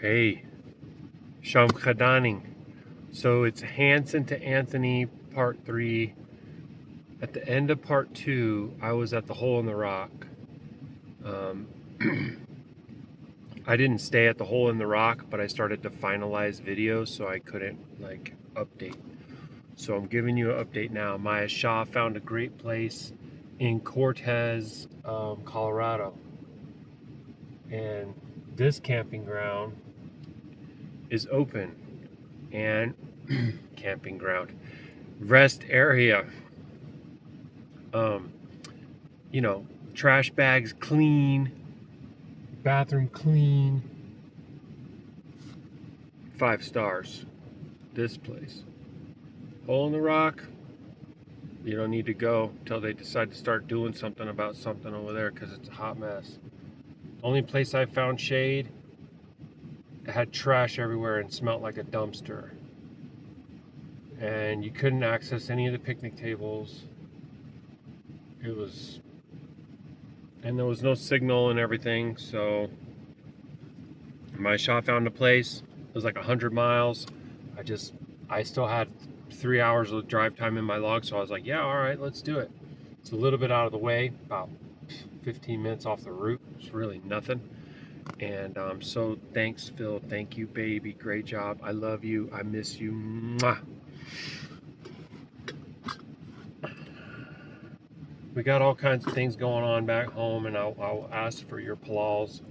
Hey, Shalum Shalum. So it's Hansen to Anthony part 3. At the end of part 2, I was at the hole in the rock. I didn't stay at the hole in the rock, but I started to finalize videos, so I couldn't update. So I'm giving you an update now. Maya Shah found a great place in Cortez, Colorado. And this camping ground is open. And camping ground, rest area, trash bags clean, bathroom clean, 5 stars. This place, hole in the rock, you don't need to go till they decide to start doing something about something over there, because it's a hot mess. Only place I found shade, it had trash everywhere and smelled like a dumpster, and you couldn't access any of the picnic tables. And there was no signal and everything. So my shop found a place. It was like 100 miles. I still had 3 hours of drive time in my log, so I was like, yeah, all right, let's do it. It's a little bit out of the way, about 15 minutes off the route. It's really nothing. And so thanks, Phil. Thank you, baby. Great job. I love you. I miss you. Mwah. We got all kinds of things going on back home, and I'll ask for your palals.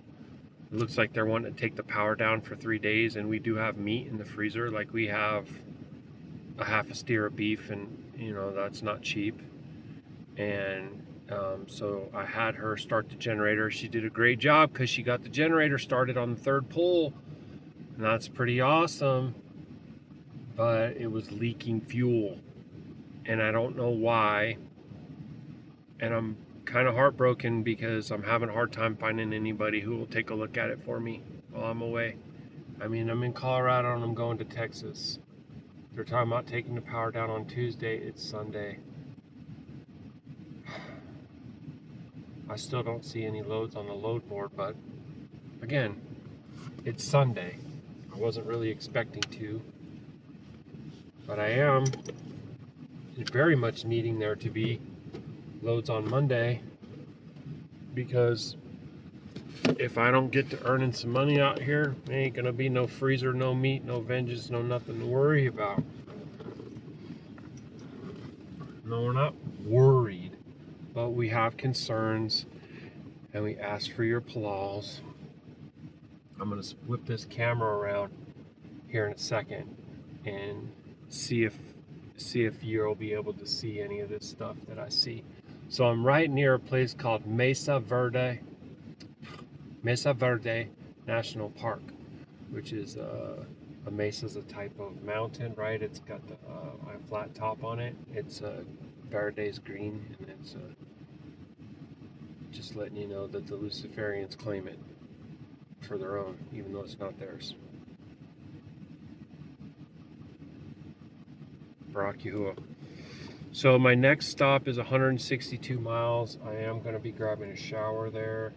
It looks like they're wanting to take the power down for 3 days, and we do have meat in the freezer. Like, we have a half a steer of beef, and that's not cheap. And so I had her start the generator. She did a great job because she got the generator started on the 3rd pull, and that's pretty awesome. But it was leaking fuel, and I don't know why. And I'm kind of heartbroken because I'm having a hard time finding anybody who will take a look at it for me while I'm away. I mean, I'm in Colorado and I'm going to Texas. They're talking about taking the power down on Tuesday. It's Sunday. I still don't see any loads on the load board, but again, it's Sunday. I wasn't really expecting to, but I am very much needing there to be loads on Monday, because if I don't get to earning some money out here, there ain't gonna be no freezer, no meat, no vengeance, no nothing to worry about. No, we're not worried, but we have concerns, and we ask for your palals. I'm gonna whip this camera around here in a second and see if you'll be able to see any of this stuff that I see. So I'm right near a place called Mesa Verde National Park, which is a mesa is a type of mountain, right? It's got a flat top on it. It's Verde's green, and it's just letting you know that the Luciferians claim it for their own, even though it's not theirs. Baruk Atah Yahuah. So my next stop is 162 miles. I am going to be grabbing a shower there,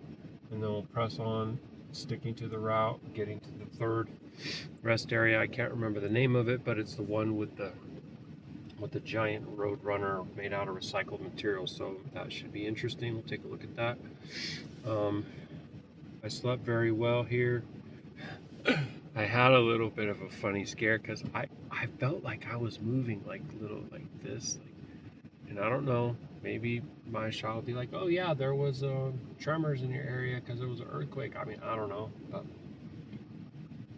and then we'll press on, sticking to the route, getting to the 3rd rest area. I can't remember the name of it, but it's the one with the giant road runner made out of recycled material. So that should be interesting. We'll take a look at that. I slept very well here. I had a little bit of a funny scare because I felt like I was moving like this, and I don't know, maybe my shot will be like, oh yeah, there was tremors in your area because there was an earthquake. I mean, I don't know. But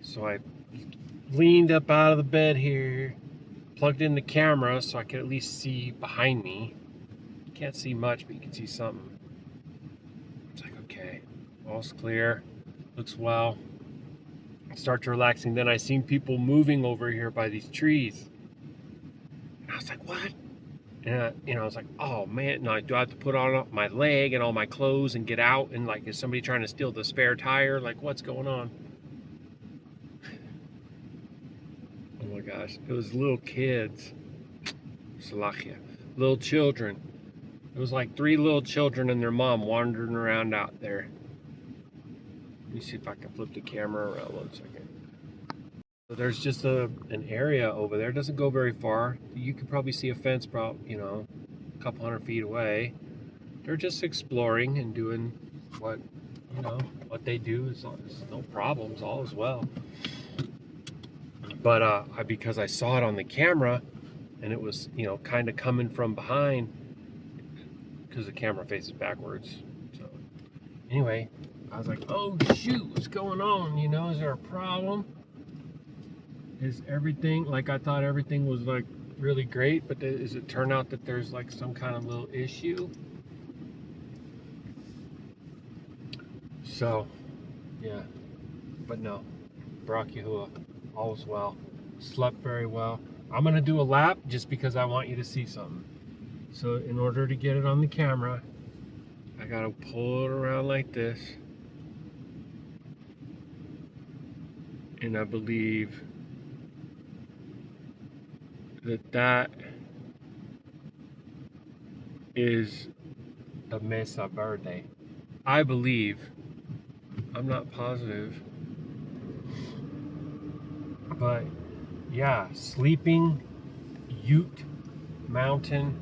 so I leaned up out of the bed here, plugged in the camera so I could at least see behind me. You can't see much, but you can see something. It's like, okay, all's clear, looks well. Start to relaxing. Then I seen people moving over here by these trees, and I was like, what? And I was like, oh man, now do I have to put on my leg and all my clothes and get out? And like, is somebody trying to steal the spare tire? Like, what's going on? Oh my gosh, it was little kids. Salachia. Little children. It was like 3 little children and their mom wandering around out there. Let me see if I can flip the camera around 1 second. So there's just an area over there. It doesn't go very far. You can probably see a fence about, a couple 100 feet away. They're just exploring and doing what they do. Is no problems, all is well. But because I saw it on the camera, and it was, kind of coming from behind, because the camera faces backwards. So anyway, I was like, oh shoot, what's going on? Is there a problem? Is everything, like I thought everything was like really great, but does it turn out that there's like some kind of little issue? So, yeah, but no, Baruk Yahuah, all was well, slept very well. I'm gonna do a lap just because I want you to see something. So in order to get it on the camera, I gotta pull it around like this. And I believe that is the Mesa Verde. I believe, I'm not positive, but yeah, sleeping, Ute Mountain,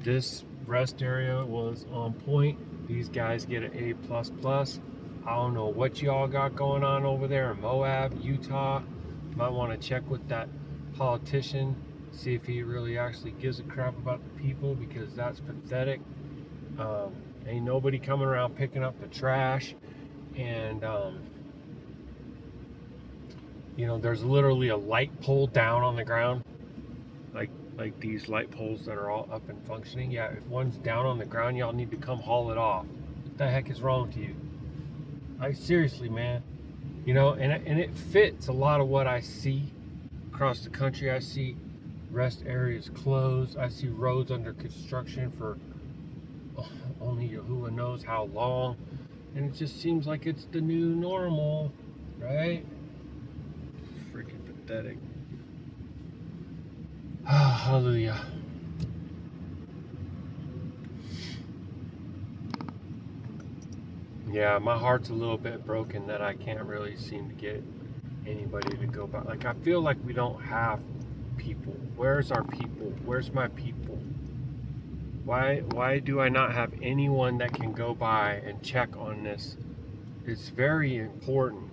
this rest area was on point. These guys get an A++. I don't know what y'all got going on over there in Moab, Utah. Might want to check with that politician, see if he really actually gives a crap about the people, because that's pathetic. Ain't nobody coming around picking up the trash, and there's literally a light pole down on the ground, like these light poles that are all up and functioning. Yeah, if one's down on the ground, y'all need to come haul it off. What the heck is wrong with you? Seriously, man. And it fits a lot of what I see across the country. I see rest areas closed. I see roads under construction for only Yahuwah knows how long. And it just seems like it's the new normal, right? Freaking pathetic. Hallelujah. Yeah, my heart's a little bit broken that I can't really seem to get anybody to go by. Like, I feel like we don't have people. Where's our people? Where's my people? Why do I not have anyone that can go by and check on this? It's very important.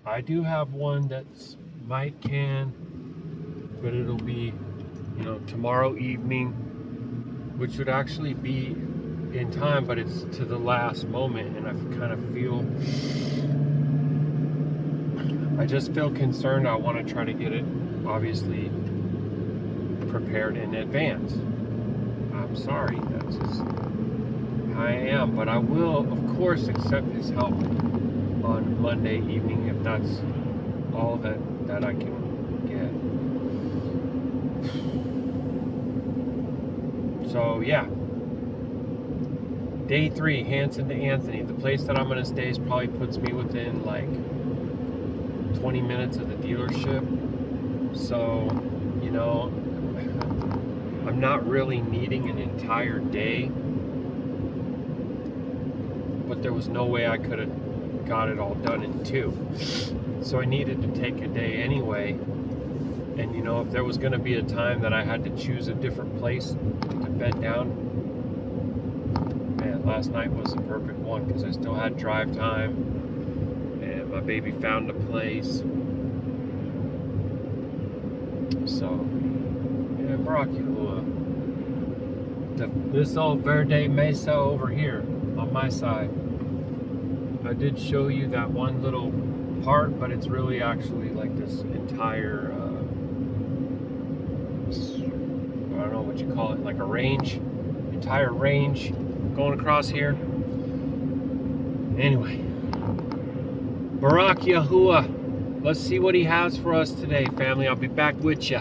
I do have one that's can, but it'll be, tomorrow evening, which would actually be in time, but it's to the last moment, and I just feel concerned. I want to try to get it, obviously, prepared in advance. I'm sorry, that's just how I am, but I will, of course, accept his help on Monday evening if that's all that I can get. So yeah, day 3, Hansen To Anthony. The place that I'm going to stay probably puts me within like 20 minutes of the dealership. So, I'm not really needing an entire day, but there was no way I could have got it all done in 2. So I needed to take a day anyway. And if there was going to be a time that I had to choose a different place to bed down, man, last night was the perfect one, because I still had drive time, and my baby found a place. So, yeah, Baruk Yahuah. This old Verde Mesa over here on my side. I did show you that one little part, but it's really actually like this entire, I don't know what you call it, like a range, entire range going across here. Anyway, Baruk Yahuah. Let's see what he has for us today, family. I'll be back with you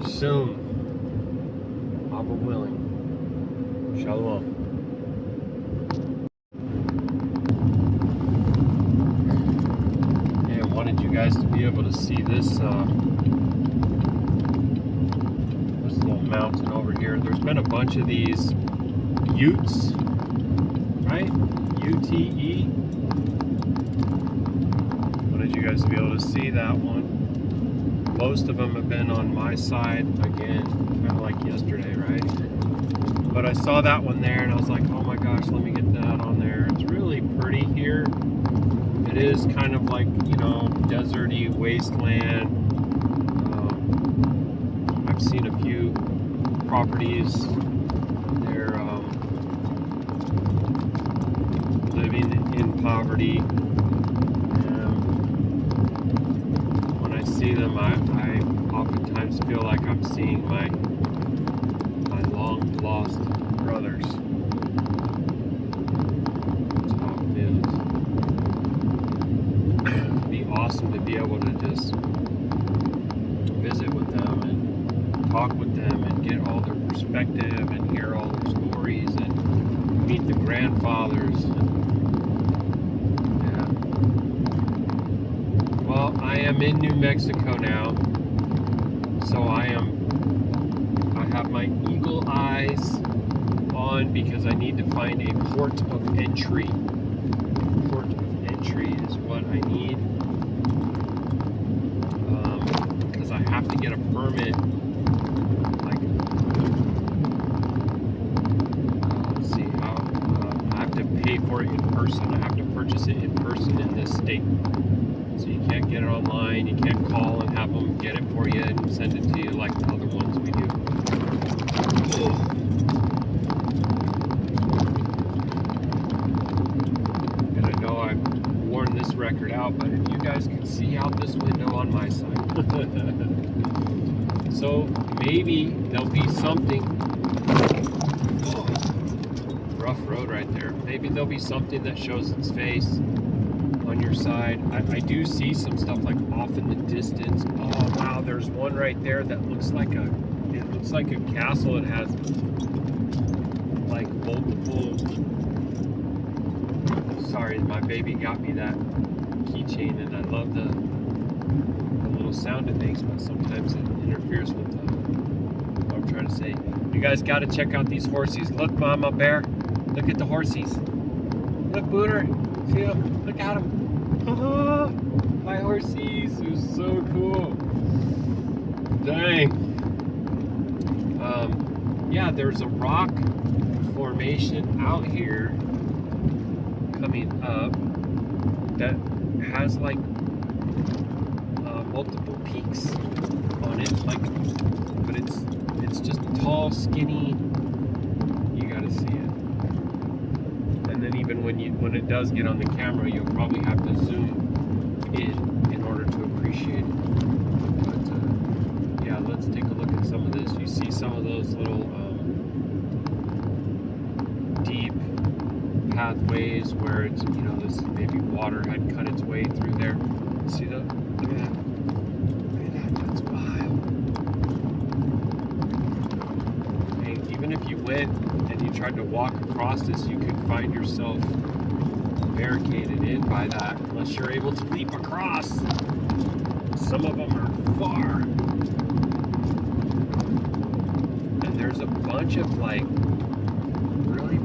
soon. Abba willing. Shalom. Yeah, I wanted you guys to be able to see this little mountain over here. There's been a bunch of these Utes, right? QTE. Wanted you guys to be able to see that one. Most of them have been on my side again, kind of like yesterday, right? But I saw that one there and I was like, oh my gosh, let me get that on there. It's really pretty here. It is kind of like, you know, deserty wasteland. I've seen a few properties. They're living in poverty. When I see them, I oftentimes feel like I'm seeing my long lost brothers. That's how it feels. It'd be awesome to be able to just visit with them and talk with them and get all their perspective and hear all their stories and meet the grandfathers. Yeah. Well, I am in New Mexico now, so I have my eagle eyes on because I need to find a port of entry. Port of entry is what I need, because I have to get a permit. Like, let's see how I have to pay for it in person. I have to purchase it in person in this state. So you can't get it online. You can't call and have them get it for you and send it to you like the other ones we do. And I know I've worn this record out, but if you guys can see out this window on my side. So maybe there'll be something. Rough road right there. Maybe there'll be something that shows its face on your side. I do see some stuff like off in the distance. Oh wow, there's one right there that looks like a castle. It has like multiple. Sorry, my baby got me that keychain and I love the little sound it makes, but sometimes it interferes with what I'm trying to say. You guys got to check out these horsies. Look, Mama Bear. Look at the horsies. Look, Booter. See them? Look at them. Oh, my horsies. They're so cool. Dang. Yeah, there's a rock formation out here coming up that has like multiple peaks on it, like, but it's just tall, skinny. You gotta see it. And then even when it does get on the camera, you'll probably have to zoom in order to appreciate it. But yeah, let's take a look at some of this. You see some of those little deep pathways where it's, you know, this maybe water had cut its way through there. See that? Look at that. Look at that. That's wild. And even if you went and you tried to walk across this, you could find yourself barricaded in by that unless you're able to leap across. Some of them are far. And there's a bunch of like really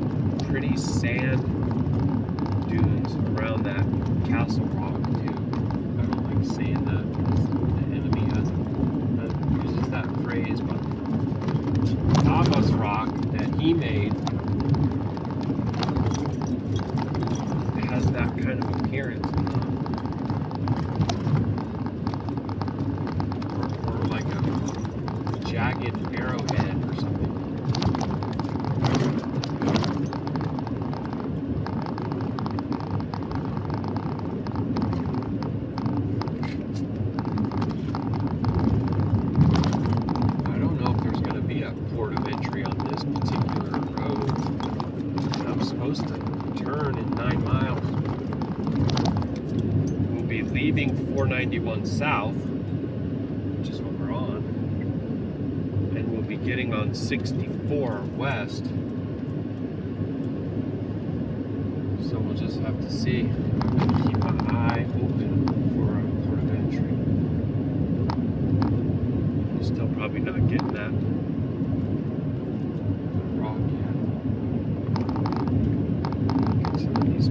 pretty sand dunes around that castle rock too. I don't like saying that because the enemy uses that phrase, but Abba's rock that he made has that kind of appearance, or like a jagged arrowhead or something. Turn in 9 miles. We'll be leaving 491 south, which is what we're on, and we'll be getting on 64 west. So we'll just have to see. Keep an eye open for a port of entry. We're still probably not getting that rock yet. Some of these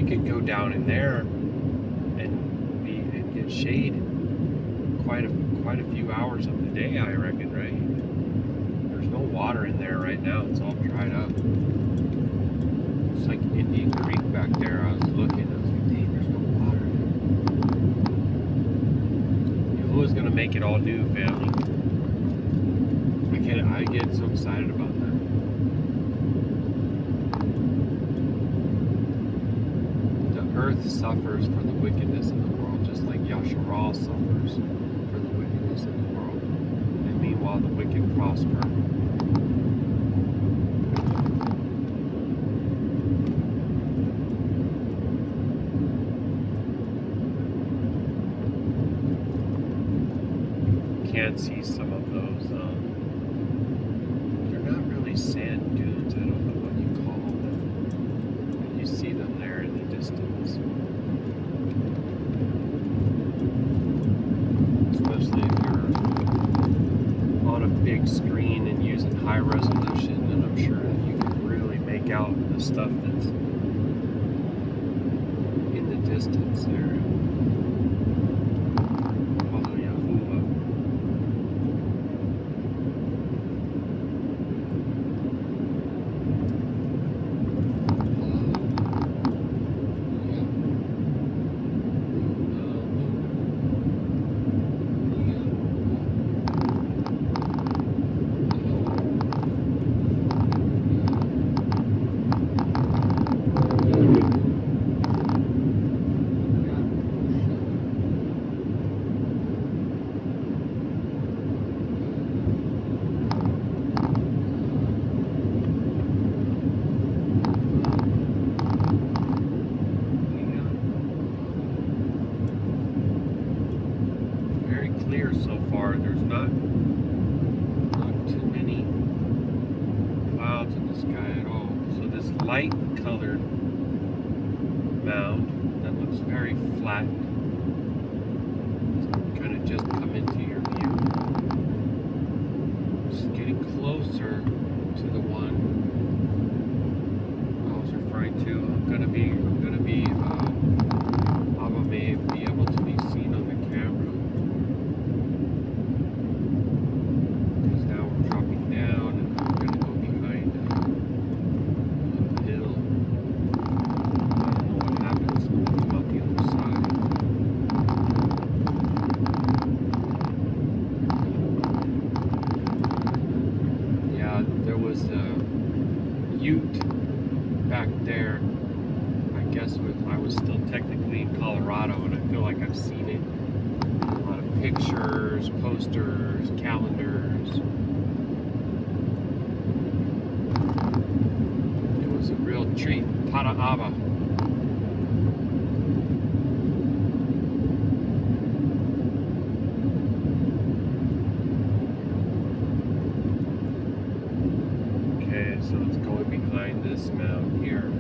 could go down in there and get shade quite a few hours of the day, I reckon, right? There's no water in there right now. It's all dried up. It's like Indian Creek back there. I was looking. I was like, dang, there's no water. Yahuah's gonna make it all new, family. I get so excited about that. The earth suffers for the wickedness in the world, just like Yashar'Al suffers for the wickedness in the world. And meanwhile, the wicked prosper. Can't see some of those. They're not really sand dunes. I don't know what you call them. You see them there in the distance. Especially if you're on a big screen and using high resolution, then I'm sure that you can really make out the stuff that's in the distance there. Clear so far. There's not too many clouds in the sky at all. So this light colored mound that looks very flat kind of just come into your view. Just getting closer to the one I was referring to. I'm gonna be Abba may be able to be seen on the camera. Back there, I guess I was still technically in Colorado, and I feel like I've seen it. A lot of pictures, posters, calendars. It was a real treat. Tada Abba. So it's going behind this mound here.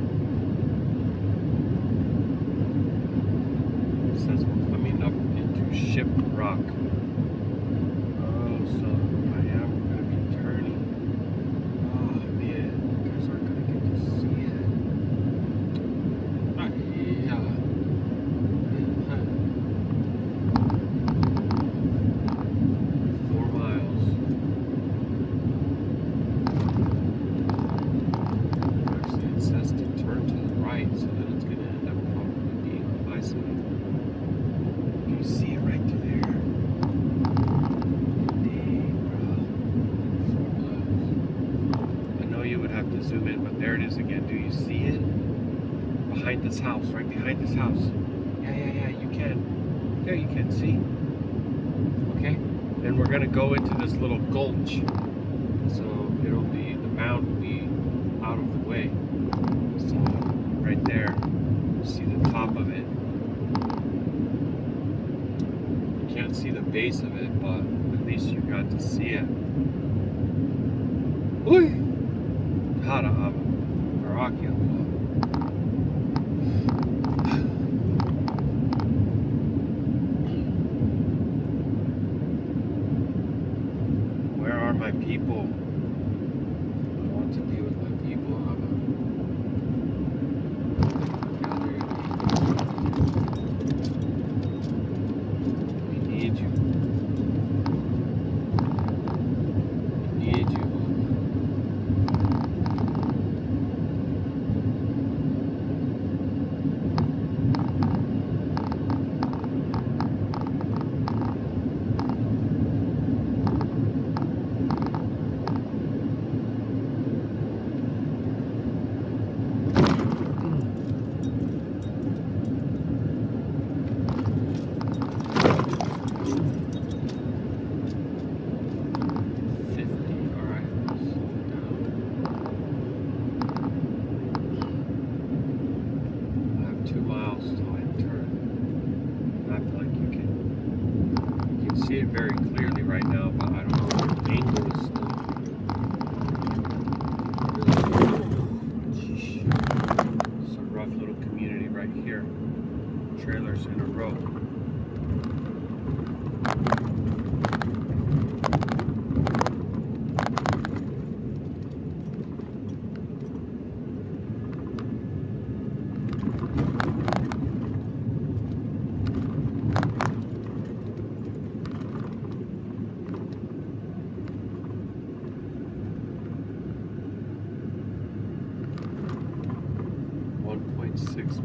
It says we're coming up into Ship Rock. Oh, so I am going to be turning. Oh man, you guys aren't going to get to see it. Yeah. 4 miles. It says to turn to the right, so that it's going to end up probably being on my side. You see it right to there. Dang, bro. So close. I know you would have to zoom in, but there it is again. Do you see it? Behind this house, right behind this house. Yeah, you can. There you can see. Okay? And we're going to go into this little gulch. So the mound will be out of the way. So right there, you see the top of it. You can't see the base of it, but at least you got to see it. Uy! Hada Abba. Baruk Atah Yahuah. Where are my people? I want to be with my people, Abba. Gather your 2 miles till I turn. And I feel like you can see it very clearly right now, but I don't know what the angle is still. It's a rough little community right here. Trailers in a row.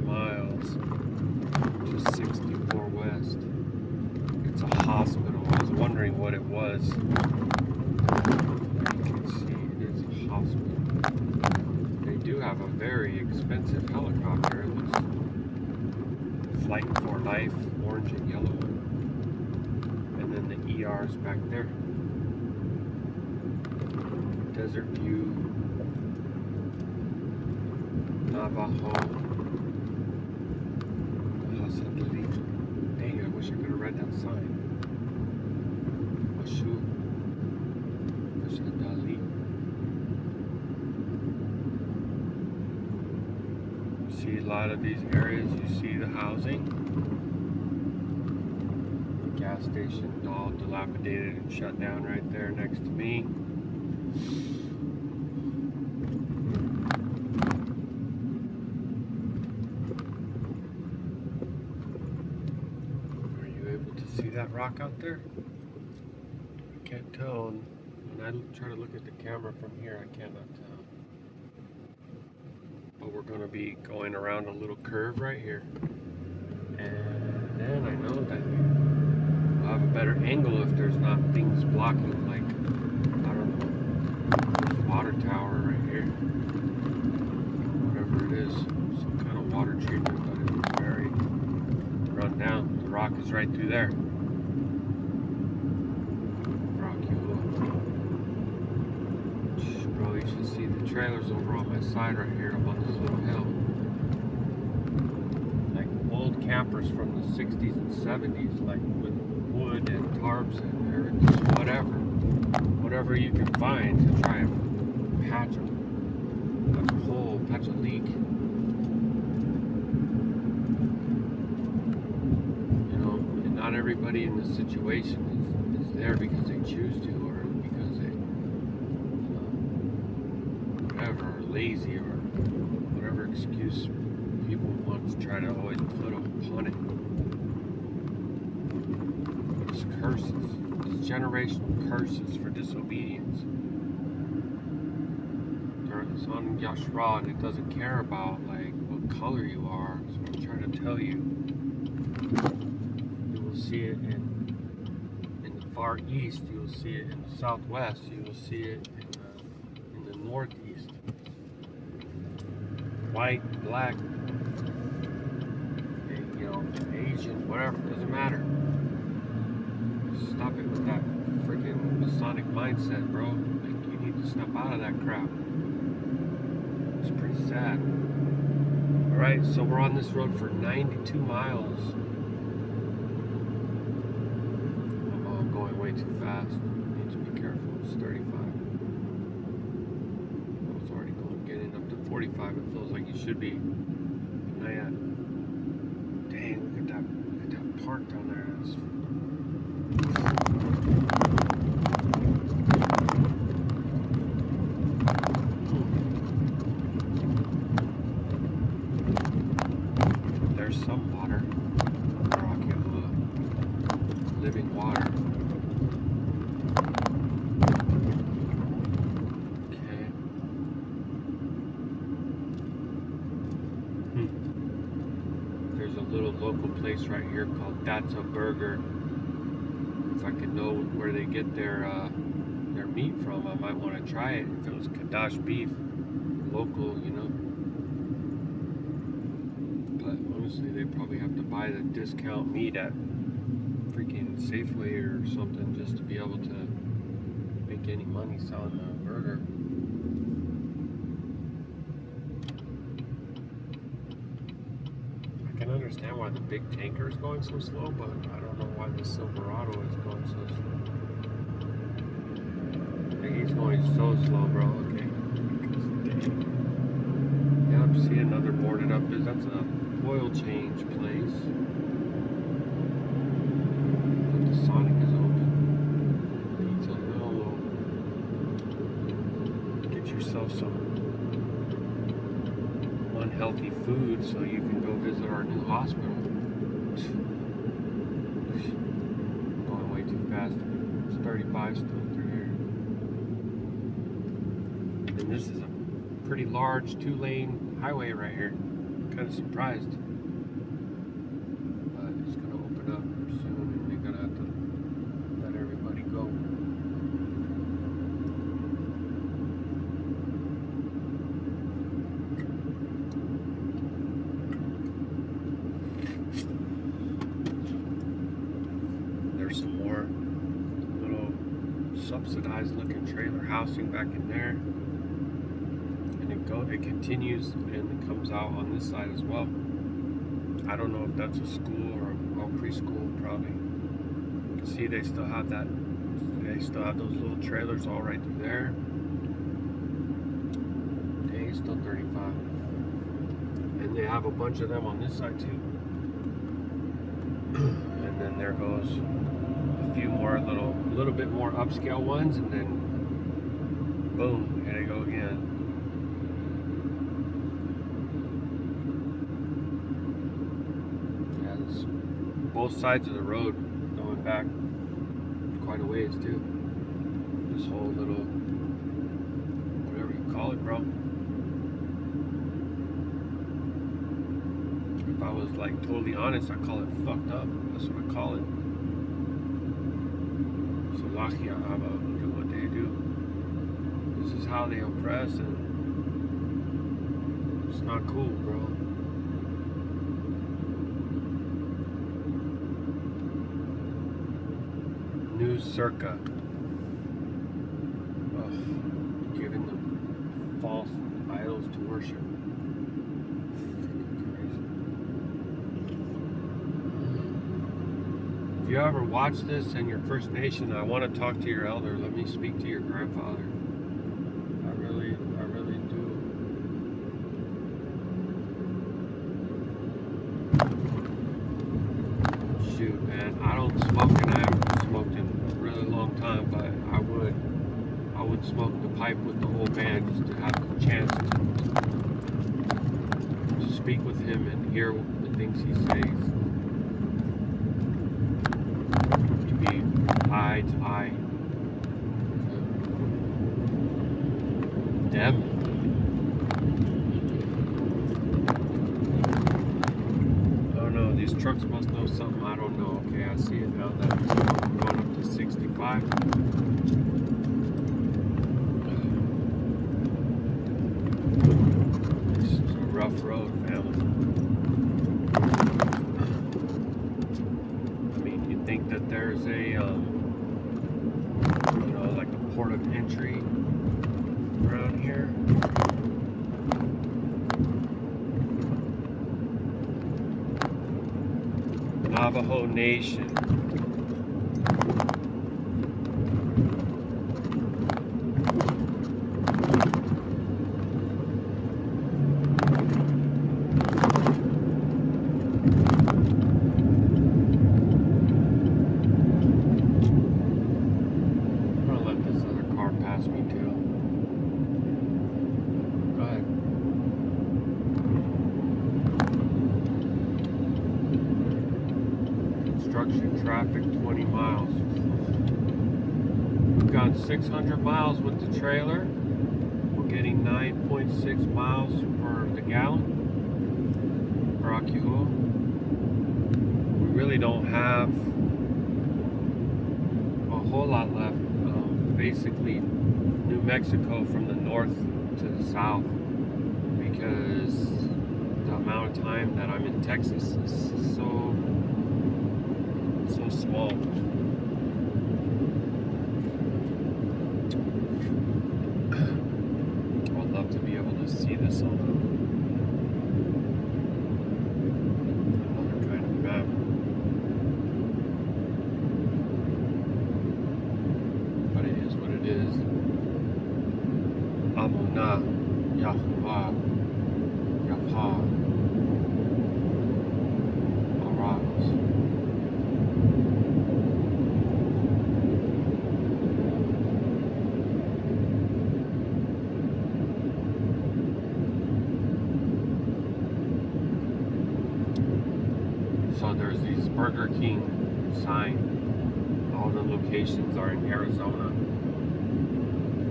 Miles to 64 West. It's a hospital. I was wondering what it was. You can see it's a hospital. They do have a very expensive helicopter. It looks Flight for Life, orange and yellow. And then the ER's back there. Desert View, Navajo. Dang, I wish I could have read that sign. You see a lot of these areas, you see the housing. Gas station all dilapidated and shut down right there next to me. See that rock out there? I can't tell. When I try to look at the camera from here, I cannot tell. But we're going to be going around a little curve right here. And then I know that we'll have a better angle if there's not things blocking, like, I don't know, this water tower right here. Whatever it is. Some kind of water treatment, but it's very run down. The rock is right through there. Bro, you should see the trailers over on my side right here up on this little hill. Like old campers from the 60s and 70s, like with wood and tarps and just whatever you can find to try and patch a hole, patch a leak. You know, and not everybody in this situation is there because they choose to, or because they, whatever, or lazy, or whatever excuse people want to try to always put upon it. It's curses. It's generational curses for disobedience. It's on Yashar'Al, and it doesn't care about like what color you are. So I'm trying to tell you. You will see it in the far east. You will see it in the southwest. You will see it in the northeast. White, black, you know, Asian, whatever. Doesn't matter. Stop it with that freaking Masonic mindset, bro. Like, you need to step out of that crap. It's pretty sad. Alright, so we're on this road for 92 miles. I'm going way too fast. Need to be careful. It's 35. I was already getting up to 45. It feels like you should be. Man. Dang, look at that park down there. There's some water. Ruach Ha'Qadash. Living water. Okay. There's a little local place right here called That's a Burger. If I could know where they get their meat from, I might want to try it. If it was Qadashayam beef, local, you know. But honestly, they probably have to buy the discount meat at freaking Safeway or something just to be able to make any money selling the burger. I can understand why the big tanker is going so slow, but I don't know why the Silverado is going so slow. I think he's going so slow, bro. Okay. Yep, see another boarded up. That's a oil change place. But the Sonic is open. Pizza Hell open. Get yourself some unhealthy food so you can go visit our new hospital. Going way too fast. It's 35 still through here. And this is a pretty large 2-lane highway right here. Kind of surprised. But it's going to open up soon and we're going to have to let everybody go. There's some more little subsidized looking trailer housing back in there. It continues and it comes out on this side as well. I don't know if that's a school or a preschool, probably. See, they still have that. They still have those little trailers all right through there. Dang, it's still 35. And they have a bunch of them on this side too. And then there goes a few more little bit more upscale ones, and then boom, here they go again. Both sides of the road going back quite a ways too. This whole little, whatever you call it, bro. If I was like totally honest, I call it fucked up. That's what I call it. So lucky I have look at what they do. This is how they oppress, and it's not cool, bro. New circa. Giving them false idols to worship. Crazy. If you ever watch this and you're First Nation, I want to talk to your elder. Let me speak to your grandfather. I really do. Shoot, man, I don't smoke, and I haven't smoked in a really long time, but I would smoke the pipe with the whole band just to have the chance to speak with him and hear the things he says. To be eye to eye. Them. Oh no, these trucks must know something I don't know. Okay, I see it now. That's going up to 65. This is a rough road, family. I mean, you'd think that there's a, like a port of entry around here. Navajo Nation. I'm gonna let this other car pass me too. Go ahead. Construction traffic 20 miles. We've gone 600 miles with the trailer. We're getting 9.6 miles per the gallon. Baruk Atah. We really don't have a whole lot left. Basically, New Mexico from the north to the south, because the amount of time that I'm in Texas is so small. I'd love to be able to see this on So there's these Burger King sign. All the locations are in Arizona.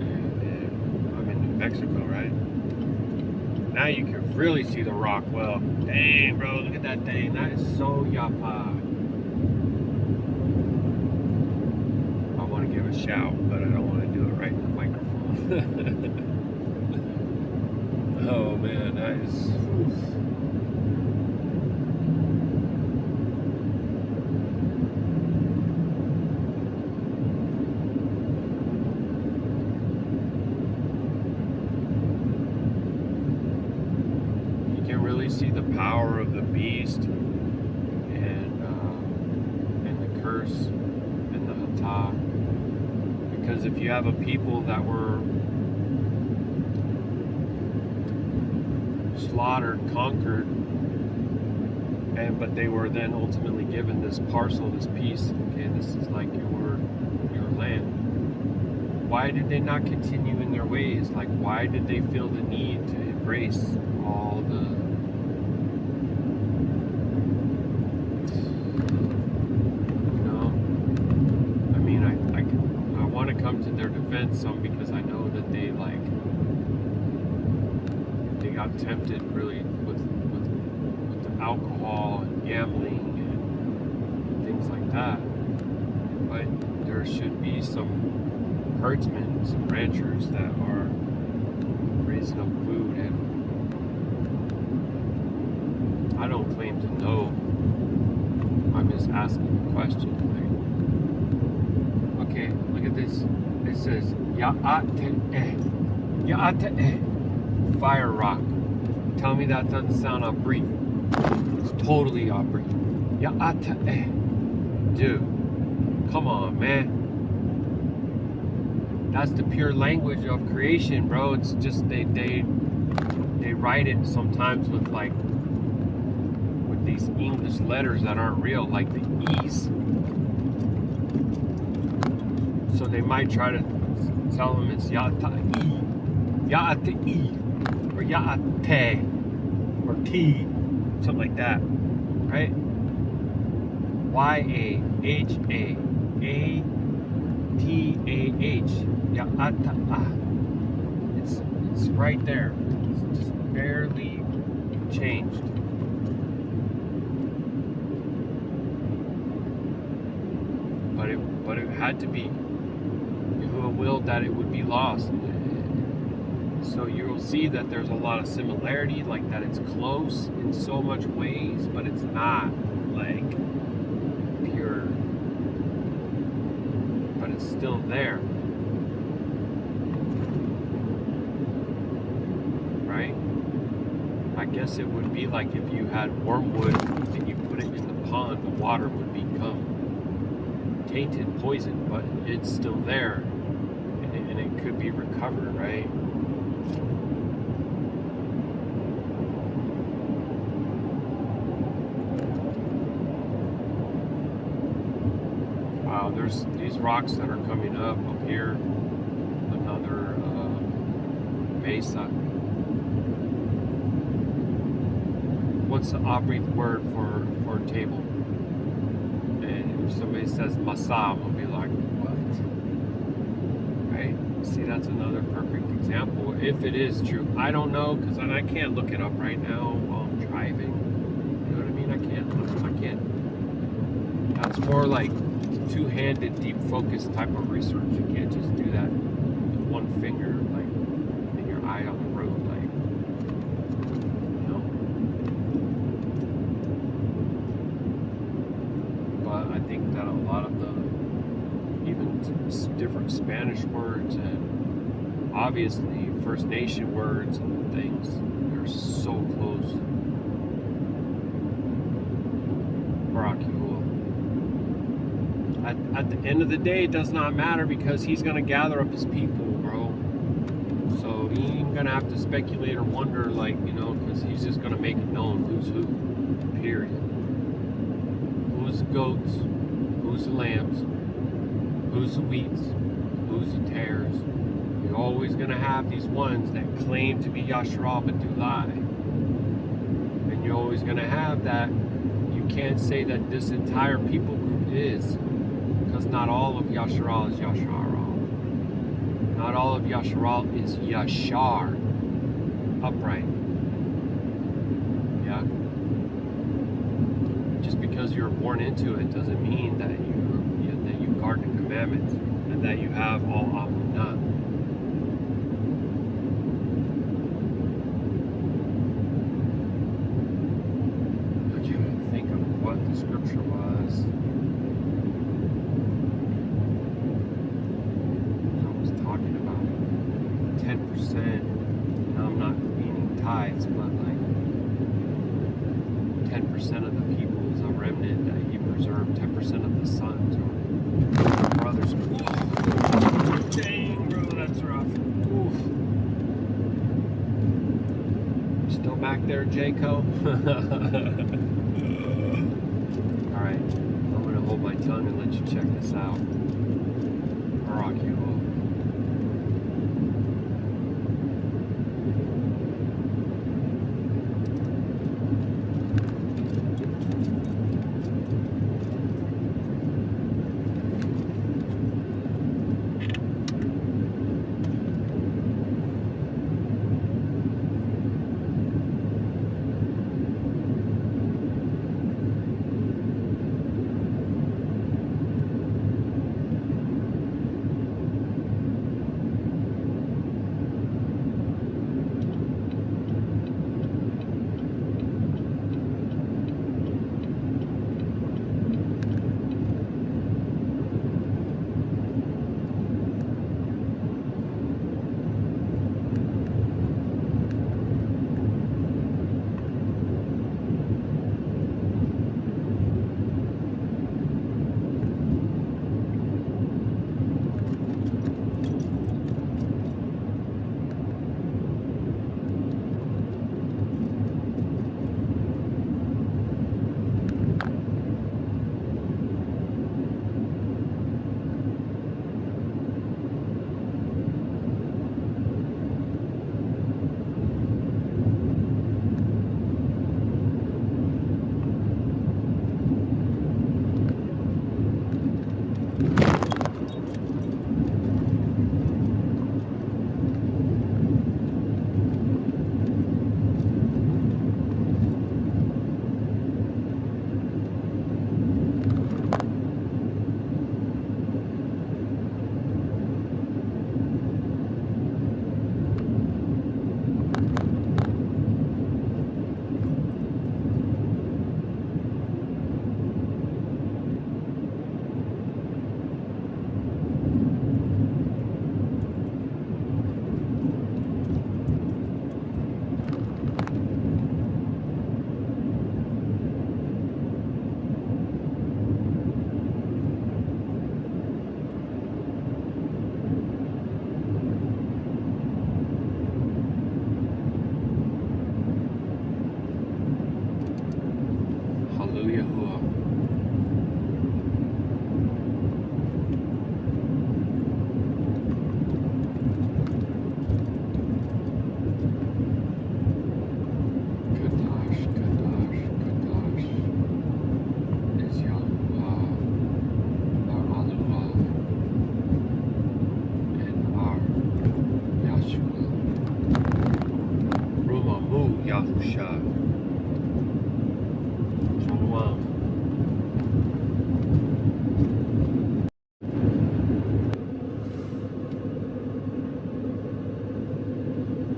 And I'm in New Mexico, right? Now you can really see the rock well. Dang, bro, look at that thing. That is so yapa. I want to give a shout, but I don't want to do it right in the microphone. Oh, man, that is... see the power of the beast and the curse and the Atah. Because if you have a people that were slaughtered, conquered, but they were then ultimately given this parcel, this piece, okay, this is like your land. Why did they not continue in their ways? Like, why did they feel the need to embrace all the come to their defense some, because I know that they got tempted really with the alcohol and gambling and things like that. But there should be some herdsmen, some ranchers that are raising up food, and I don't claim to know. I'm just asking the question. Okay, look at this. It says Ya'ateh, fire rock. Tell me that doesn't sound off-breath. It's totally off-breath. Ya'ateh. Dude, come on, man. That's the pure language of creation, bro. It's just they write it sometimes with these English letters that aren't real, like the E's. So they might try to tell them it's Ya'ateh, or Ya'ateh, or T, something like that, right? Yahataah, Ya'atah. It's right there. It's just barely changed. But it had to be. Yahuah willed that it would be lost. So you'll see that there's a lot of similarity, like that it's close in so much ways, but it's not like pure. But it's still there. Right? I guess it would be like if you had wormwood and you put it in the pond, the water would become tainted, poison, but it's still there, and it could be recovered, right? Wow, there's these rocks that are coming up here. Another mesa. What's the off-breath word for table? If somebody says masam, I'll be like, what? Right? See, that's another perfect example. If it is true, I don't know, because I can't look it up right now while I'm driving. You know what I mean? I can't. That's more like two-handed, deep focus type of research. You can't just do that with one finger, like in your eye on the road, like, you know. I think that a lot of the even different Spanish words and obviously First Nation words and things, they're so close. Baruk Atah. At the end of the day, it does not matter, because he's going to gather up his people, bro. So he ain't going to have to speculate or wonder, like, you know, because he's just going to make it known who's who, period. Who's the goats, who's the lambs, who's the wheats, who's the tares. You're always going to have these ones that claim to be Yashar'Al but do lie. And you're always going to have that you you can't say that this entire people group is, because not all of Yashar'Al is Yashar'Al. Not all of Yashar'Al is Yashar, upright. Yeah. Just because you're born into it doesn't mean that you guard the commandments and that you have all amunah. I can't think of what the scripture was. I was talking about 10%. Now I'm not meaning tithes, but like 10% of the people is a remnant that he preserved. 10% of the sons or brothers. Whoa. Dang, bro, that's rough. Oof. Still back there, Jaco? Alright, I'm going to hold my tongue and let you check this out. Baruk Atah. Yahusha. Shalum.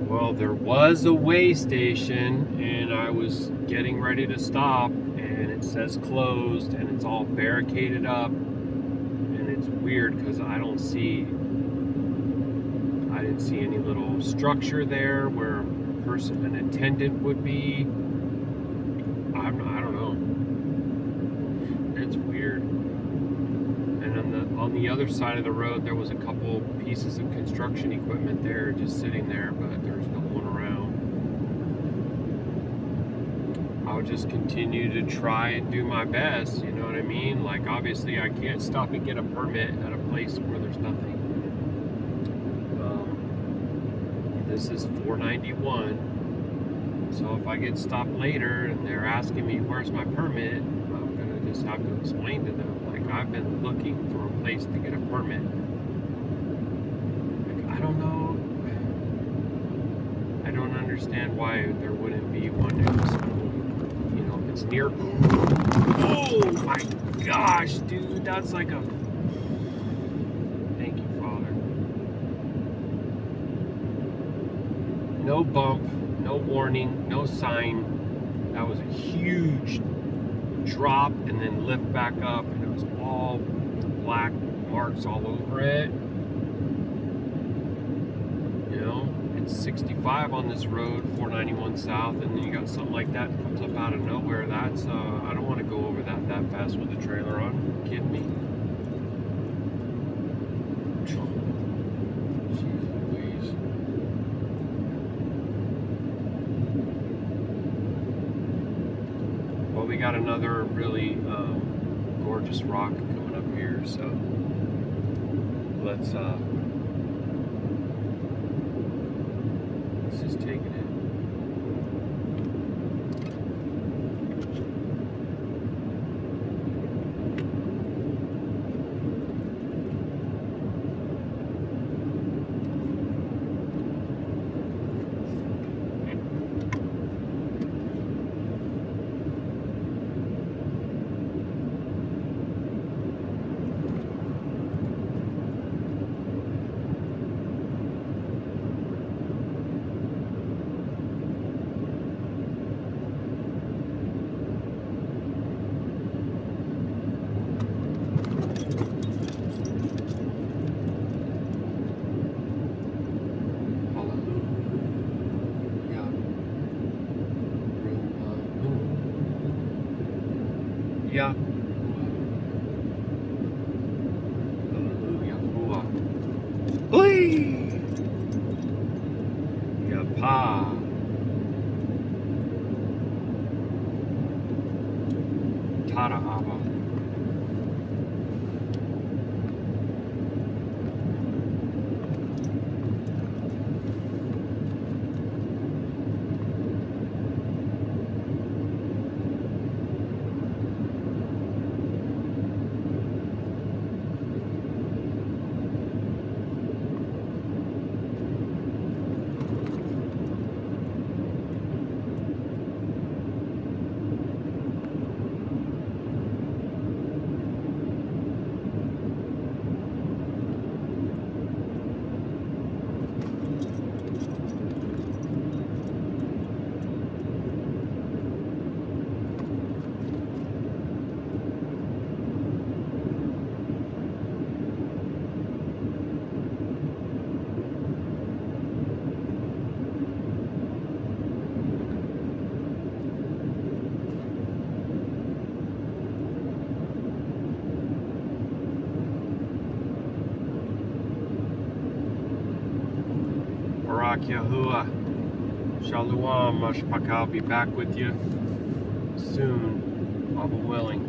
Well, there was a way station, and I was getting ready to stop, and it says closed, and it's all barricaded up, and it's weird because I didn't see any little structure there where an attendant would be. I don't know. It's weird. And on the other side of the road, there was a couple pieces of construction equipment there, just sitting there, but there's no one around. I'll just continue to try and do my best. You know what I mean? Like, obviously, I can't stop and get a permit at a place where there's nothing. This is 491. So if I get stopped later and they're asking me where's my permit, I'm gonna just have to explain to them, like, I've been looking for a place to get a permit. Like, I don't know. I don't understand why there wouldn't be one if it's near. Oh my gosh, dude, that's like a. Thank you, Father. No bump, no warning, no sign. That was a huge drop and then lift back up, and it was all black marks all over it. It's 65 on this road, 491 south, and then you got something like that comes up out of nowhere. That's I don't want to go over that fast with the trailer on. Are you kidding me? Jeez Louise. Well, we got another really gorgeous rock coming up here, so let's just take it in. Yeah. Hallelujah. Oi! Yapa. Tara Abba. Baruk Yahuah. Shalom, Mashpaka. I'll be back with you soon, Abba willing.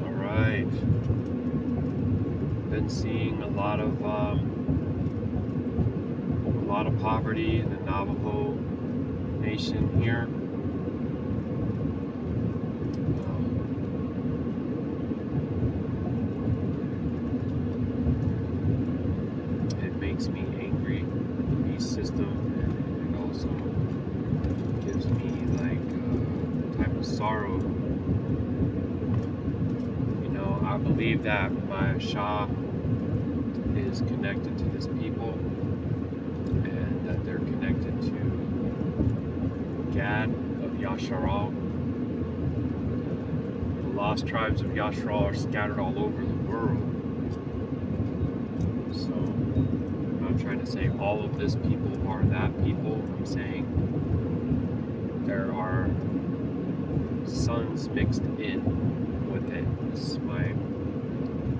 Alright. Been seeing a lot of poverty in the Navajo Nation here. Makes me angry, the beast system, and it also gives me like a type of sorrow. I believe that my Shah is connected to this people, and that they're connected to Gad of Yashar'Al. The lost tribes of Yashar'Al are scattered all over the world. So I'm trying to say all of this people are that people. I'm saying there are sons mixed in with it. This is my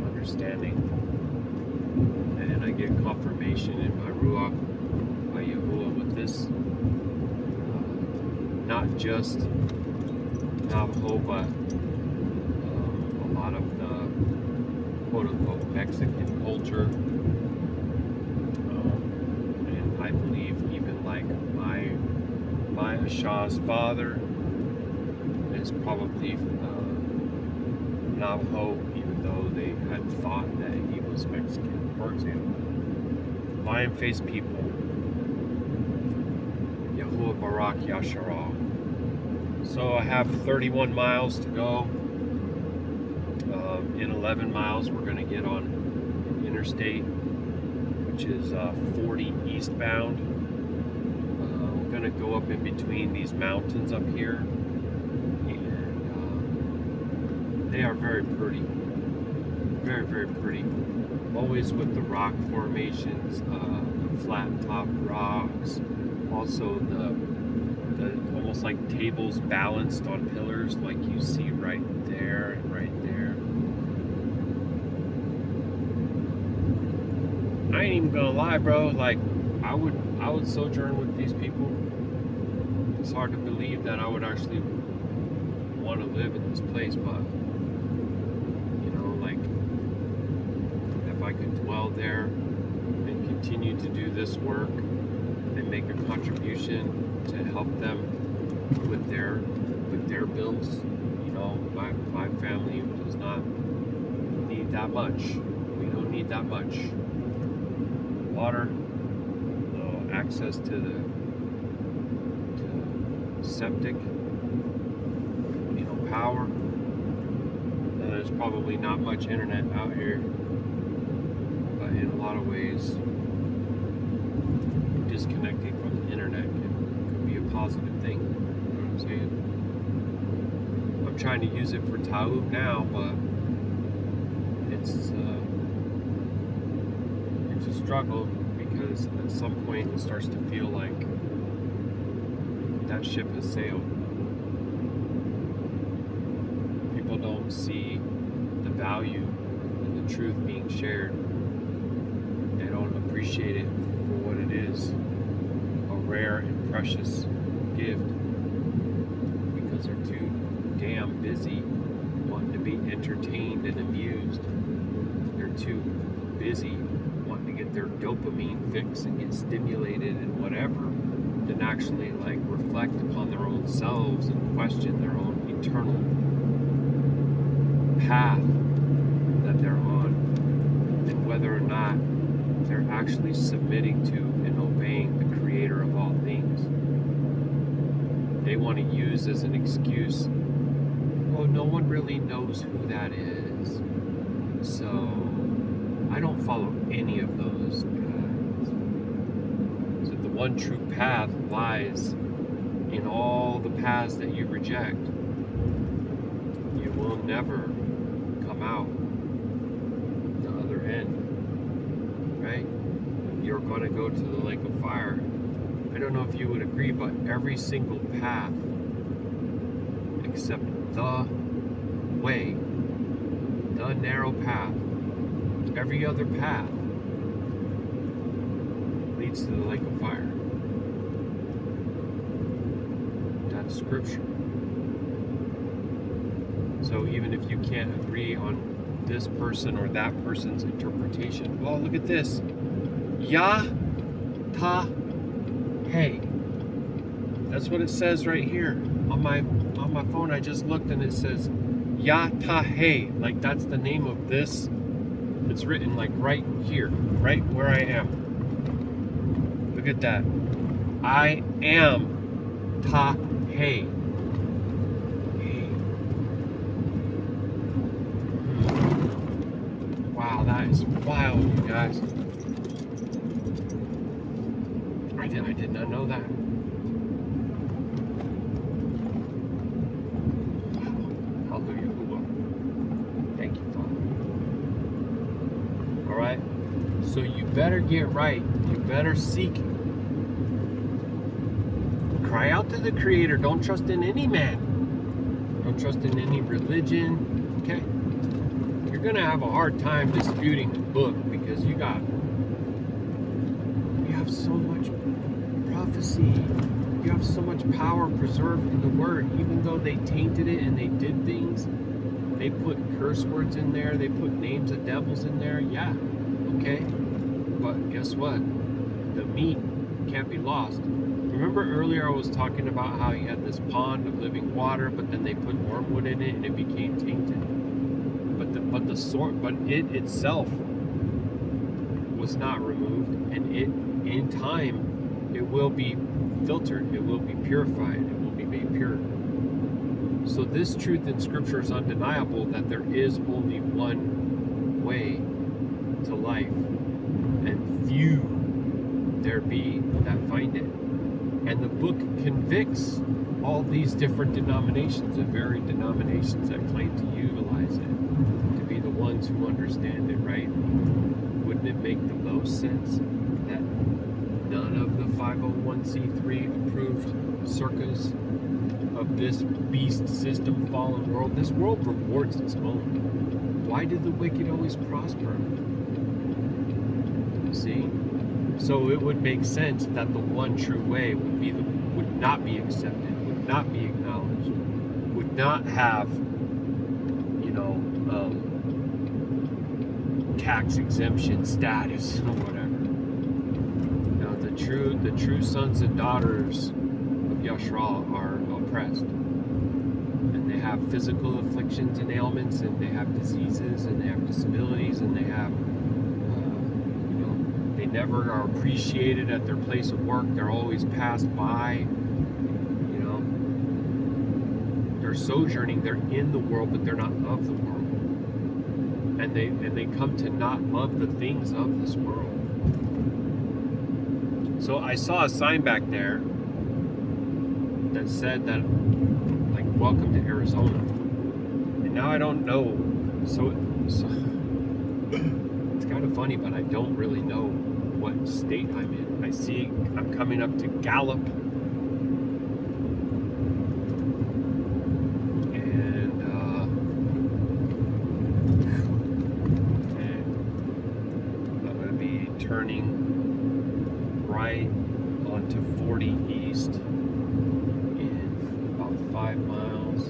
understanding. And I get confirmation in my Ruach Ha'Yahuah with this. Not just Navajo, but a lot of the quote-unquote Mexican culture Shah's father is probably Navajo, even though they had thought that he was Mexican, for example. Lion-faced people, Yahuah Baruk Yasharal. So I have 31 miles to go. In 11 miles, we're going to get on interstate, which is 40 eastbound. We're going to go up in between these mountains up here, and they are very pretty, very, very pretty. Always with the rock formations, the flat top rocks, also the almost like tables balanced on pillars, like you see right there and right there. I ain't even gonna lie, bro. Like, I would sojourn with these people. It's hard to believe that I would actually want to live in this place, but you know, like, if I could dwell there and continue to do this work and make a contribution to help them with their bills, you know, my family does not need that much. We don't need that much. Water, access to the septic, you know, power. There's probably not much internet out here, but in a lot of ways, disconnecting from the internet could be a positive thing. You know what I'm saying? I'm trying to use it for Taub now, but it's a struggle, because at some point it starts to feel like that ship has sailed. People don't see the value and the truth being shared. They don't appreciate it for what it is, a rare and precious gift, because they're too damn busy wanting to be entertained and amused. They're too busy wanting to get their dopamine fix and get stimulated and whatever, than actually like reflect upon their own selves and question their own eternal path that they're on, and whether or not they're actually submitting to and obeying the creator of all things. They want to use as an excuse, oh, no one really knows who that is, so I don't follow any of those paths. So the one true path lies in all the paths that you reject. You will never come out the other end, right? You're going to go to the lake of fire. I don't know if you would agree, but every single path except the way, the narrow path, every other path leads to the lake of fire. That's scripture. So even if you can't agree on this person or that person's interpretation, well, look at this. Hey. That's what it says right here on my phone. I just looked and it says Hey. Like, that's the name of this. It's written like right here, right where I am. Look at that. I am Hey. Wow, that is wild, you guys. I did not know that. Hallelujah. Thank you, Father. Alright? So you better get right. You better seek. Cry out to the Creator. Don't trust in any man. Don't trust in any religion. Okay? You're going to have a hard time disputing the book, because we have so much prophecy. You have so much power preserved in the Word. Even though they tainted it and they did things, they put curse words in there, they put names of devils in there, yeah, okay. But guess what? The meat can't be lost. Remember earlier I was talking about how you had this pond of living water, but then they put wormwood in it and it became tainted. But it itself was not removed, and in time it will be filtered, it will be purified, it will be made pure. So this truth in Scripture is undeniable, that there is only one way to life, and few there be that find it. And the book convicts all these different denominations and varied denominations that claim to utilize it to be the ones who understand it, right? Wouldn't it make the most sense that none of the 501c3 approved circus of this beast system fallen world, this world rewards its own. Why did the wicked always prosper? See? So it would make sense that the one true way would not be accepted, would not be acknowledged, would not have, tax exemption status or whatever. Now the true sons and daughters of Yashar'Al are oppressed, and they have physical afflictions and ailments, and they have diseases, and they have disabilities, and they have they never are appreciated at their place of work. They're always passed by. They're sojourning. They're in the world, but they're not of the world. And they come to not love the things of this world. So I saw a sign back there that said that, like, welcome to Arizona. And now I don't know. So it's kind of funny, but I don't really know what state I'm in. I see I'm coming up to Gallup, and I'm going to be turning right onto 40 East in about 5 miles.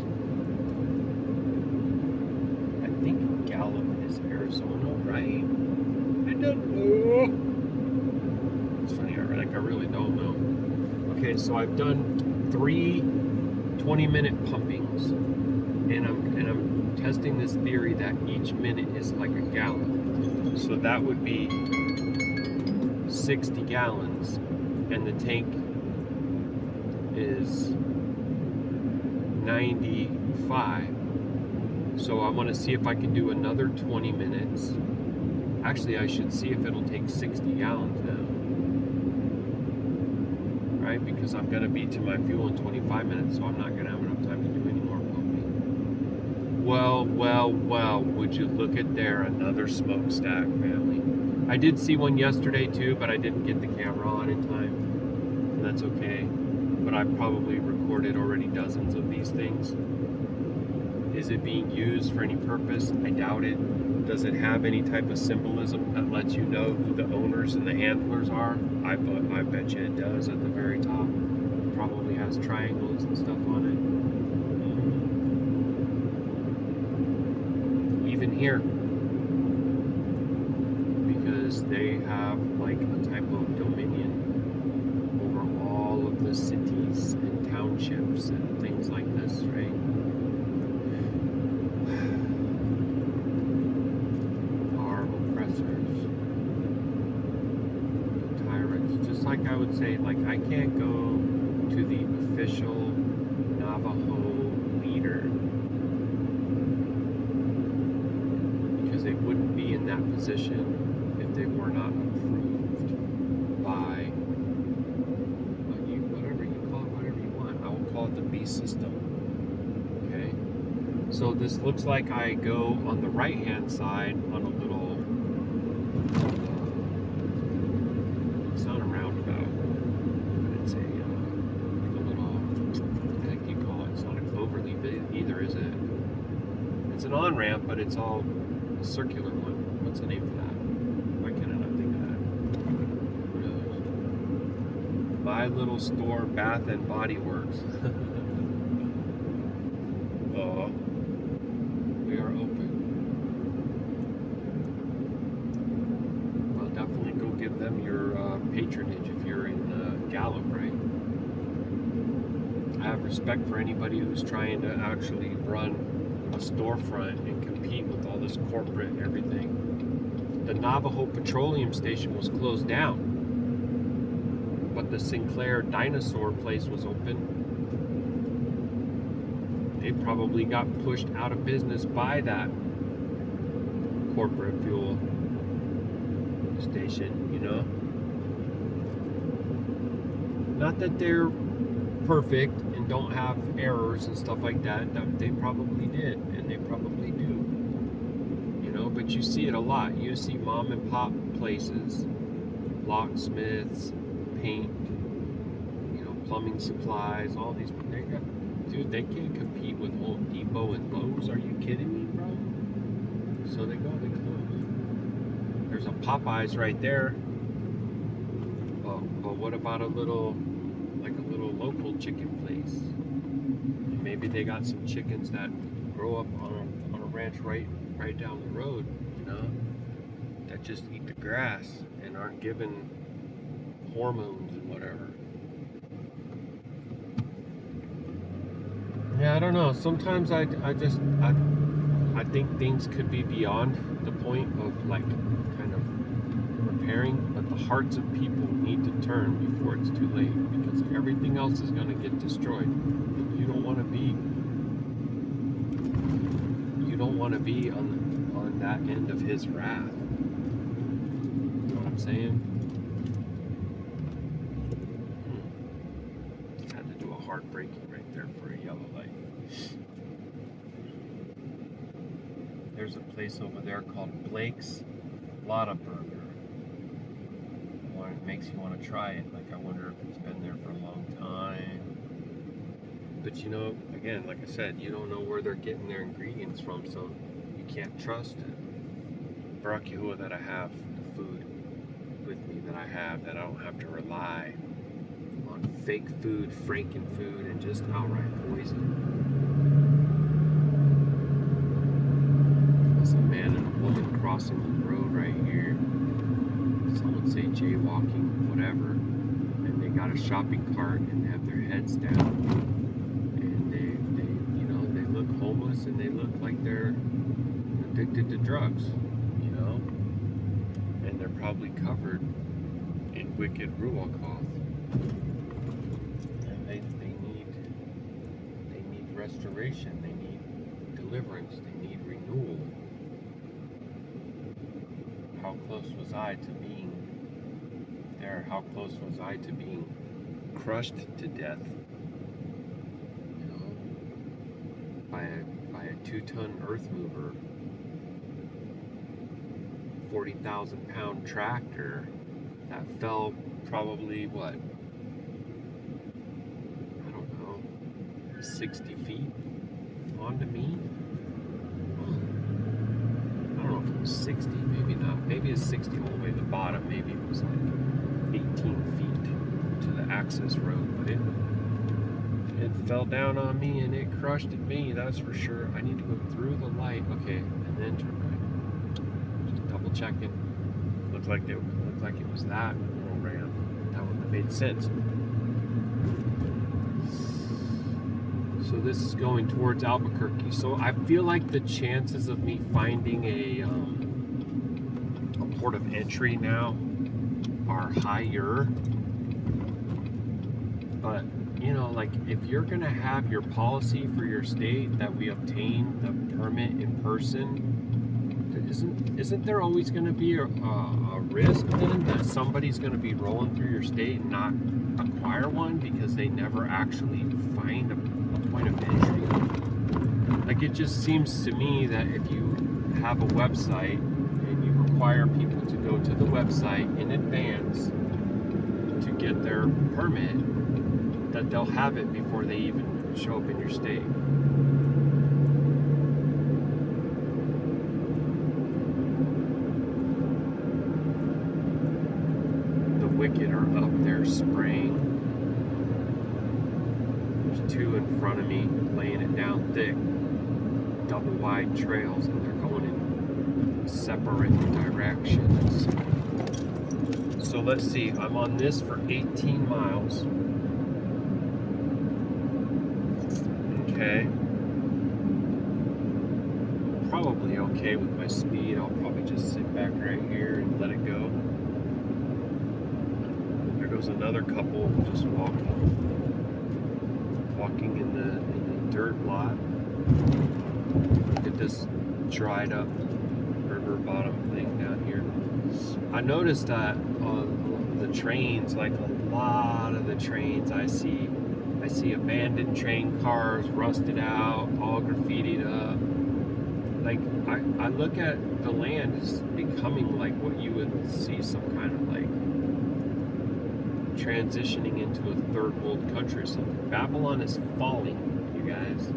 I think Gallup is Arizona, right? I don't know. It's funny, I really don't know. Okay, so I've done 3 20-minute pumpings, and I'm testing this theory that each minute is like a gallon. So that would be 60 gallons, and the tank is 95. So I want to see if I can do another 20 minutes. Actually, I should see if it'll take 60 gallons now. Right? Because I'm going to be to my fuel in 25 minutes, so I'm not going to have enough time to do any more pumping. Well, would you look at there, another smokestack, family. I did see one yesterday too, but I didn't get the camera on in time. And that's okay. But I've probably recorded already dozens of these things. Is it being used for any purpose? I doubt it. Does it have any type of symbolism that lets you know who the owners and the handlers are? I bet you it does at the very top. It probably has triangles and stuff on it. Even here. Because they have like a type of dominion over all of the cities and townships and things like this, right? Like I would say, like, I can't go to the official Navajo leader because they wouldn't be in that position if they were not approved by whatever you call it, whatever you want. I will call it the beast system. Okay, so this looks like I go on the right hand side on a little on-ramp, but it's all a circular one. What's the name for that? Why can't I not think of that? Who knows? My little store, Bath and Body Works. We are open. Well, definitely go give them your patronage if you're in scallop, right? I have respect for anybody who's trying to actually run a storefront and compete with all this corporate everything. The Navajo Petroleum Station was closed down, but the Sinclair Dinosaur place was open. They probably got pushed out of business by that corporate fuel station, you know? Not that they're perfect and don't have errors and stuff like that. They probably did, and they probably do. You know, but you see it a lot. You see mom and pop places, locksmiths, paint, you know, plumbing supplies, all these. Dude, they can't compete with Home Depot and Lowe's. Are you kidding me, bro? So they close. There's a Popeyes right there. But what about a little local chicken place? Maybe they got some chickens that grow up on a ranch right down the road, you know, that just eat the grass and aren't given hormones and whatever. Yeah, I don't know. Sometimes I think things could be beyond the point of like kind of repairing, but the hearts of people need to turn before it's too late, because everything else is going to get destroyed. And you don't want to be on that end of his wrath. You know what I'm saying? Had to do a heartbreaking right there for a yellow light. There's a place over there called Blake's Lotta Burger. It makes you want to try it. Like, I wonder if it's been there for a long time. But you know, again, like I said, you don't know where they're getting their ingredients from, so you can't trust it. Baruk Atah Yahuah, that I have the food with me, that I don't have to rely on fake food, franken-food, and just outright poison. There's a man and a woman crossing the road right here. Some would say jaywalking, whatever, and they got a shopping cart and have their heads down, and they you know, they look homeless and they look like they're addicted to drugs, you know, and they're probably covered in wicked Ruach Ha'Qadash, and they need restoration, they need deliverance, they need renewal. How close was I to being there? How close was I to being crushed to death? You know, by a 2-ton earth mover, 40,000-pound tractor that fell probably what? I don't know, 60 feet onto me. I don't know if it was 60, maybe not. Maybe it's 60 all the way to the bottom. Maybe it was like 18 feet to the access road. But it fell down on me and it crushed at me, that's for sure. I need to go through the light. Okay, and then turn right. Just double checking. Looked like it was that little ramp. That would have made sense. So this is going towards Albuquerque. So I feel like the chances of me finding a port of entry now are higher. But, you know, like, if you're going to have your policy for your state that we obtain the permit in person, isn't there always going to be a risk then that somebody's going to be rolling through your state and not acquire one because they never actually find a point of entry? Like, it just seems to me that if you have a website and you require people to go to the website in advance to get their permit, that they'll have it before they even show up in your state. The wicked are up there spraying. There's two in front of me laying it down thick, double wide trails, and they're going in separate directions. So let's see. I'm on this for 18 miles. Okay. Probably okay with my speed. I'll probably just sit back right here and let it go. There goes another couple just walking in the dirt lot. Look at this dried up river bottom thing down here. I noticed that on the trains, like a lot of the trains I see abandoned train cars, rusted out, all graffitied up. Like, I look at the land as becoming like what you would see some kind of like transitioning into a third world country or something. Babylon is falling, you guys.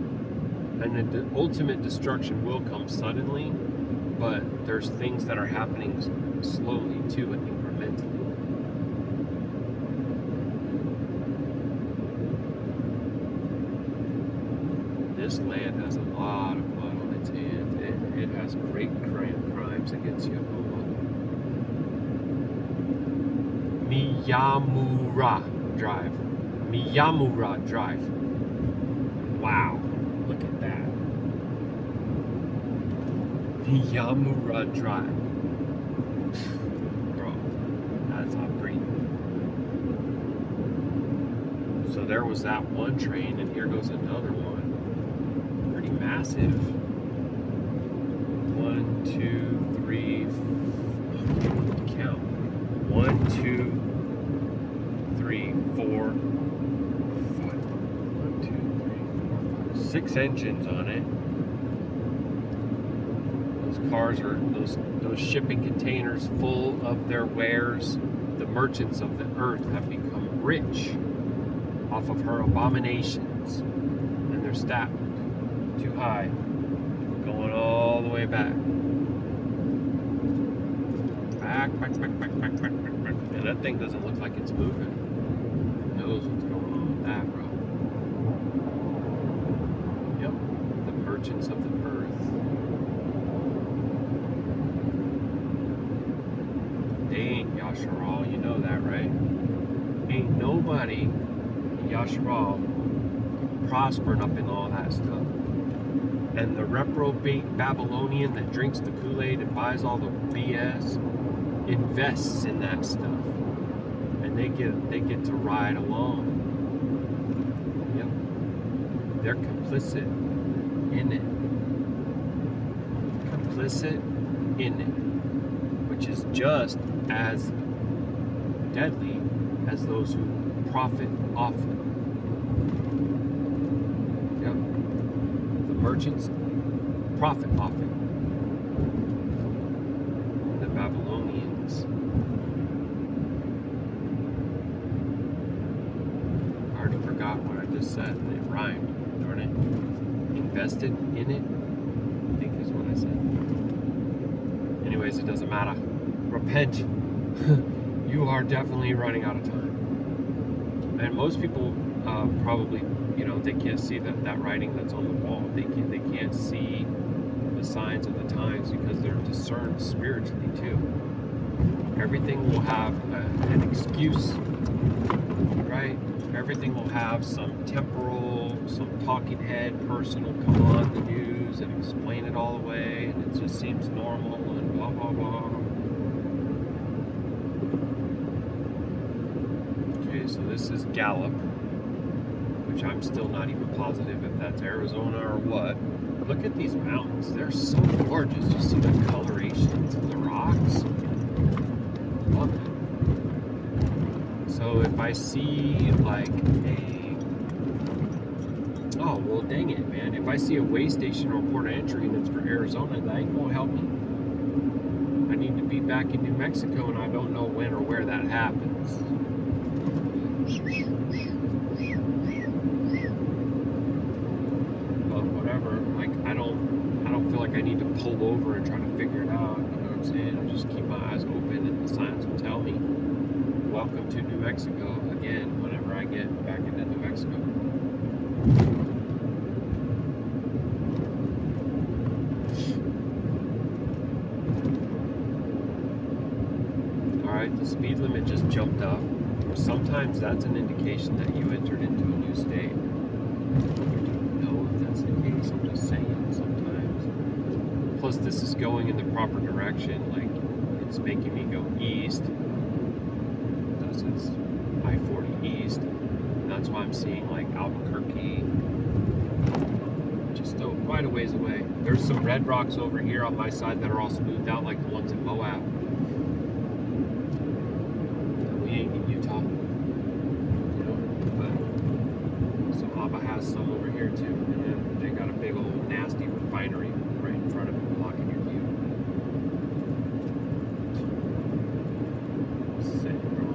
And the ultimate destruction will come suddenly, but there's things that are happening slowly too and incrementally. This land has a lot of blood on its hands. It has great crimes against Yahuah. Miyamura Drive. Miyamura Drive. Wow. Look at that. Miyamura Drive. Bro, that's not pretty. So there was that one train, and here goes another one. Pretty massive. 1, 2, 3, count. 1, 2, 3, 4, 5. 1, 2, 3, 4, 5. 6 engines on it. Those cars are those shipping containers full of their wares. The merchants of the earth have become rich off of her abominations, and they're stacked too high, going all the way back. Back. And that thing doesn't look like it's moving. Who knows what's going on with that, bro? Yep, the merchants of the earth. They ain't Yashar'Al, you know that, right? Ain't nobody Yashar'Al prospering up in all that stuff. And the reprobate Babylonian that drinks the Kool-Aid and buys all the BS invests in that stuff, and they get to ride along. Yep, they're complicit in it, which is just as deadly as those who profit off it. Yep, the merchants profit off it. The Babylonians. I already forgot what I just said. It rhymed, darn it. Invested in it, I think is what I said. Anyways, it doesn't matter. Repent. You are definitely running out of time. And most people probably, they can't see that writing that's on the wall. They can't see the signs of the times because they're discerned spiritually too. Everything will have an excuse, right? Everything will have some temporal, some talking head person will come on the news and explain it all away, and it just seems normal and blah blah blah. Okay, so this is Gallup, which I'm still not even positive if that's Arizona or what. Look at these mountains. They're so gorgeous. You see the colorations of the rocks? Love it. So if I see like oh, well dang it, man. If I see a way station or a port of entry and it's for Arizona, that ain't gonna help me. I need to be back in New Mexico, and I don't know when or where that happens. But whatever, like I don't feel like I need to pull over and try to figure it out. You know what I'm saying? I just keep my eyes open, and the signs will tell me. Welcome to New Mexico again. Whenever I get back into New Mexico. the speed limit just jumped up, sometimes that's an indication that you entered into a new state. I don't know if that's the case, I'm just saying sometimes. Plus this is going in the proper direction, like it's making me go east. It's I-40 east. And that's why I'm seeing like Albuquerque, just quite a ways away. There's some red rocks over here on my side that are all smoothed out like the ones in Moab. We ain't in Utah, you know, but so Abba has some over here too, and they got a big old nasty refinery right in front of it, blocking your view. Sick, bro.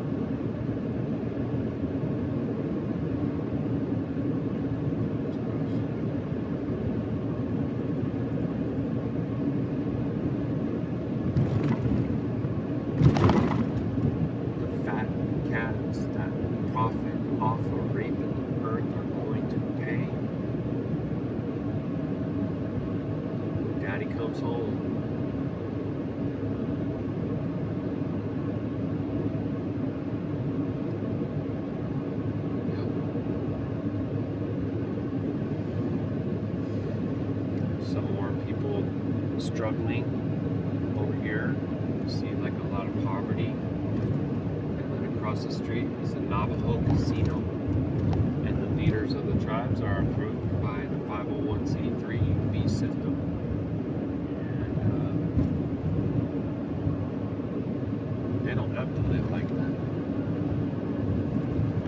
Struggling over here. You see like a lot of poverty. And then across the street is a Navajo casino. And the leaders of the tribes are approved by the 501c3 fee system. And they don't have to live like that.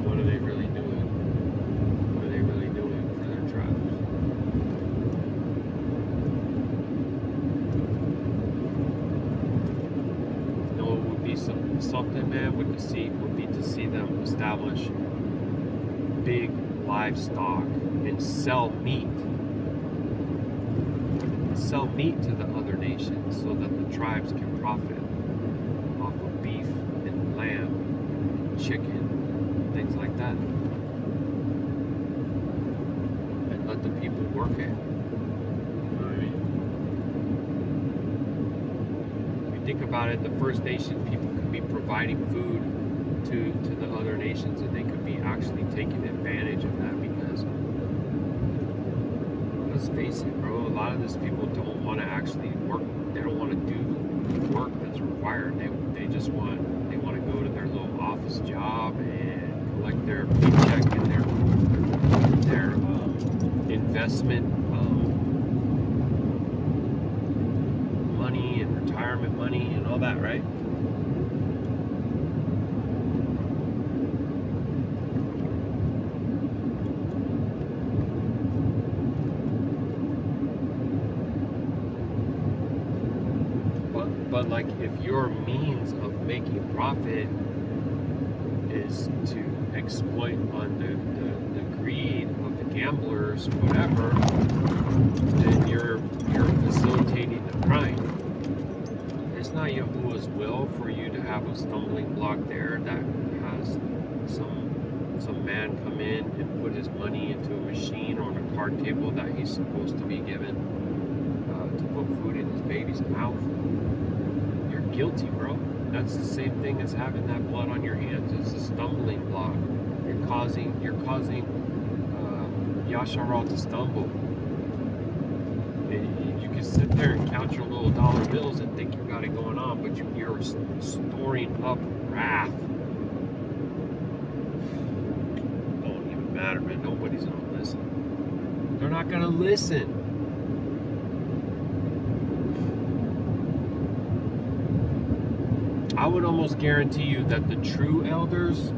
What are they really doing? What are they really doing for their tribes? Something, man, would be to see them establish big livestock and sell meat to the other nations so that the tribes can profit off of beef and lamb, chicken, things like that, and let the people work it. Think about it, the First Nation people could be providing food to the other nations, and they could be actually taking advantage of that, because let's face it, bro, a lot of these people don't want to actually work. They don't want to do the work that's required. They just want to go to their little office job and collect their paycheck and their investment money and retirement money and all that, right? But like, if your means of making profit is to exploit on the greed of the gamblers, whatever, then you're facilitating the crime. It's not Yahuwah's will for you to have a stumbling block there that has some man come in and put his money into a machine or on a card table that he's supposed to be given to put food in his baby's mouth. You're guilty, bro. That's the same thing as having that blood on your hands. It's a stumbling block. You're causing Yashar'Al to stumble. You can sit there and count your little dollar bills and think you got it going on, but you're storing up wrath. Don't even matter, man. Nobody's gonna listen. They're not gonna listen. I would almost guarantee you that the true elders,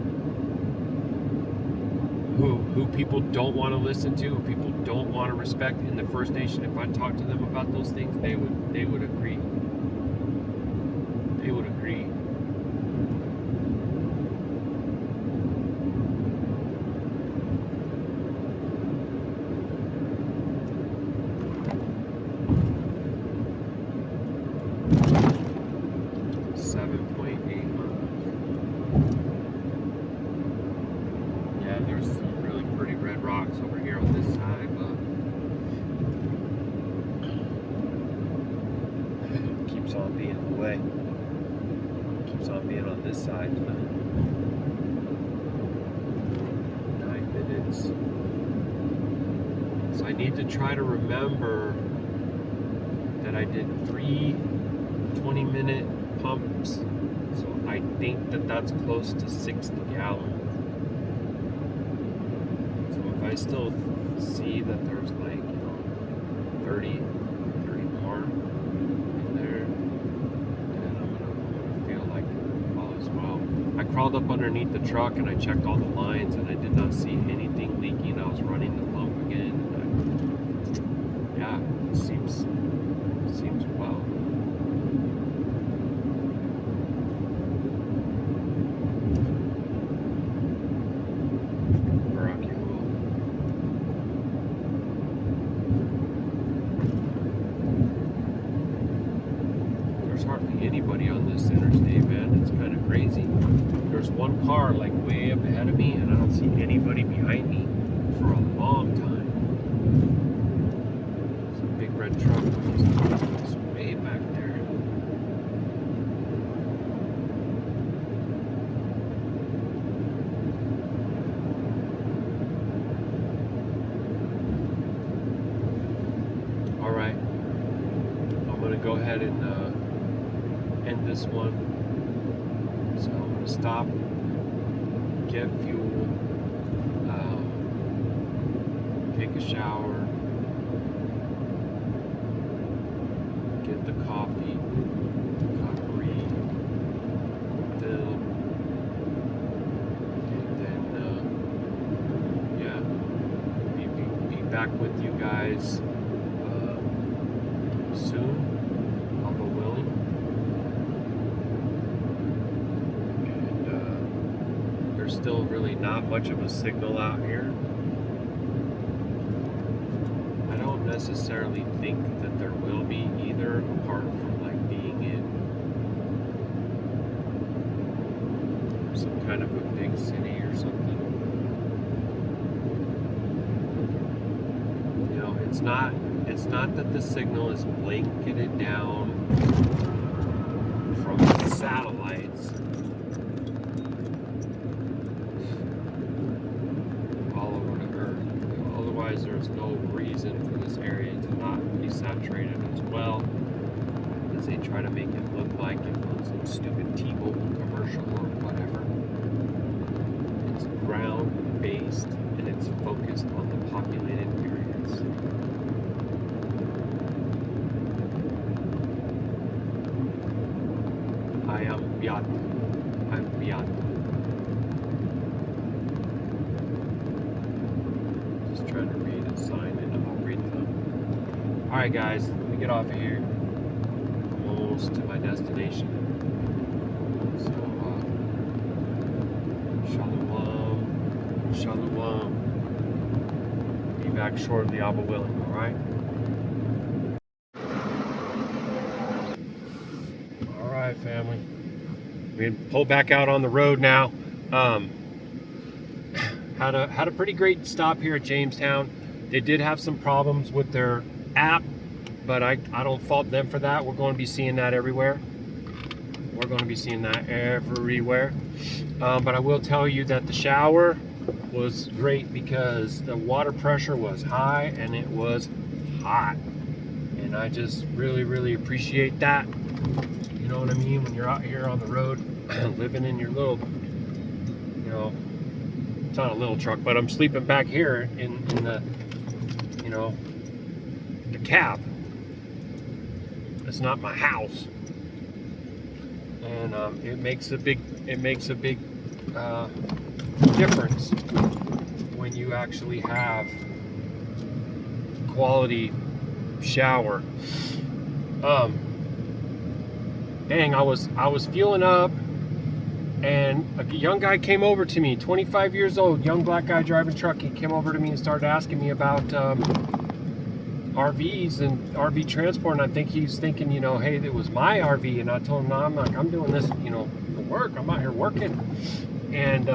who people don't want to listen to, who people don't want to respect in the First Nation, if I talk to them about those things, they would agree. They would agree. in on this side. 9 minutes. So I need to try to remember that I did 3 20-minute pumps. So I think that that's close to 60 gallons. So if I still see that there's like, 30 more in there, then I'm gonna feel like all is well. I crawled up underneath the truck and I checked all the lines and I did not see anything leaking. I was running the pump again. And yeah, it seems well. Baruk Yahuah. There's hardly anybody on this interstate, man. It's kind of crazy. There's one car like way up ahead of me and I don't see anybody behind me for a long time. It's a big red truck just way back there. Alright, I'm going to go ahead and end this one. So I'm going to stop, get fuel, take a shower, get the coffee, fill, and then yeah, be back with you guys soon, Allah willing. And there's still really not much of a signal out here. I don't necessarily think that there will be either, apart from like being in some kind of a big city or something. You know, it's not that the signal is blanketed down from the satellites all over the earth. Otherwise, there's no reason for this area to not be saturated as well, as they try to make it look like it was some stupid T-Mobile commercial or whatever. It's ground-based and it's focused on the populated areas. I'm Beat. Just trying to read a sign and I'm not reading them. Alright guys, let me get off of here. I'm almost to my destination. So, Shalum. Be back shortly, Abba willing, alright? Alright, family. We can pull back out on the road now. Had a pretty great stop here at Jamestown. They did have some problems with their app, but I don't fault them for that. We're going to be seeing that everywhere. But I will tell you that the shower was great because the water pressure was high and it was hot. And I just really appreciate that. You know what I mean? When you're out here on the road, living in your little, it's not a little truck, but I'm sleeping back here in the, the cab. It's not my house, and it makes a big difference when you actually have quality shower. Dang, I was fueling up, and a young guy came over to me, 25 years old, young black guy driving truck. He came over to me and started asking me about RVs and RV transport, and I think he's thinking, hey, it was my RV, and I told him, no, I'm doing this, for work. I'm out here working. And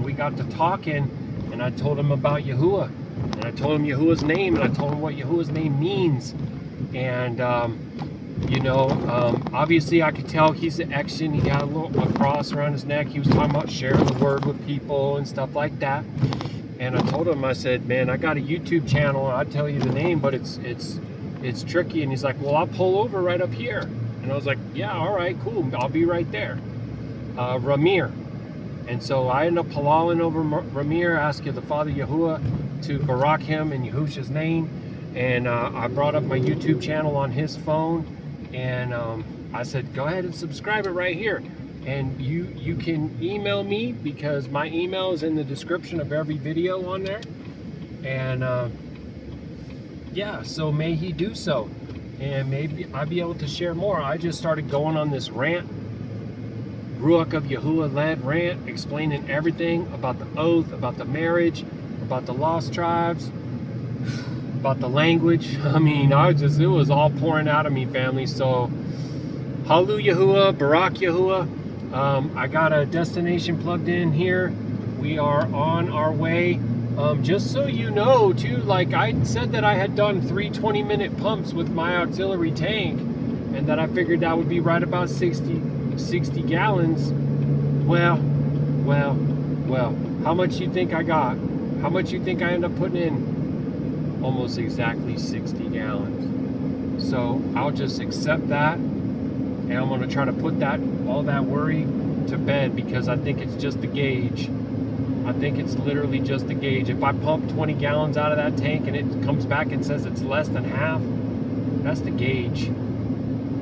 we got to talking, and I told him about Yahuah, and I told him Yahuah's name, and I told him what Yahuah's name means, and You know, obviously I could tell he's an Exan. He got a cross around his neck. He was talking about sharing the word with people and stuff like that. And I told him, I said, man, I got a YouTube channel. I'd tell you the name, but it's tricky. And he's like, well, I'll pull over right up here. And I was like, yeah, all right, cool. I'll be right there. Ramir. And so I ended up halaling over Ramir, asking the Father Yahuah to Barak him in Yahusha's name. And I brought up my YouTube channel on his phone. And I said, go ahead and subscribe it right here. And you can email me, because my email is in the description of every video on there. And yeah, so may he do so. And maybe I'll be able to share more. I just started going on this rant, Ruach of Yahuah led rant, explaining everything about the oath, about the marriage, about the lost tribes, about the language. I mean, it was all pouring out of me, family. So, Halu Yahuah, Baruk Yahuah. I got a destination plugged in here. We are on our way. Just so you know, too, like I said that I had done 3 20-minute pumps with my auxiliary tank, and that I figured that would be right about 60 gallons. Well, how much you think I got? How much you think I end up putting in? Almost exactly 60 gallons. So I'll just accept that, and I'm going to try to put all that worry to bed, because I think it's just the gauge. I think it's literally just the gauge. If I pump 20 gallons out of that tank and it comes back and says it's less than half, that's the gauge.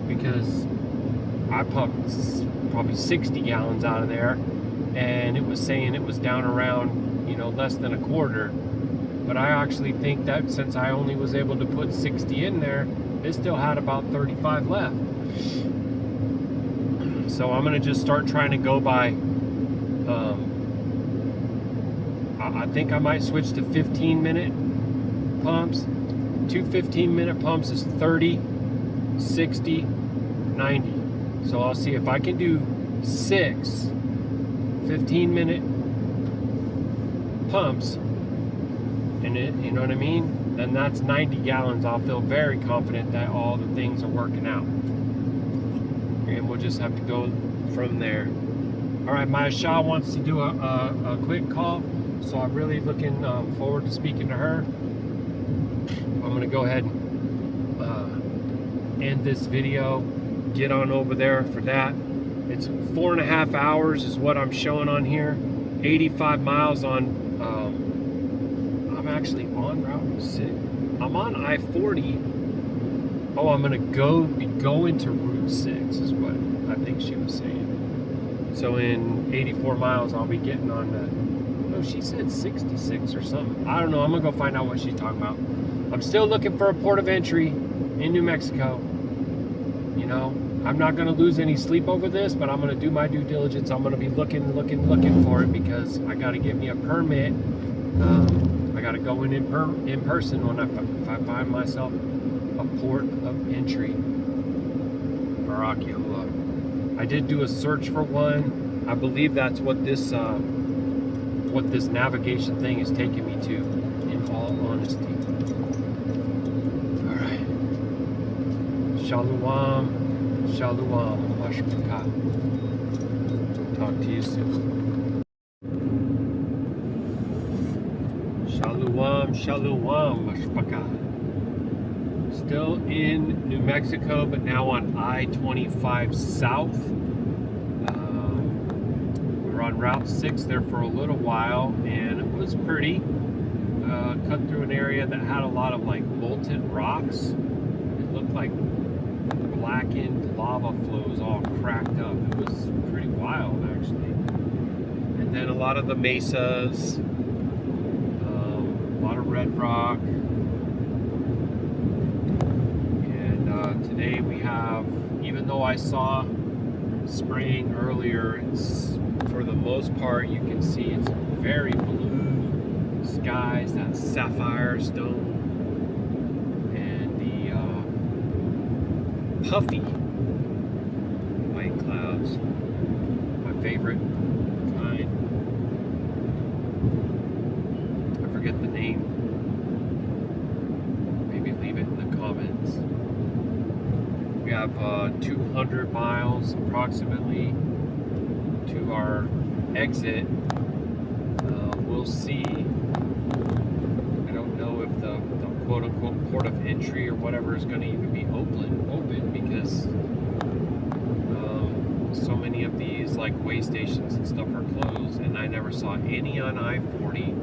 Because I pumped probably 60 gallons out of there, and it was saying it was down around, less than a quarter. But I actually think that since I only was able to put 60 in there, it still had about 35 left. So I'm going to just start trying to go by, I think I might switch to 15-minute pumps. 2 15-minute pumps is 30, 60, 90. So I'll see if I can do 6 15-minute pumps, and you know what I mean? Then that's 90 gallons. I'll feel very confident that all the things are working out. And we'll just have to go from there. All right, my Shah wants to do a quick call, so I'm really looking forward to speaking to her. I'm going to go ahead and end this video. Get on over there for that. It's 4.5 hours is what I'm showing on here. 85 miles on, I'm actually on Route 6. I'm on I-40. Oh, I'm going to be going to Route 6 is what I think she was saying. So in 84 miles, I'll be getting on the, oh, she said 66 or something. I don't know. I'm going to go find out what she's talking about. I'm still looking for a port of entry in New Mexico. I'm not going to lose any sleep over this, but I'm going to do my due diligence. I'm going to be looking for it, because I got to get me a permit. I got to go in person when if I find myself a port of entry. Baruk Yahuah. I did do a search for one. I believe that's what this navigation thing is taking me to, in all honesty. All right. Shalom. Shalom. Mashpaka. Talk to you soon. Shalom. Shalom. Mashpaka. Still in New Mexico, but now on I-25 South. We were on Route 6 there for a little while, and it was pretty. Cut through an area that had a lot of like molten rocks. It looked like blackened lava flows all cracked up. It was pretty wild, actually. And then a lot of the mesas, a lot of red rock. Today we have, even though I saw spraying earlier, it's, for the most part, you can see it's very blue skies, that sapphire stone, and the puffy white clouds, my favorite kind. I forget the name. Maybe leave it in the comments. We got have 200 miles approximately to our exit. We'll see. I don't know if the quote-unquote port of entry or whatever is going to even be open because so many of these like way stations and stuff are closed, and I never saw any on I-40.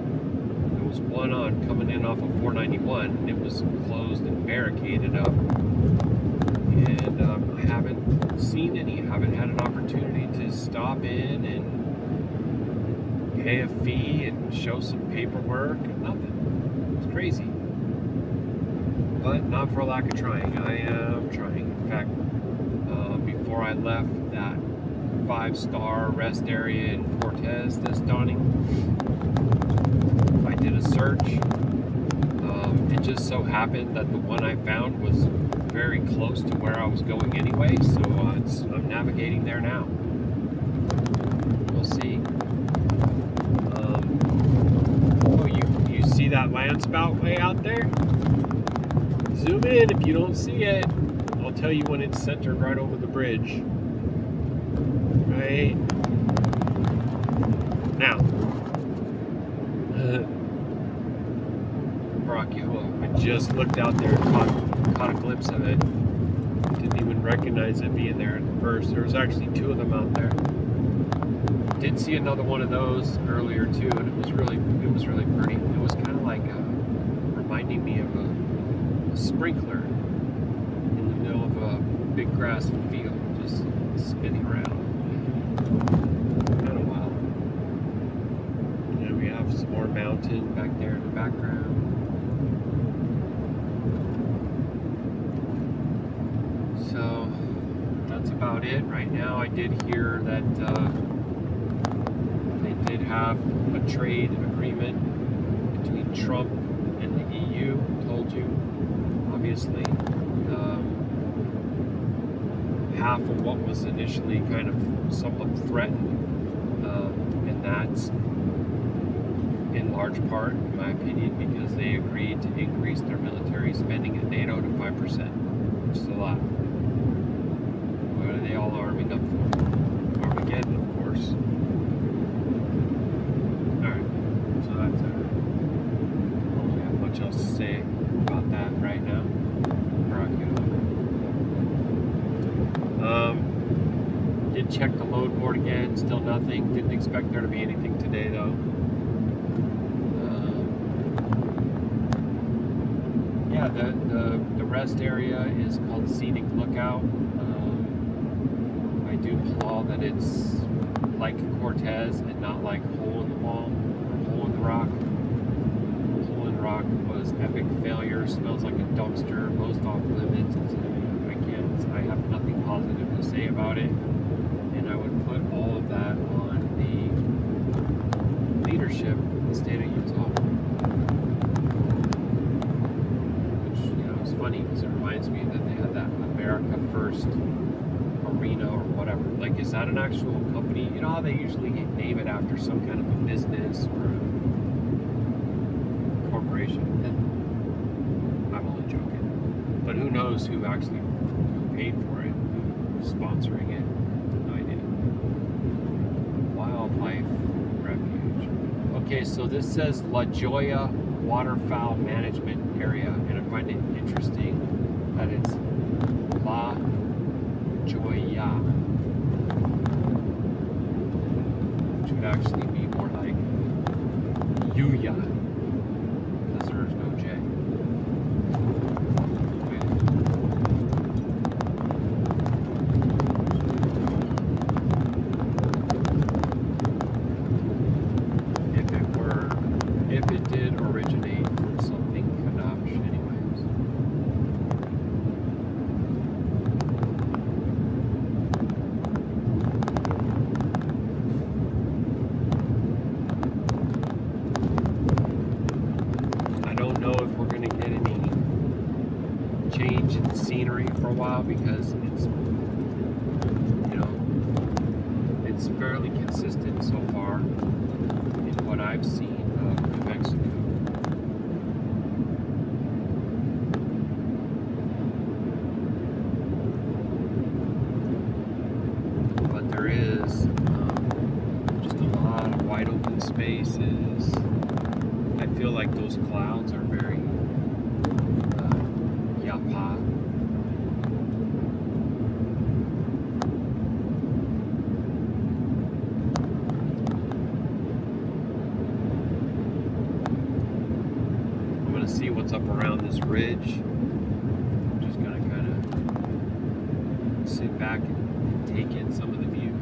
There was one on coming in off of 491, and it was closed and barricaded up. And I haven't seen any, haven't had an opportunity to stop in and pay a fee and show some paperwork, nothing. It's crazy. But not for lack of trying. I am trying. In fact, before I left that 5-star rest area in Cortez this dawning, I did a search. It just so happened that the one I found was very close to where I was going anyway, so I'm navigating there now. We'll see. Oh, you see that land spout way out there? Zoom in if you don't see it. I'll tell you when it's centered right over the bridge. Right now. Baruk Atah. I just looked out there and caught a glimpse of it. Didn't even recognize it being there at first. There was actually 2 of them out there. Did see another one of those earlier too, and it was really pretty. It was kind of like reminding me of a sprinkler in the middle of a big grass field, just spinning around. Kind of wild. And we have some more mountain back there in the background. So that's about it right now. I did hear that they did have a trade agreement between Trump and the EU. Told you, obviously, half of what was initially kind of somewhat threatened, and that's in large part, in my opinion, because they agreed to increase their military spending at NATO to 5%, which is a lot. What are they all arming up for? Armageddon, of course. Alright, so that's it. I don't have much else to say about that right now. Did check the load board again, still nothing. Didn't expect there to be anything today though. Yeah, the rest area is called Scenic Lookout. I do applaud that it's like Cortez and not like Hole in the Wall or Hole in the Rock. Hole in the Rock was epic failure, smells like a dumpster, most off limits. I have nothing positive to say about it, and I would put all of that on the leadership in the state of Utah. Which, is funny because it reminds me that they had that America First Arena or whatever. Like, is that an actual company? You know how they usually name it after some kind of a business or a corporation? I'm only joking. But who knows who actually paid for it, who's sponsoring it? No idea. Wildlife Refuge. Okay, so this says La Joya Waterfowl Management Area, and I find it interesting that it's La Joya, which would actually be more like Yuya, because there's no J. If it did originate from something Qadashayam, anyways. I don't know if we're going to get any change in scenery for a while because it's fairly consistent so far in what I've seen of New Mexico. feel like those clouds are very Yapa. I'm going to see what's up around this ridge. I'm just going to kind of sit back and take in some of the view.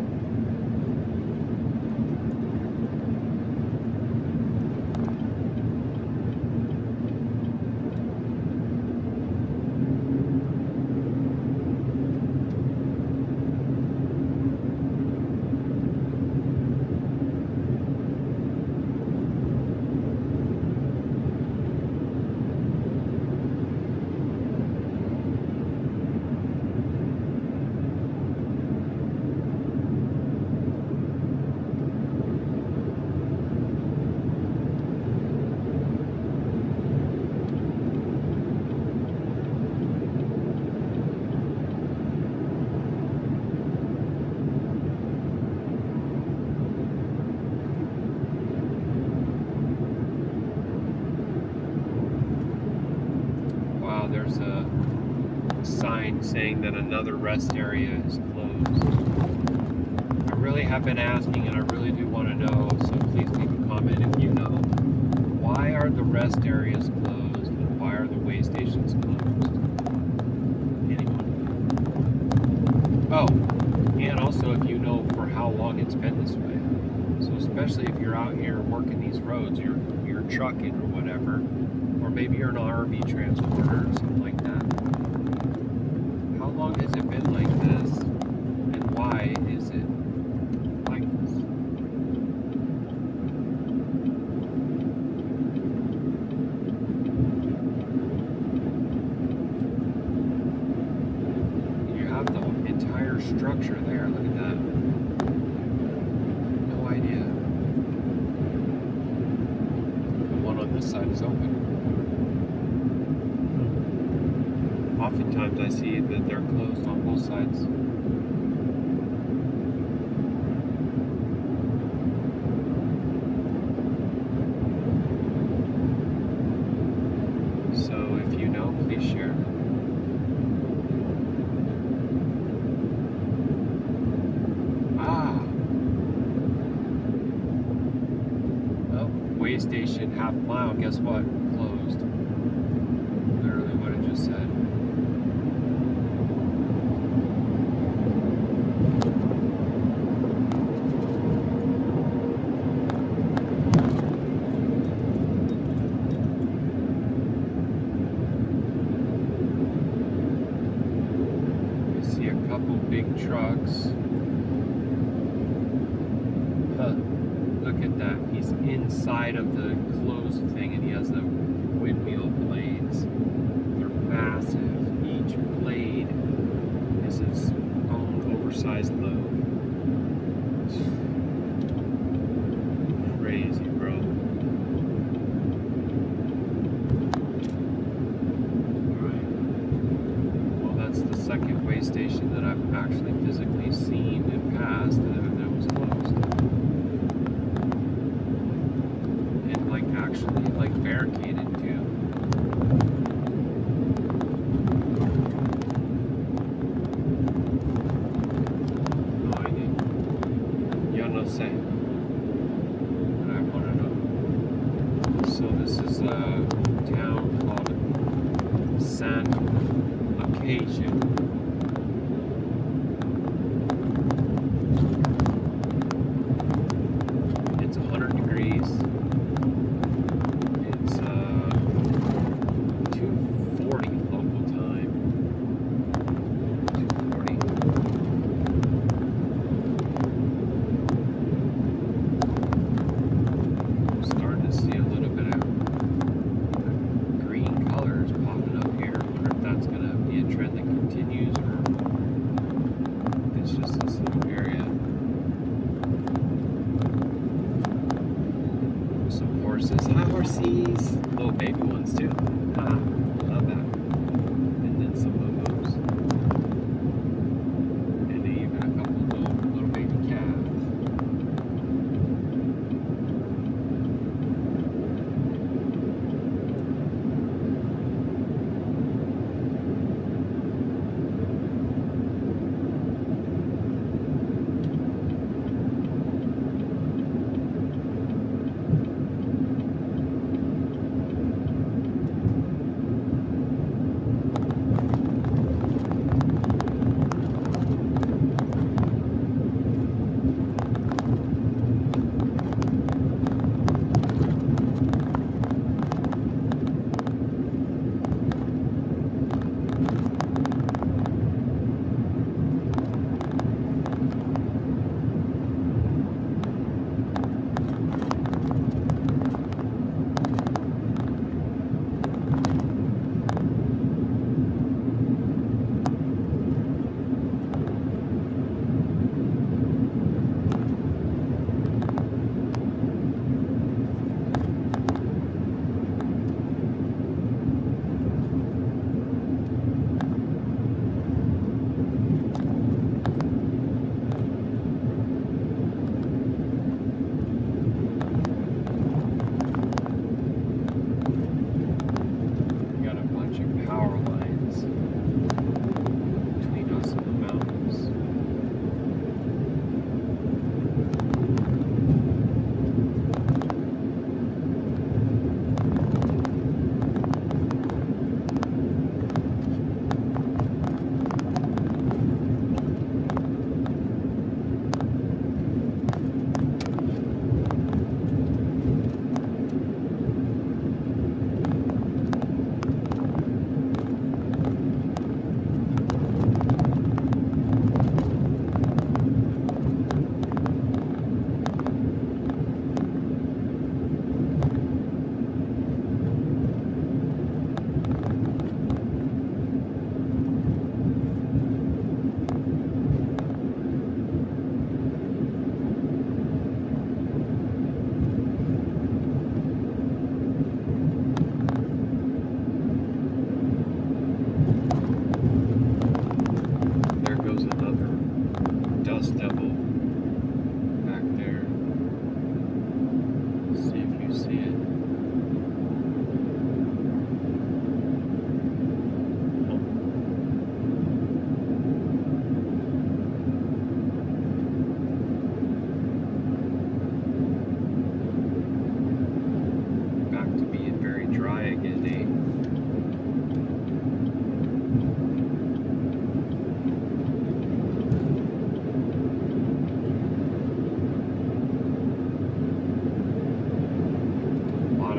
There's a sign saying that another rest area is closed. I really have been asking, and I really do want to know, so please leave a comment if you know. Why are the rest areas closed, and why are the way stations closed? Anyone? Oh, and also if you know for how long it's been this way. So especially if you're out here working these roads, you're trucking or whatever, or maybe you're an RV transporter or something like that. How long has it been like this, and why is it like this? You have the entire structure there. Look at that. No idea. The one on this side is open. Oftentimes I see that they're closed on both sides. So if you know, please share. Oh, way station, half mile, guess what? Closed. Literally what I just said. Big trucks. Look at that. He's inside of the closed thing and he has the windmill blades. They're massive. Each blade is its own oversized load. Crazy, bro. The second way station that I've actually physically seen and passed and it was closed. And like actually like barricaded too. No idea. Yo no sé. But I want to know. So this is a town called San Occasion. It's 100 degrees. It's 2:40 local time. 2:40. I'm starting to see a little bit of green colors popping up here. I wonder if that's going to be a trend that continues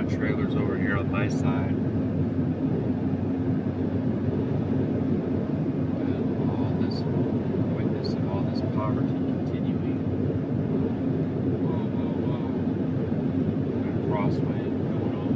trailers over here on my side. And all this witness of all this poverty continuing. Whoa, whoa, whoa. Got a crosswind going on.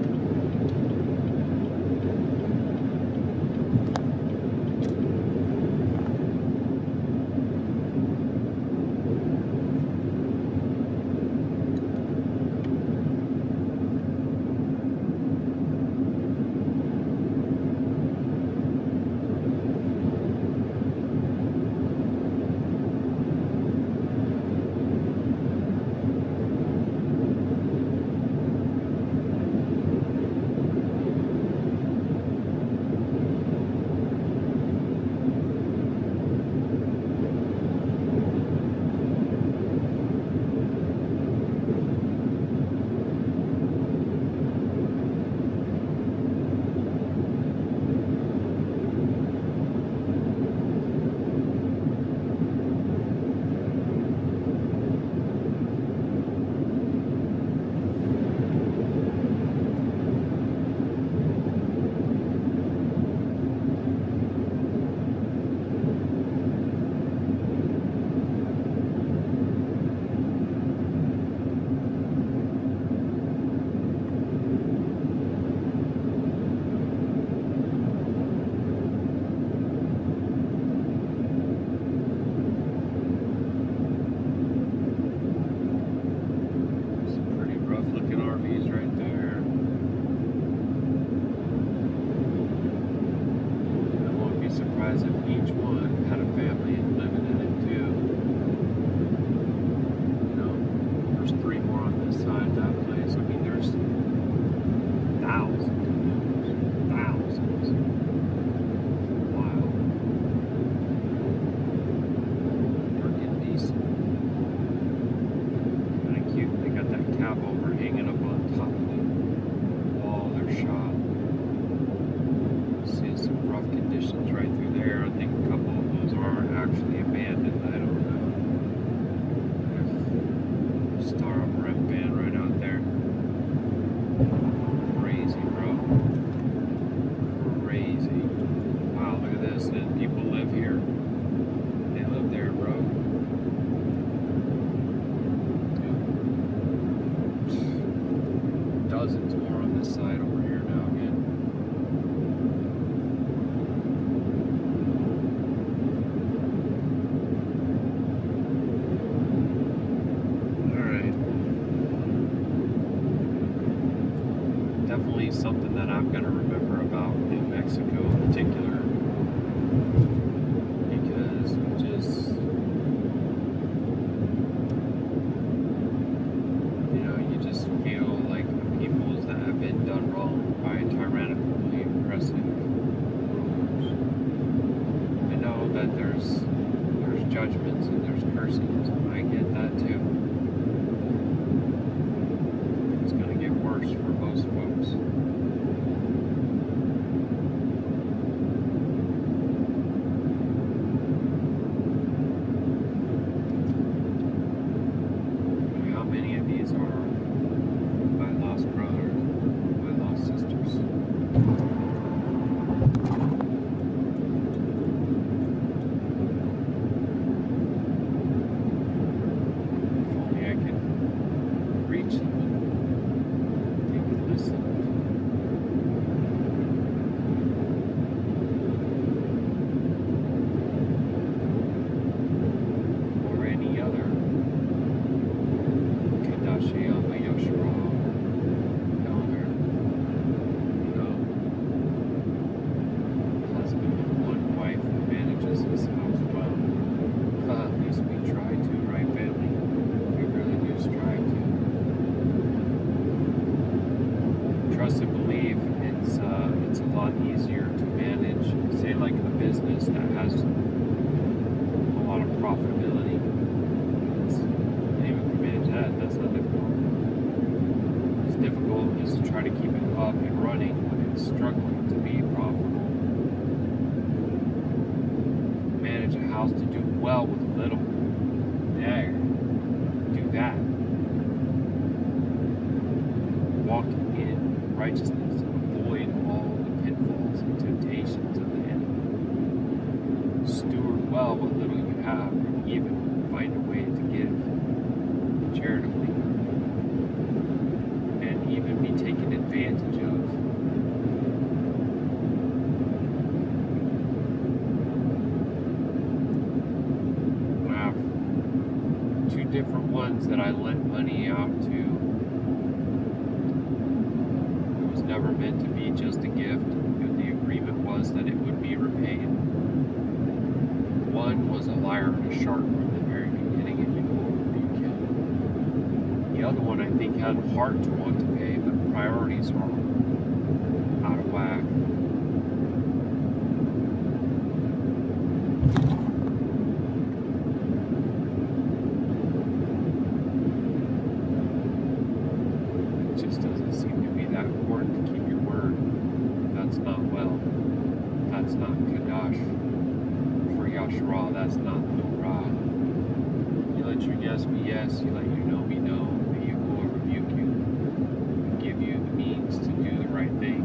Something that I'm going to remember about New Mexico in particular, because just, you just feel like the peoples that have been done wrong by tyrannically oppressive rulers. I know that there's judgments and there's cursings, and I get that too. It's going to get worse for most folks. Qadashayam of Yasharal, elder, husband with one wife who manages his house well. At least we try to, right, family? We really do strive to. Trust and believe it's a lot easier to manage, say, like a business that has a lot of profitability. Anyone can manage that. That's not difficult. What's difficult is to try to keep it up and running when it's struggling to be profitable. Manage a house to do well with little. There. Do that. Walk in have, even find a way to give charitably, and even be taken advantage of. I have two different ones that I lent money out to. It was never meant to be just a gift. The agreement was that it would be repaid. One was a liar and a shark from the very beginning, and you will rebuke him. The other one, I think, had a heart to want to pay, but priorities are out of whack. It just doesn't seem to be that important to keep your word. That's not well. That's not Qadash. For Yashar'Al, that's not Ruach. You let your yes be yes, you let your no be no. May Yahuah rebuke you and give you the means to do the right thing.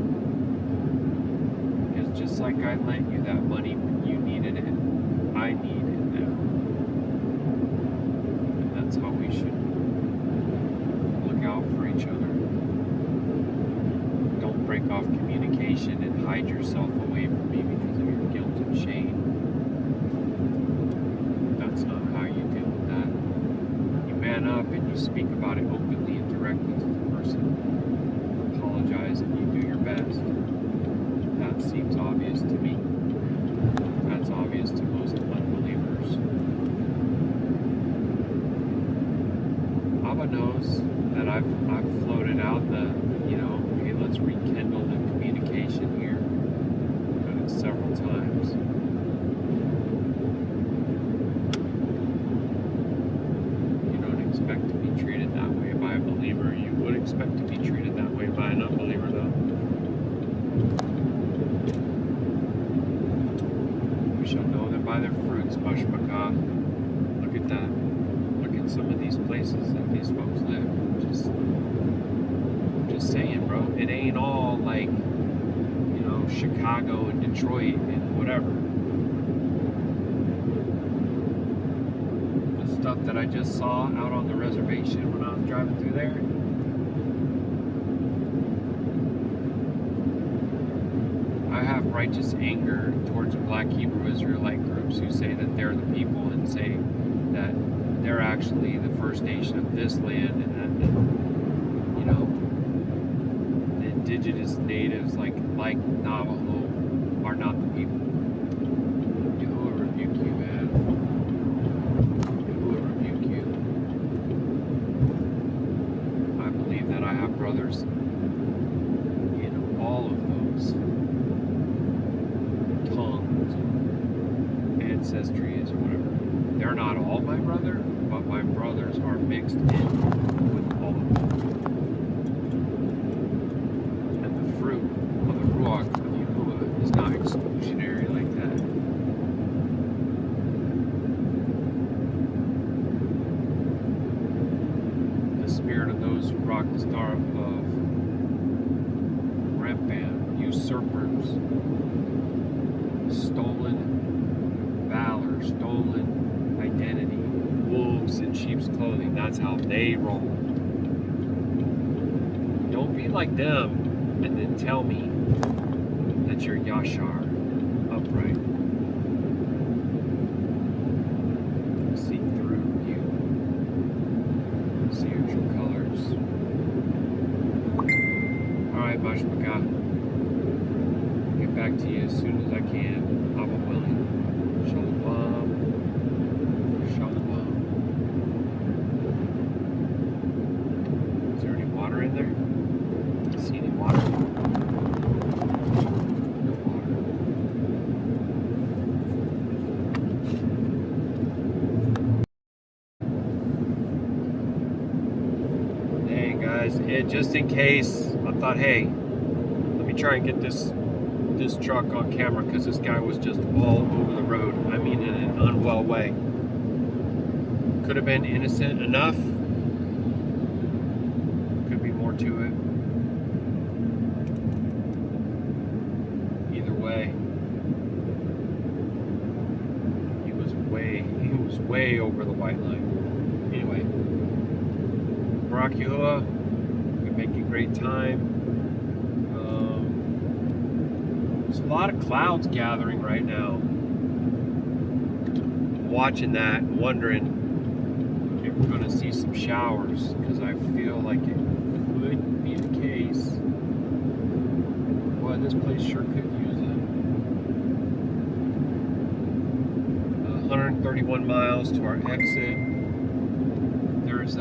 Because just like I lent you that money when you needed it, I need it now. And that's how we should look out for each other. Don't break off communication and hide yourself away from me because of your guilt and shame. That's not how you deal with that. You man up and you speak about it openly and directly to the person. Apologize and you do your best. That seems obvious to me. That's obvious to most unbelievers. Abba knows that I've floated out the, hey, let's rekindle the communication here. I've done it several times. You don't expect to be treated that way by a believer. You would expect to be treated that way by an unbeliever, though. We shall know them by their fruits, Bashbakah. Look at that. Look at some of these places that these folks live. Just saying, bro. It ain't all like, Chicago and Detroit and whatever. The stuff that I just saw out on the reservation when I was driving through there. I have righteous anger towards Black Hebrew Israelite groups who say that they're the people and say that they're actually the first nation of this land, and that the indigenous natives like Navajo are not the people. Yahuah rebuke you, man. Yahuah rebuke you. I believe that I have brothers in all of those tongues, ancestries, or whatever. They're not all my brother, but my brothers are mixed in with all of them. And the fruit of the Ruach Ha'Qadash is not exclusionary like that. The spirit of those who rock the star of Remphan, usurpers, stolen valor, stolen identity, wolves in sheep's clothing. That's how they roll. Don't be like them and then tell me that you're Yashar, upright. See through you. See your true colors. Alright, Bashbakah. I'll get back to you as soon as I can. Abba willing. Shalom. Shalom. Is there any water in there? Do you see any water? No water. Dang, guys. Just in case, I thought, hey, let me try and get this truck on camera because this guy was just all over the road. I mean, in an unwell way. Could have been innocent enough. Could be more to it. Either way, he way over the white line. Anyway, Baruk Atah Yahuah, we're making great time. There's a lot of clouds gathering right now. I'm watching that, wondering if we're going to see some showers, because I feel like it could be the case. Boy, this place sure could use it. 131 miles to our exit. There's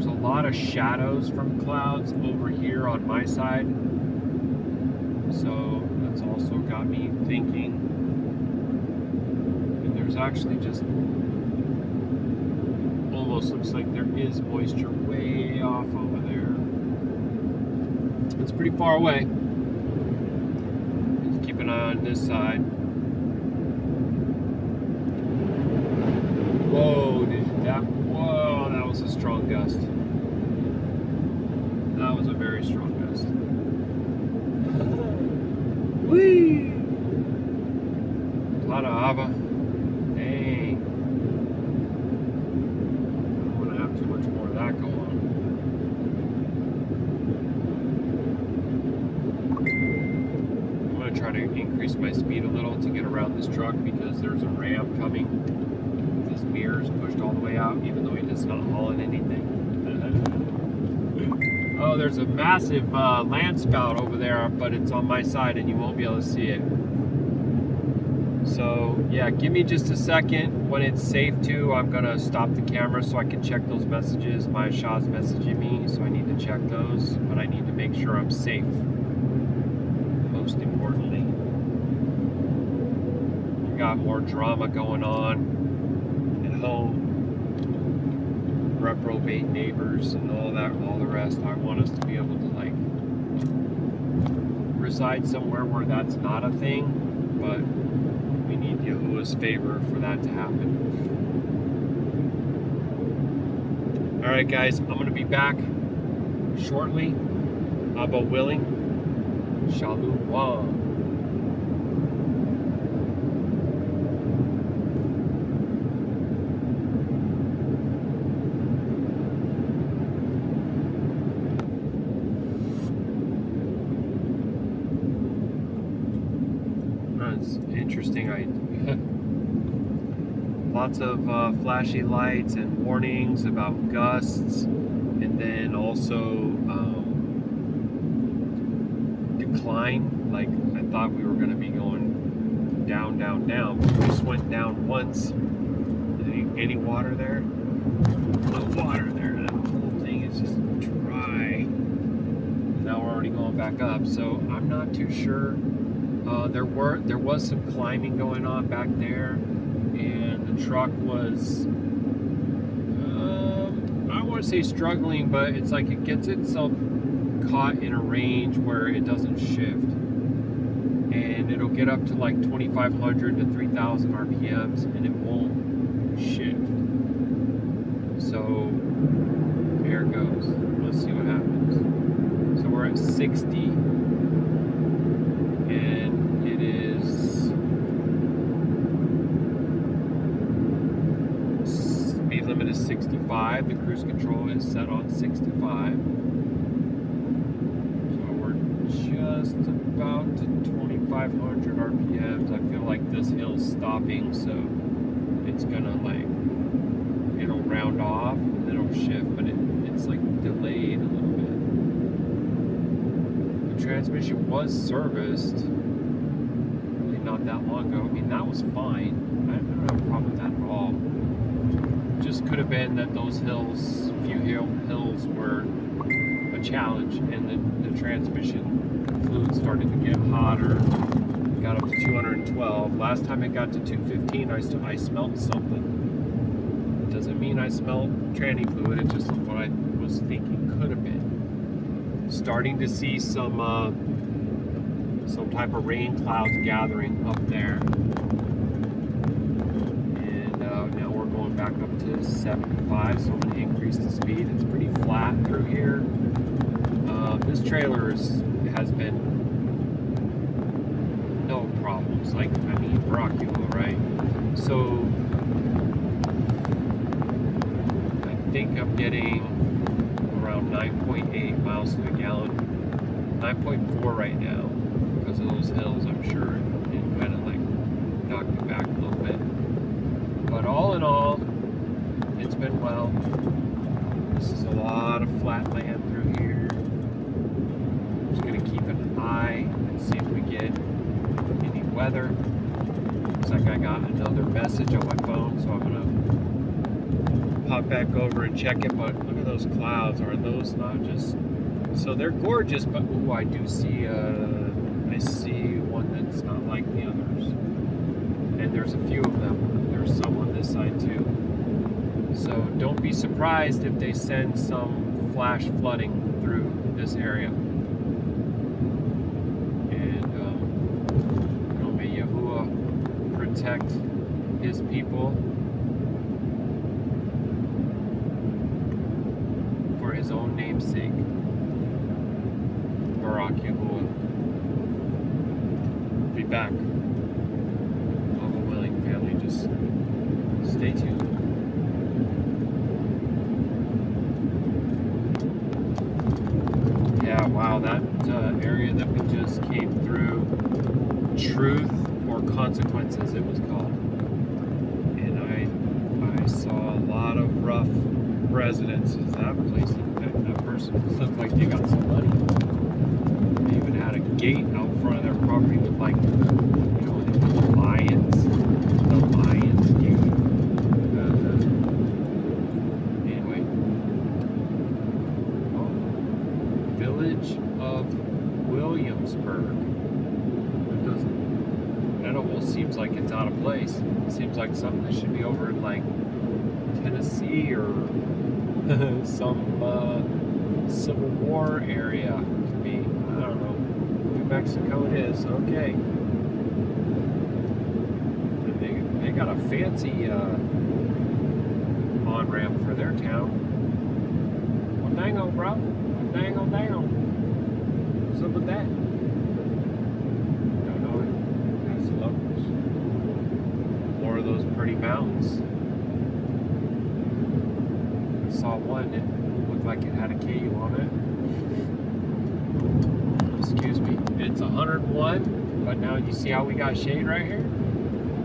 a lot of shadows from clouds over here on my side, so that's also got me thinking. And there's actually just almost looks like there is moisture way off over there. It's pretty far away. Let's keep an eye on this side. Whoa, whoa, that was a strong gust. That was a very strong gust. Whee! A lot of Ava. Dang. I don't want to have too much more of that go on. I'm going to try to increase my speed a little to get around this truck, because there's a ram coming. His mirrors pushed all the way out, even though he is not hauling anything. Oh, there's a massive land spout over there, but it's on my side and you won't be able to see it. So yeah, give me just a second. When it's safe to, I'm gonna stop the camera so I can check those messages. My Shah's messaging me, so I need to check those, but I need to make sure I'm safe, most importantly. We got more drama going on home, reprobate neighbors and all that, all the rest. I want us to be able to like reside somewhere where that's not a thing, but we need Yahuwah's favor for that to happen. Alright guys, I'm going to be back shortly, Abba willing. Shalom. Interesting. Lots of flashy lights and warnings about gusts, and then also decline. Like, I thought we were going to be going down, down, down. We just went down once. Any water there? No water there. That whole thing is just dry. Now we're already going back up, so I'm not too sure. There was some climbing going on back there, and the truck was, I don't want to say struggling, but it's like it gets itself caught in a range where it doesn't shift, and it'll get up to like 2,500 to 3,000 RPMs, and it won't shift. So here it goes. Let's see what happens. So we're at 60. And it is speed limit is 65. The cruise control is set on 65. So we're just about to 2,500 RPMs. I feel like this hill's stopping, so it's gonna like, it'll round off and then it'll shift, but it's like delayed a little bit. Transmission was serviced really not that long ago. I mean, that was fine. I don't have a problem with that at all. Just could have been that those hills, few hills were a challenge, and the transmission fluid started to get hotter. It got up to 212. Last time it got to 215, I smelled something. Doesn't mean I smelled tranny fluid. It's just what I was thinking could have been. Starting to see some type of rain clouds gathering up there, and now we're going back up to 75, so I'm going to increase the speed. It's pretty flat through here. This trailer has been no problems. Like, I mean, Baruk Atah Yahuah, right? So think I'm getting around 9.8 miles to the gallon. 9.4 right now because of those hills, I'm sure. It kind of like knocked me back a little bit. But all in all, it's been well. This is a lot of flat land through here. I'm just going to keep an eye and see if we get any weather. Looks like I got another message on my phone, so I'm going to pop back over and check it. But look at those clouds. Are those not just... So they're gorgeous, but ooh, I do see I see one that's not like the others. And there's a few of them. There's some on this side too. So don't be surprised if they send some flash flooding through this area. And may Yahuah protect his people for his own name's sake. Baruk Yahuah. Be back. All the willing family, just stay tuned. Yeah, wow, that area that we just came through, Truth or Consequences it was called. And I saw a lot of rough residences. That place, that person looked like they got some money. They even had a gate out front of their property with like, they put the lions gate. Anyway. Oh. Village of Williamsburg. That almost seems like it's out of place. It seems like something that should be over in like Tennessee or some Civil War area to me. I don't know. New Mexico it is. Okay. They got a fancy on-ramp for their town. Well, dango, bro. Dango. What's up with that? Don't know it. That's locals. More of those pretty mountains. I saw one. It looked like it had a KU on it. Excuse me. It's 101, but now you see how we got shade right here?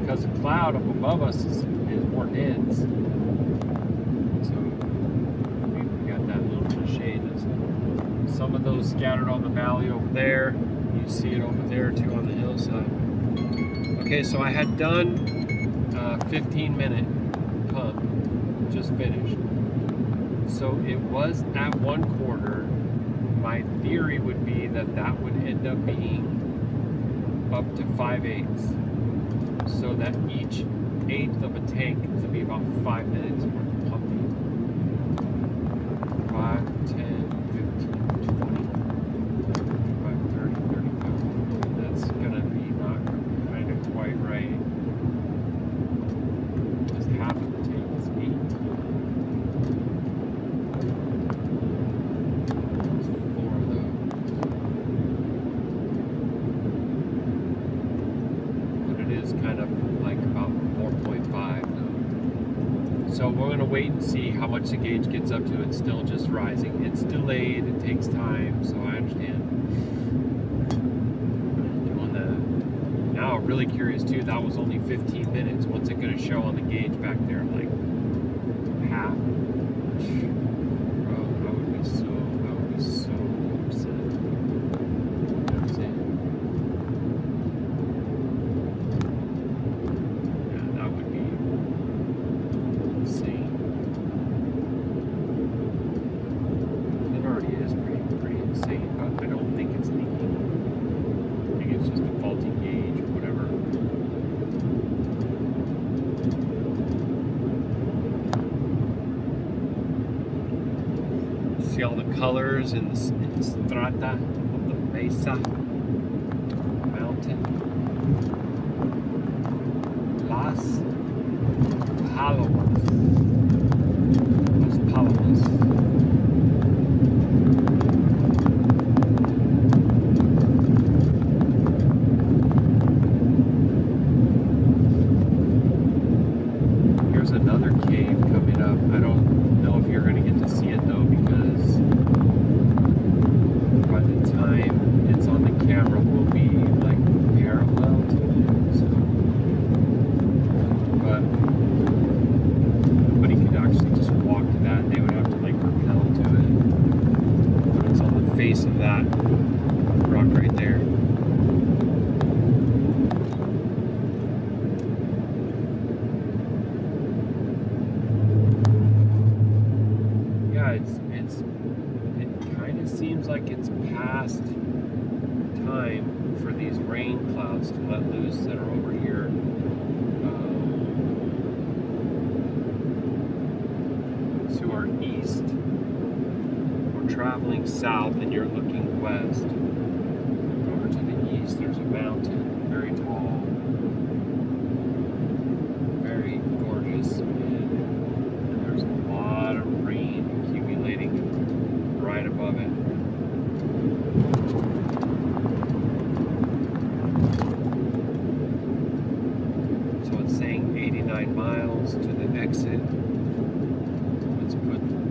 Because the cloud up above us is more dense. So we got that little bit of shade. Some of those scattered on the valley over there. You see it over there too on the hillside. Okay, so I had done a 15-minute pump. Just finished. So it was at 1/4. My theory would be that would end up being up to 5/8. So that each eighth of a tank is going to be about 5 minutes worth of pumping. 5, 10, 15, 20, 25, 30, 35. That's going to be not kind of quite right. Because half of the tank is 8. So we're going to wait and see how much the gauge gets up to. It's still just rising. It's delayed. It takes time, so I understand. Now I'm really curious too. That was only 15 minutes. What's it going to show on the gauge back there? Like half? Bro, I would be so upset. That's it. Yeah, that would be insane. It already is pretty insane, but I don't think it's leaking. I think it's just a faulty gauge or whatever. See all the colors in the strata of the mesa mountain. Las Palomas. Las Palomas. Here's another cave coming up. I don't know if you're for these rain clouds to let loose that are over here. To our east. We're traveling south and you're looking west. Over to the east, there's a mountain, very tall, very gorgeous, and there's a lot of rain accumulating right above it. So it's saying 89 miles to the exit,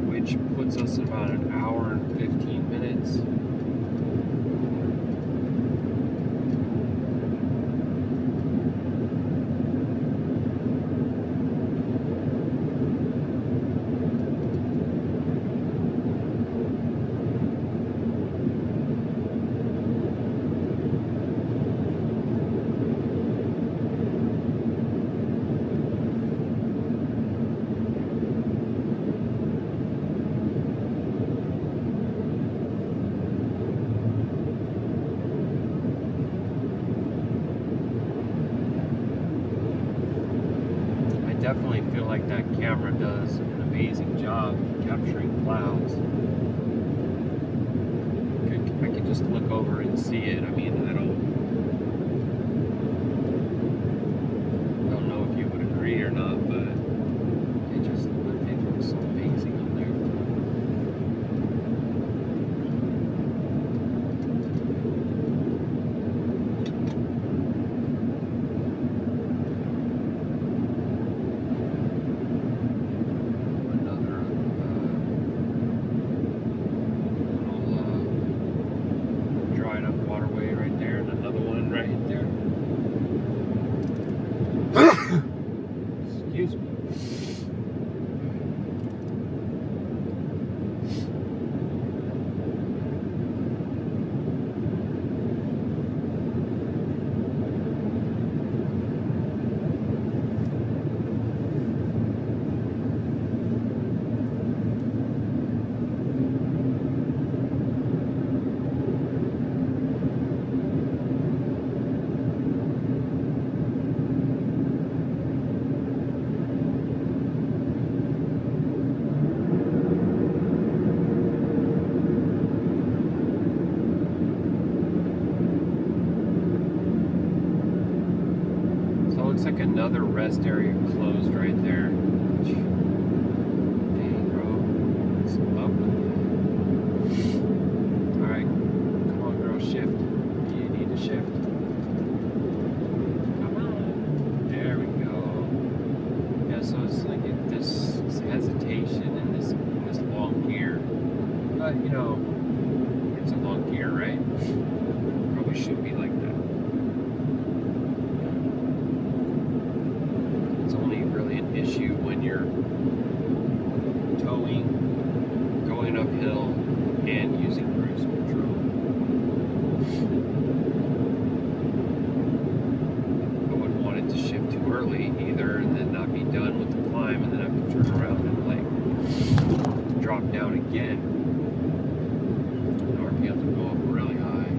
which puts us about an hour and 15 minutes. Definitely feel like that camera does an amazing job capturing clouds. I can just look over and see it. I mean, I don't know if you would agree or not, but it looks so amazing up there. Excuse me. Looks like another rest area closed right there. Dang, bro. What's up with that? Alright. Come on, girl. Shift. You need to shift. Come on. There we go. Yeah, so it's like this hesitation and this long gear. But, you know, it's a long gear, right? Probably should be like that. Issue when you're towing, going uphill, and using cruise control. I wouldn't want it to shift too early either, and then not be done with the climb, and then have to turn around and like drop down again. The RPMs will go up really high.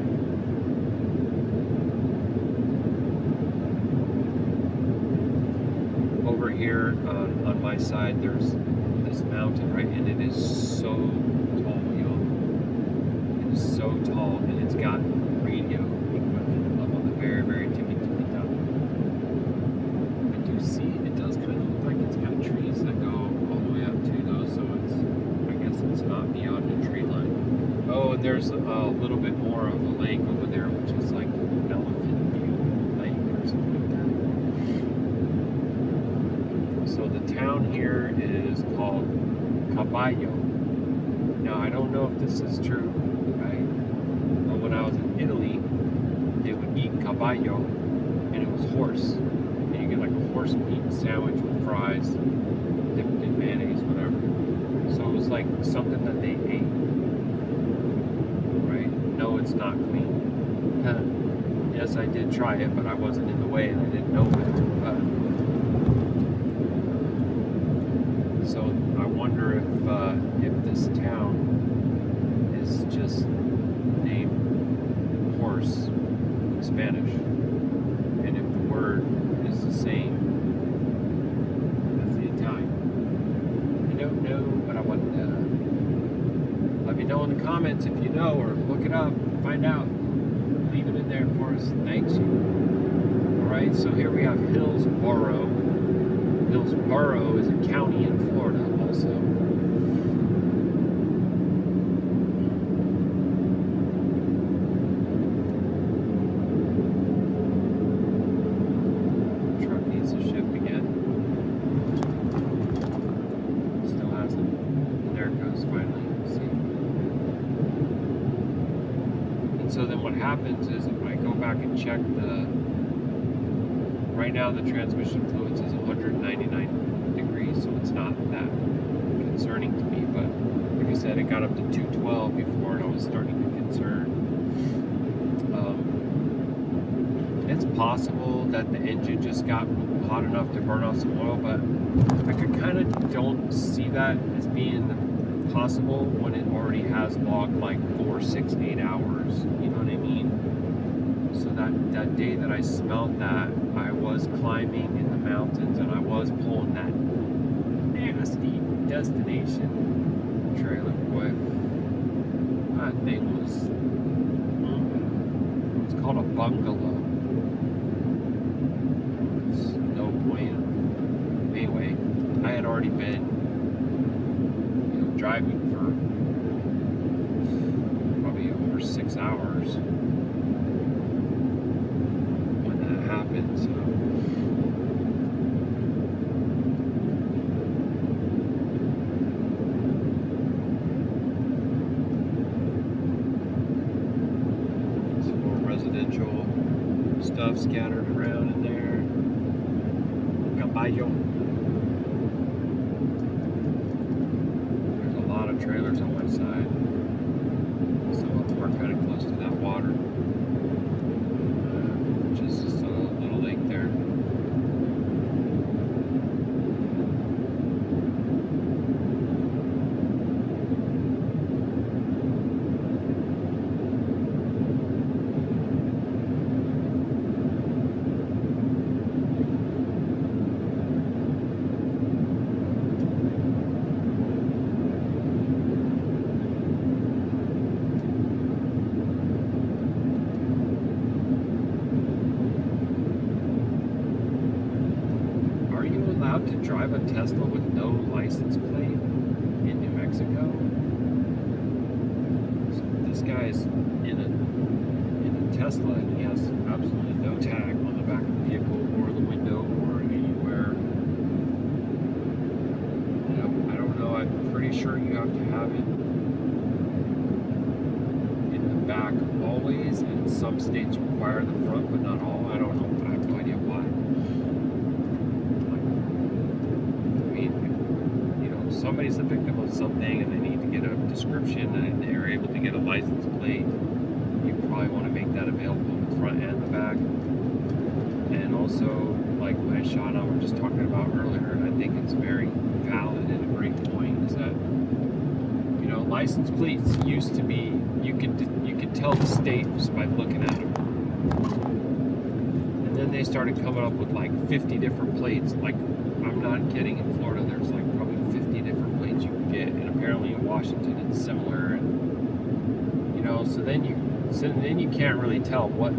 Over here on my side, there's this mountain, right, and it is so tall, y'all. It is so tall, and it's got radio equipment up on the very, very tippy top. I do see it does kind of look like it's got trees that go all the way up to those, so I guess it's not beyond the tree line. Oh, and there's a little bit more of a lake over there, which is like Elephant View Lake or something like that. So the town here is called Caballo. Now I don't know if this is true, right? But when I was in Italy, they would eat caballo, and it was horse. And you get like a horse meat sandwich with fries, dipped in mayonnaise, whatever. So it was like something that they ate, right? No, it's not clean. Yes, I did try it, but I wasn't in the way and I didn't know better. So I wonder if this town is just named horse Spanish. And if the word is the same as the Italian. I don't know, but I want to let me know in the comments if you know, or look it up, find out. Leave it in there for us. Thanks you. Alright, so here we have Hillsborough. Hillsborough is a county in Florida also. Truck needs to shift again. Still hasn't. There it goes finally. See? And so then what happens is if I go back and check right now the transmission fluid says 199 degrees, so it's not that concerning to me, but like I said, it got up to 212 before and I was starting to concern. It's possible that the engine just got hot enough to burn off some oil, but I kind of don't see that as being possible when it already has logged like 4, 6, 8 hours, you know what I mean? So that day that I smelled that, I was climbing in the mountains and I was pulling that nasty destination trailer. Boy, that thing was, it was called a bungalow. There's no point. Anyway, I had already been, driving for probably over 6 hours. Happened, so some more residential stuff scattered around in there. Caballo. There's a lot of trailers on my side, so we're kind of close to that water. There. To drive a Tesla with no license plate in New Mexico. So this guy's in a Tesla and he has absolutely no tag on the back of the vehicle or the window or anywhere. I don't know. I'm pretty sure you have to have it in the back always, and some states require the front, but not all. I don't know, but I have no idea why. Somebody's a victim of something and they need to get a description and they're able to get a license plate, you probably want to make that available in the front and the back. And also, like what Sean and I were just talking about earlier, I think it's very valid and a great point, is that license plates used to be, you could tell the state just by looking at them. And then they started coming up with like 50 different plates. Like, I'm not kidding, in Florida there's like probably 50 different plates you can get, and apparently in Washington it's similar, and so then you can't really tell what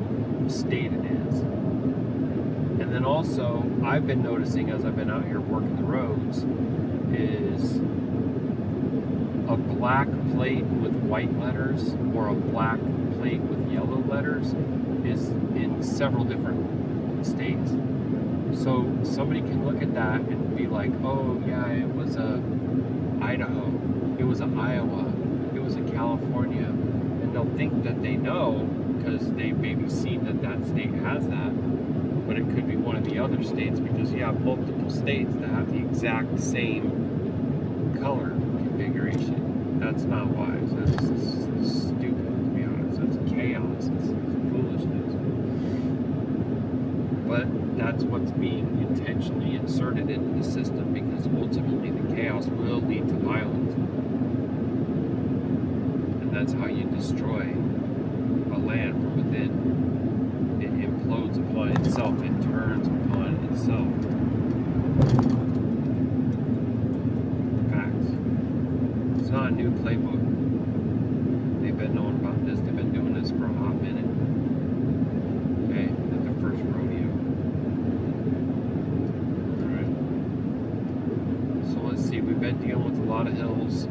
state it is. And then also I've been noticing as I've been out here working the roads is a black plate with white letters or a black plate with yellow letters is in several different states. So somebody can look at that and be like, oh yeah, it was a Idaho, it was a Iowa, it was a California, and they'll think that they know because they've maybe seen that state has that, but it could be one of the other states because you have multiple states that have the exact same color configuration. That's not wise. That's stupid, to be honest. That's chaos. It's foolishness. But that's what's being intentionally inserted into the system, because ultimately the chaos will lead to violence. And that's how you destroy a land from within. lot of hills,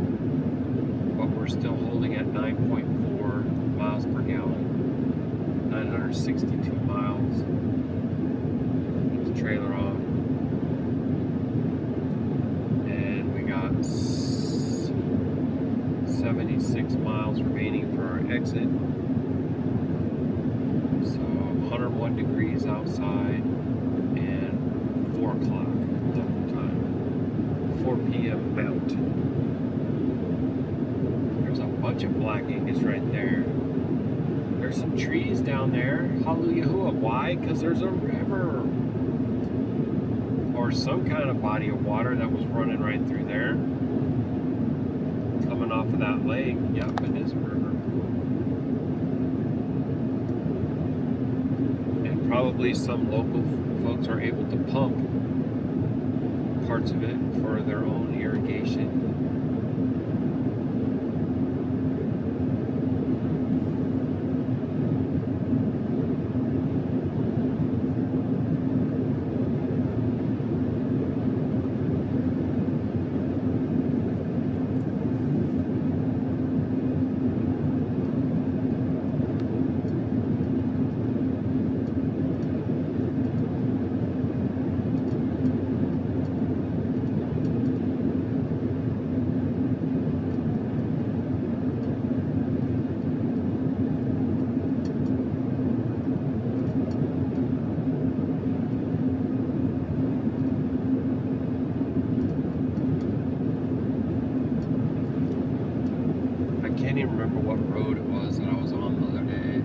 but we're still holding at 9.4 miles per gallon. 962 miles. Put the trailer on. And we got 76 miles remaining for our exit. So 101 degrees outside and 4 o'clock local time. 4 p.m. Mountain. There's a bunch of black ingots right there. There's some trees down there. Hallelujah. Why? Because there's a river. Or some kind of body of water that was running right through there. Coming off of that lake. Yep, it is a river. And probably some local folks are able to pump parts of it for their own irrigation. I can't even remember what road it was that I was on the other day.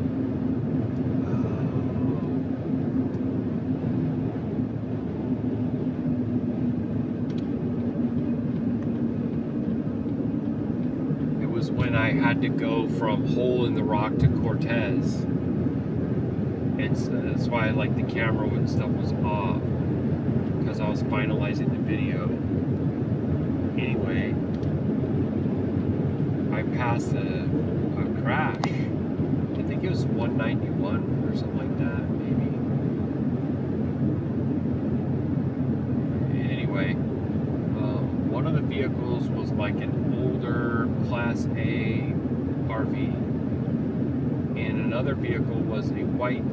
It was when I had to go from Hole in the Rock to Cortez. And so that's why like the camera and stuff was off. Because I was finalizing the video. Anyway. I passed a crash. I think it was 191 or something like that, maybe. Anyway, one of the vehicles was like an older Class A RV, and another vehicle was a white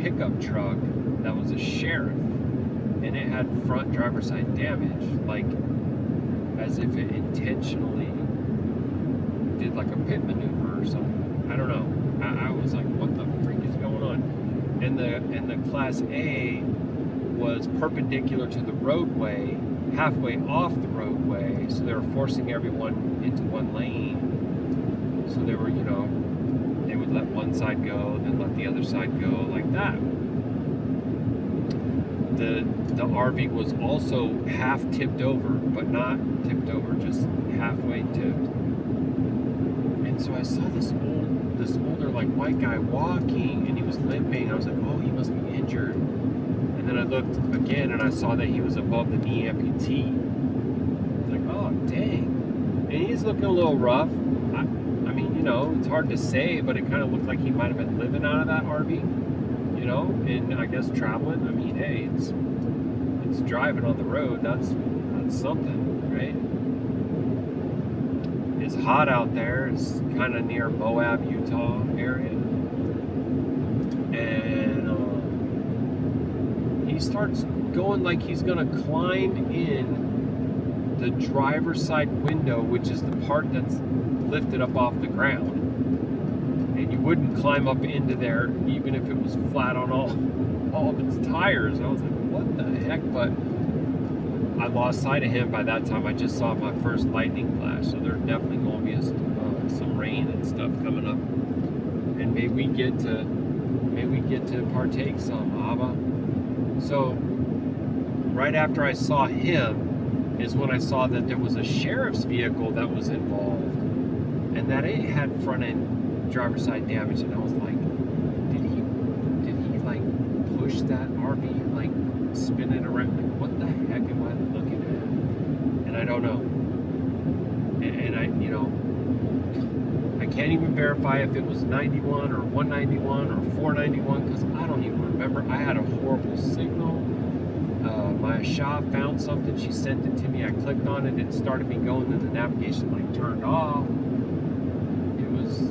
pickup truck that was a sheriff, and it had front driver's side damage, like as if it intentionally did like a pit maneuver or something. I don't know. I was like, what the freak is going on? And the Class A was perpendicular to the roadway, halfway off the roadway, so they were forcing everyone into one lane. So they were, they would let one side go, then let the other side go, like that. The RV was also half tipped over, but not tipped over, just halfway tipped. And so I saw this older like white guy walking, and he was limping. I was like, oh, he must be injured. And then I looked again, and I saw that he was above the knee amputee. I was like, oh, dang. And he's looking a little rough. I mean, it's hard to say, but it kind of looked like he might have been living out of that RV, and I guess traveling. I mean, hey, it's driving on the road. That's something, right? It's hot out there. It's kind of near Moab, Utah area. And he starts going like he's going to climb in the driver's side window, which is the part that's lifted up off the ground. And you wouldn't climb up into there even if it was flat on all of its tires. I was like, what the heck? But I lost sight of him by that time. I just saw my first lightning flash, so there's definitely going to be some rain and stuff coming up, and may we get to partake some, Abba. So right after I saw him is when I saw that there was a sheriff's vehicle that was involved, and that it had front end driver's side damage, and I was like, did he like push that RV, like spin it around? Like, what the heck am I looking at? And I don't know. And I can't even verify if it was 91 or 191 or 491, because I don't even remember. I had a horrible signal. my Shah found something, she sent it to me, I clicked on it, it started me going, and the navigation like turned off. It was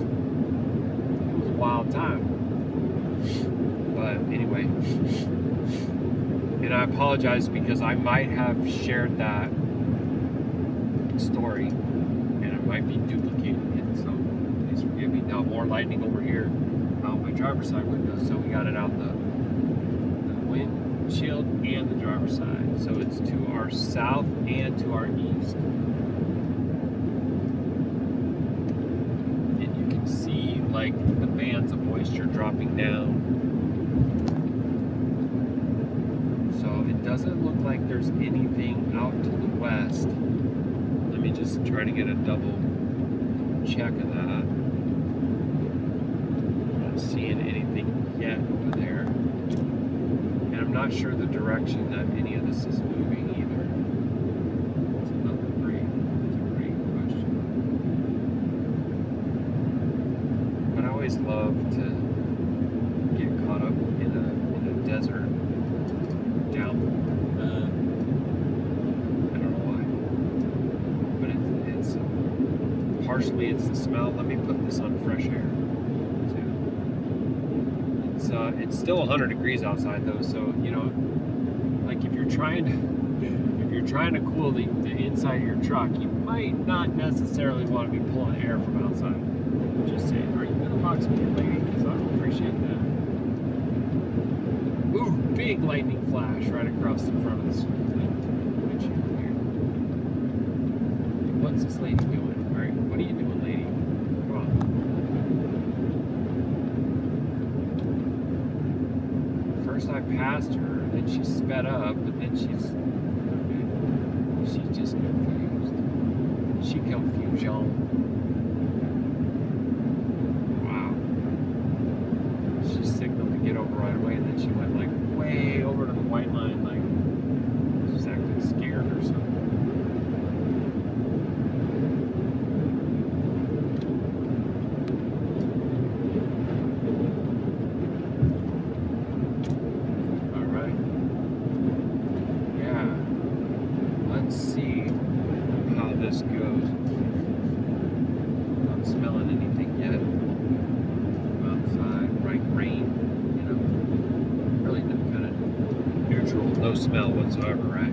a wild time. But anyway, and I apologize because I might have shared that story and I might be duplicating it, so please forgive me. Now more lightning over here out my driver's side window, so we got it out the windshield and the driver's side, so it's to our south and to our east, and you can see like the bands of moisture dropping down. So it doesn't look like there's anything out to the west. Let me just try to get a double check of that. I'm not seeing anything yet over there. And I'm not sure the direction that any of this is moving either. It's another great question. But I always love to get caught up in a desert down. I don't know why, but it's partially it's the smell. Let me put this on fresh air too. It's still 100 degrees outside though, so you know, like if you're trying to cool the inside of your truck, you might not necessarily want to be pulling air from outside. Just saying, are you gonna box me, lady? Because I don't appreciate that. Ooh, big lightning flash right across the front of this windshield here. What's this lady doing? All right, what are you doing, lady? Come on. First I passed her, then she sped up, but then she's just confused. She confusion. Signaled to get over right away, and then she went like way over to the white line, like she's acting scared or something. All right. Yeah. Let's see how this goes. Not smelling anything yet. Outside, bright rain, you know, really kind of neutral, no smell whatsoever, right?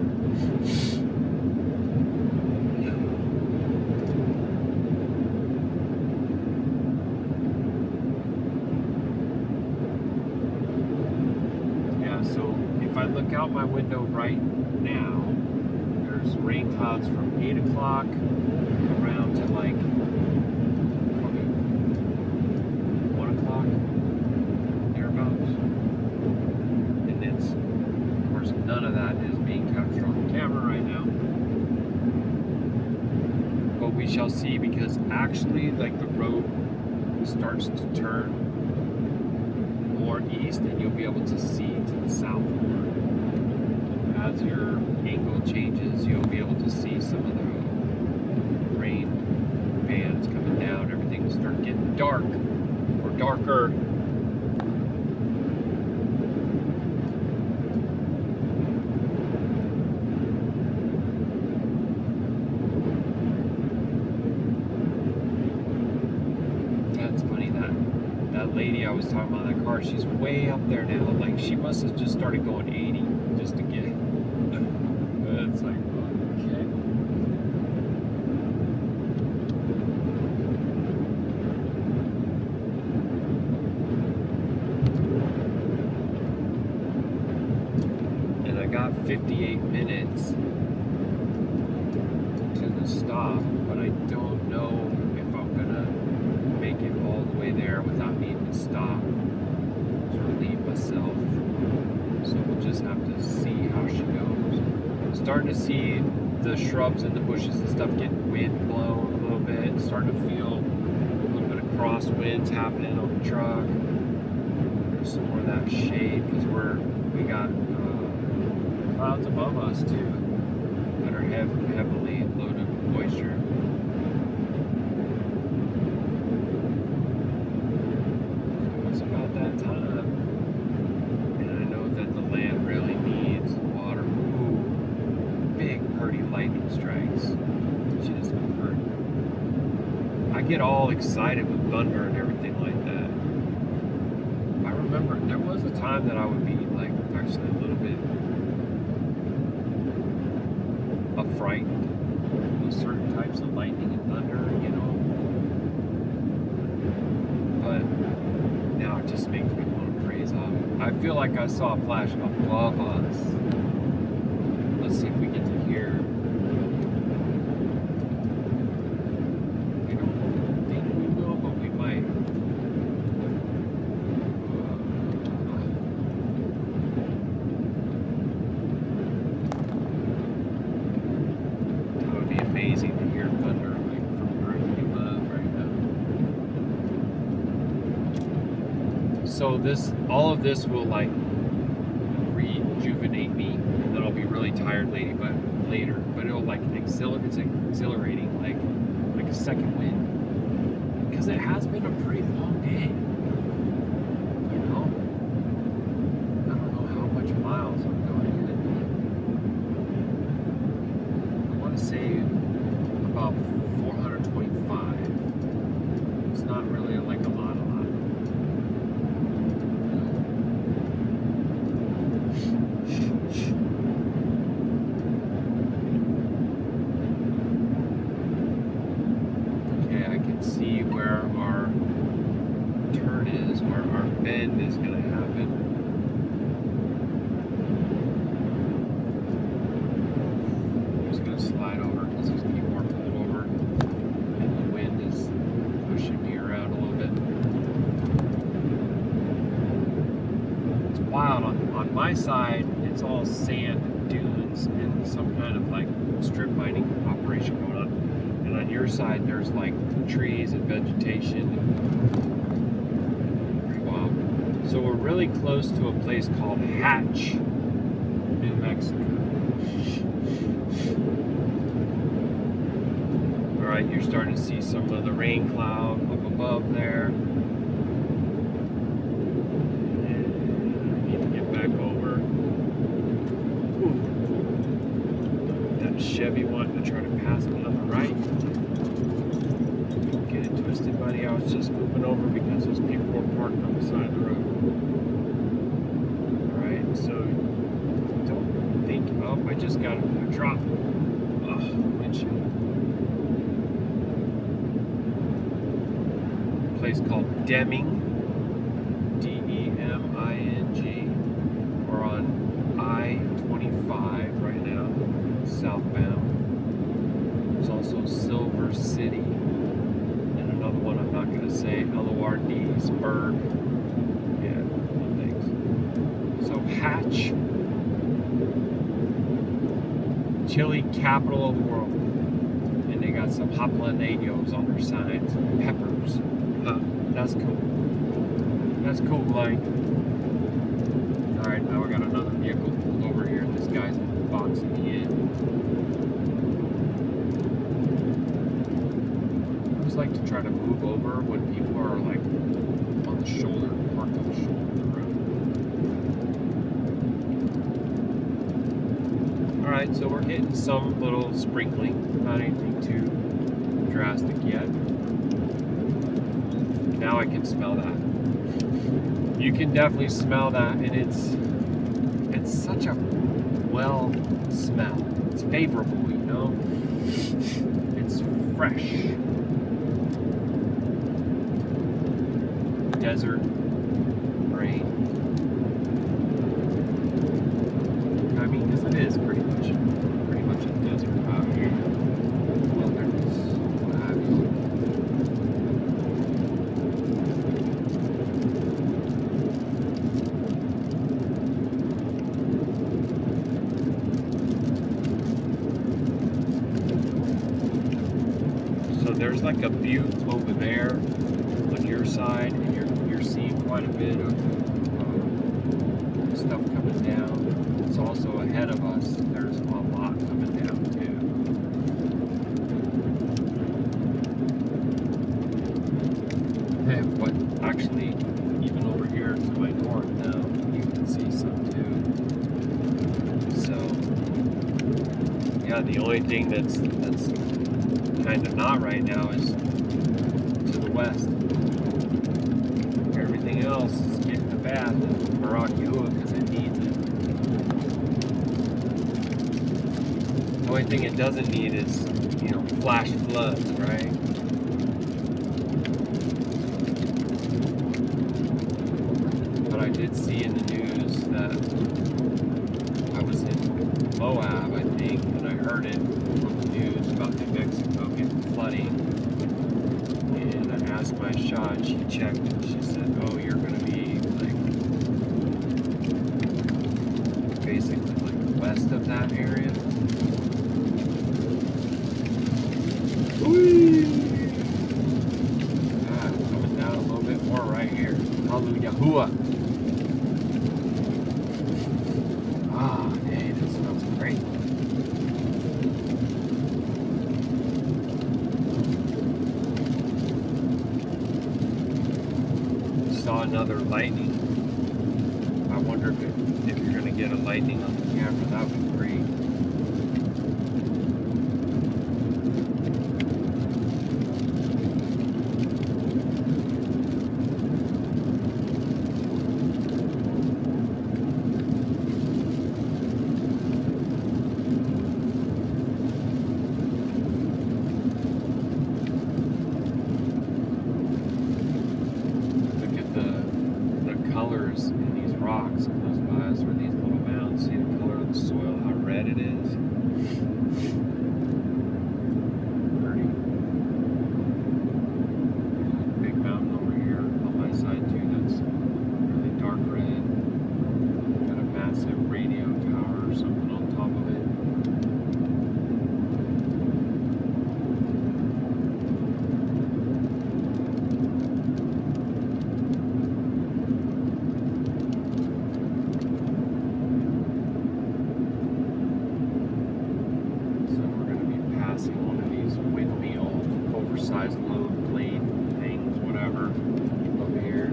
Yeah, so if I look out my window right now, there's rain clouds from 8 o'clock around to like and it's, of course, none of that is being captured on the camera right now, but we shall see, because actually like the road starts to turn more east and you'll be able to see to the south more. As your angle changes, you'll be able to see some of the rain bands coming down. Everything will start getting dark or darker. Lady I was talking about, that car, she's way up there now. Like she must have just started going 80 just to get. It's like, okay. And I got 58 minutes to the stop, but I don't know if I'm gonna make it all the way there without needing to stop to relieve myself. So we'll just have to see how she goes. I'm starting to see the shrubs and the bushes and stuff get wind blown a little bit. Starting to feel a little bit of crosswinds happening on the truck. There's some more of that shade because we got clouds above us too that are heavily loaded with moisture. That time, and I know that the land really needs water. Ooh, get all excited with thunder and everything like that. I remember there was a time that I would be like actually a little bit frightened with certain types of lightning and thunder, you know. But now it just makes me want to praise off. I feel like I saw a flash above us. Let's see if we get to hear. We don't think we will, but we might. That would be amazing to hear thunder like from directly above right now. So all of this will like rejuvenate me, and then I'll be really tired later, but it'll like it's exhilarating, like a second wind, because it has been a pretty long day, you know. I don't know how much miles I'm going in. I want to say about 425. It's not really like a lot. Okay, I can see where our turn is, where our bend is going to happen. I'm just going to slide over because these people are pulled over and the wind is pushing me around a little bit. It's wild. On my side, it's all sand and dunes and some kind of like strip mining operation going on. And on your side, there's like trees and vegetation. Pretty wild. So we're really close to a place called Hatch, New Mexico. All right, you're starting to see some of the rain cloud up above there. Chevy wanting to try to pass me on the right. Don't get it twisted, buddy. I was just moving over because those people were parked on the side of the road. Alright, so don't think, oh, I just got a drop. Oh, windshield. A place called Deming. D-E-M-I-N-G. We're on I-25 right now. Southbound. There's also Silver City and another one I'm not going to say, L-O-R-D-Sburg. Yeah, one things. So Hatch, chili capital of the world, and they got some jalapenos on their signs, peppers. That's cool. That's cool, Mike. All right, now we got another vehicle pulled over here. This guy's boxing me in. I always like to try to move over when people are like on the shoulder, parked on the shoulder of the road. Alright, so we're getting some little sprinkling, not anything too drastic yet. Now I can smell that. You can definitely smell that, and it's such a well smell. It's favorable, you know? It's fresh. Desert rain. I mean, because it is pretty much a desert out here. Wilderness, what have you. There's like a butte over there on your side, and you're seeing quite a bit of stuff coming down. It's also ahead of us. There's a lot coming down too. But actually, even over here to my north now, you can see some too. So, yeah, the only thing that's kind of not right now is west. Everything else is getting a bath in Baruk Atah Yahuah because it needs it. The only thing it doesn't need is, flash floods, right? But I did see in the news that I was in Moab, I think, and I heard it from the news about New Mexico getting flooding. And I asked my shot, she checked, and she said, oh, you're going to be, basically, west of that area. Coming down a little bit more right here. Hallelujah. Yahuah. Dang, that smells great. Saw another lightning. I wonder if you're going to get a lightning on the camera. That would be great. Colors in these rocks close by us, or these little mounds. See the color of the soil, how red it is. Pretty. Big mountain over here on my side too. That's really dark red. Got a massive radio tower or something on top of it. Oversized load blade things, whatever, up here.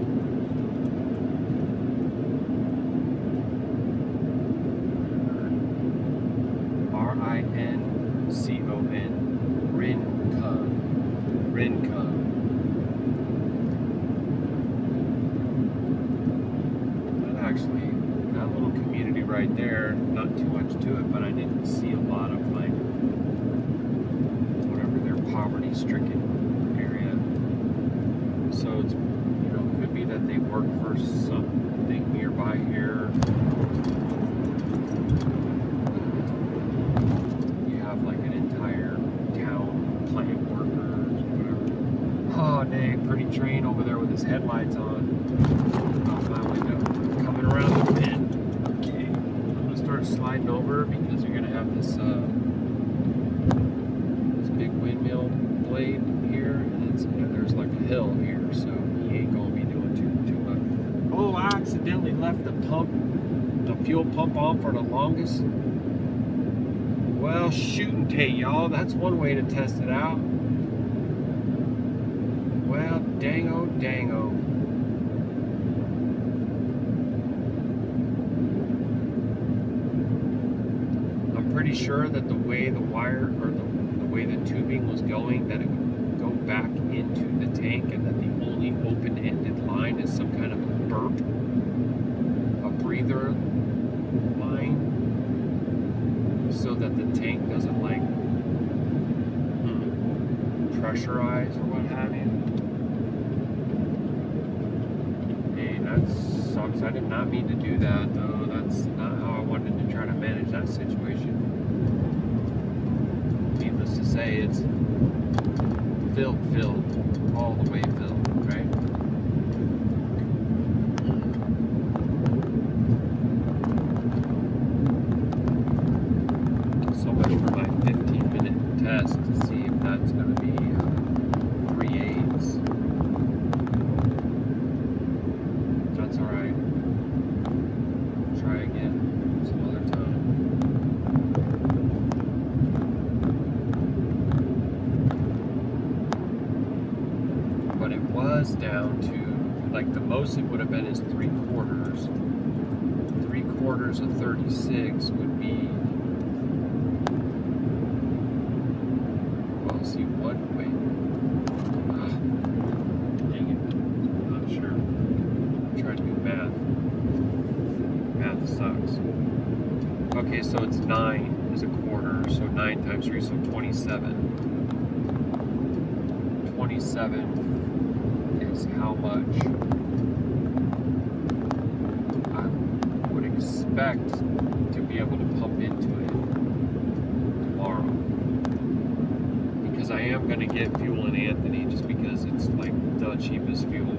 Rincon, Rincon. That little community right there, not too much to it, but I didn't see a lot of poverty-stricken area. So it's, could be that they work for something nearby here. You have an entire town, plant workers, whatever. Oh, dang, pretty train over there with his headlights on. Out my window, coming around the bend. Okay, I'm gonna start sliding over because you're gonna have this big windmill blade here, and there's a hill here, so he ain't gonna be doing too much. Oh, I accidentally left the fuel pump on for the longest. Well, shoot and take, y'all. That's one way to test it out. Well, dango. I'm pretty sure that the way the wire, or the way the tubing was going, that it would go back into the tank, and that the only open-ended line is some kind of a burp, a breather line, so that the tank doesn't pressurize or what have you. Hey, that sucks. I did not mean to do that, though. That's not how I wanted to try to manage that situation. Needless to say, it's filled, all the way filled, right? So much for my 15-minute test to see if that's going to be 3/8. That's alright. Try again some other time. But it was down to, the most it would have been is 3/4. 3/4 of 36 would be, well, see, what, wait. sucks. Okay, so it's 9 is a quarter, so 9 times 3, so 27. 27 is how much I would expect to be able to pump into it tomorrow. Because I am going to get fuel in Anthony just because it's like the cheapest fuel.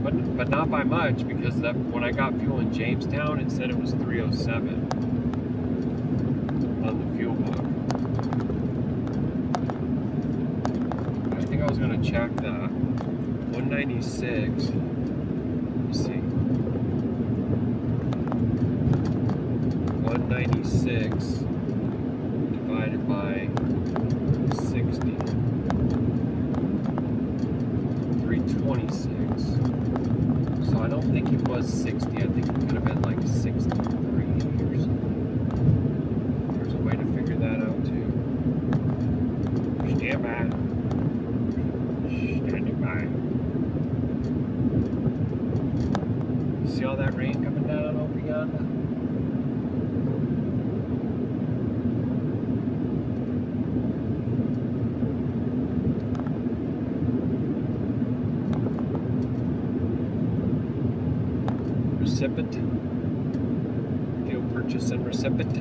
But not by much, because when I got fuel in Jamestown, it said it was 307 on the fuel book. I think I was going to check that. 196. Let me see. 196 divided by 60. 326. So I don't think it was 60. I think it could have been like 63 or something. There's a way to figure that out too. Stand by. Standing by. See all that rain coming down over yonder? Recipient, fuel purchase and recipient.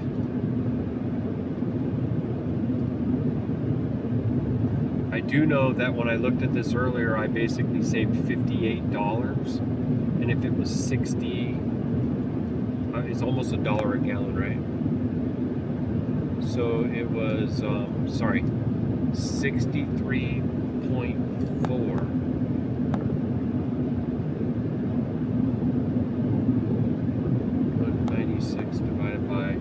I do know that when I looked at this earlier, I basically saved $58, and if it was 60, it's almost $1 a gallon, right? So it was, 63.4. 96 divided by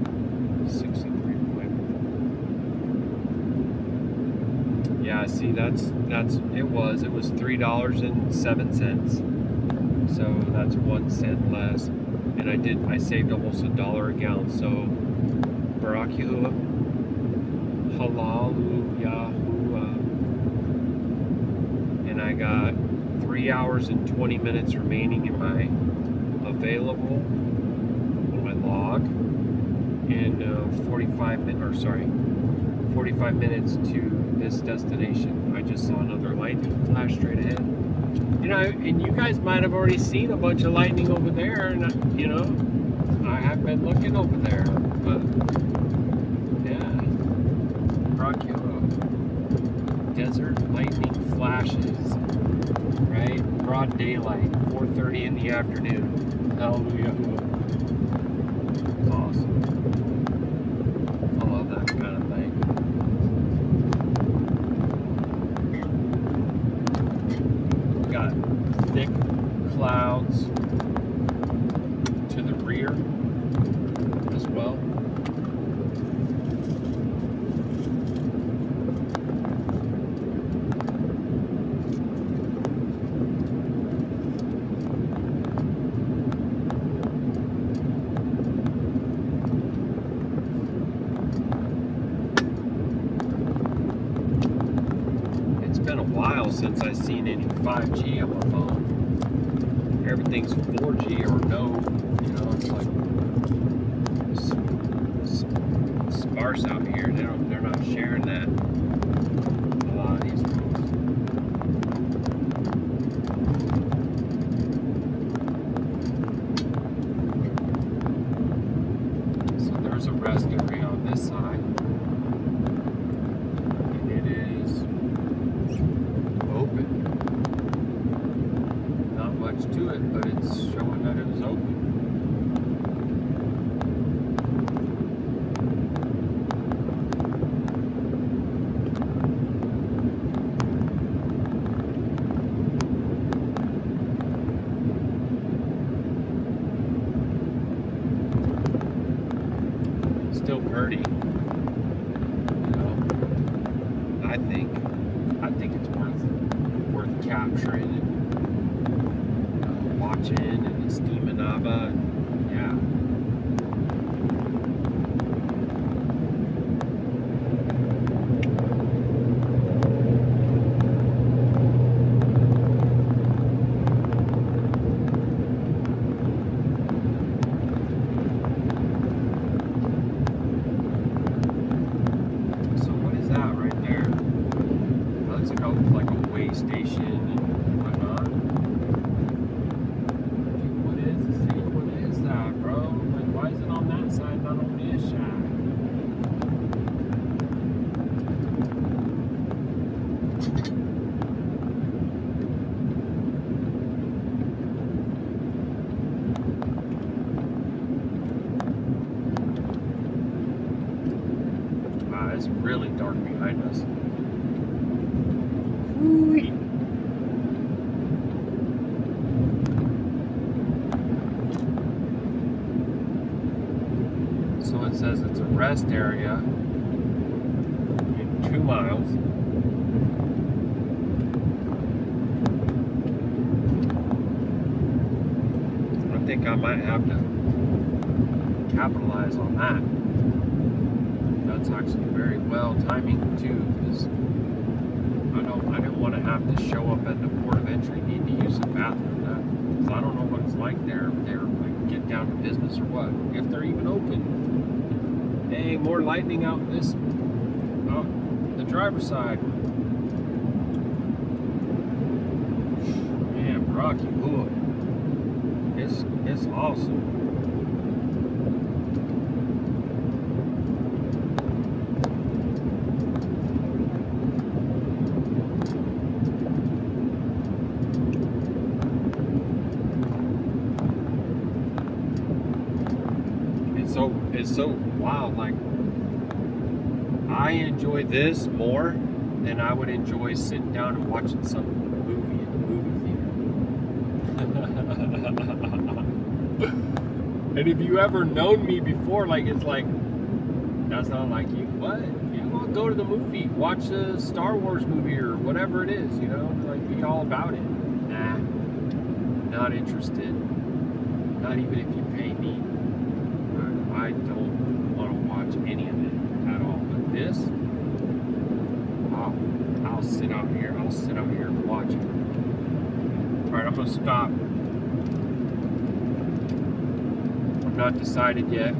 63.4. Yeah, see, it was $3.07. So that's 1 cent less, and I saved almost $1 a gallon. So Baruk Yahuah, Shalum Yahuah, and I got 3 hours and 20 minutes remaining in my available log, and 45 minutes to this destination. I just saw another lightning flash straight ahead. You know, and you guys might have already seen a bunch of lightning over there, and you know, I have been looking over there, but yeah, desert lightning flashes, right? Broad daylight, 4:30 in the afternoon. Hallelujah. Awesome. I love that kind of thing. Got thick clouds to the rear as well. Since I've seen any 5G on my phone. Everything's 4G or no, you know, it's like sparse out here. They're not sharing that. A lot of these phones. So there's a rest area on this side. To it, but it's showing that it was open. Still pretty, you know. I think it's worth capturing and watching and steaming Abba, and yeah. it's really dark behind us. Whoo-wee. So it says it's a rest area in 2 miles. I think I might have to capitalize on that. That's actually very well timing too, because I didn't want to have to show up at the port of entry, need to use the bathroom, because I don't know what it's like there. If they're like get down to business or what, if they're even open. Hey, more lightning out this, the driver's side. Man, Baruk Atah Yahuah. It's awesome. It's so wild. Like, I enjoy this more than I would enjoy sitting down and watching some movie in the movie theater. And if you ever known me before, like, it's like, that's not like you. What? Yeah, I'll go to the movie, watch a Star Wars movie or whatever it is, you know, like, be all about it. Nah, not interested. Not even if you pay me. I don't want to watch any of it at all. But this, I'll sit out here. I'll sit out here and watch it. All right, I'm gonna stop. I'm not decided yet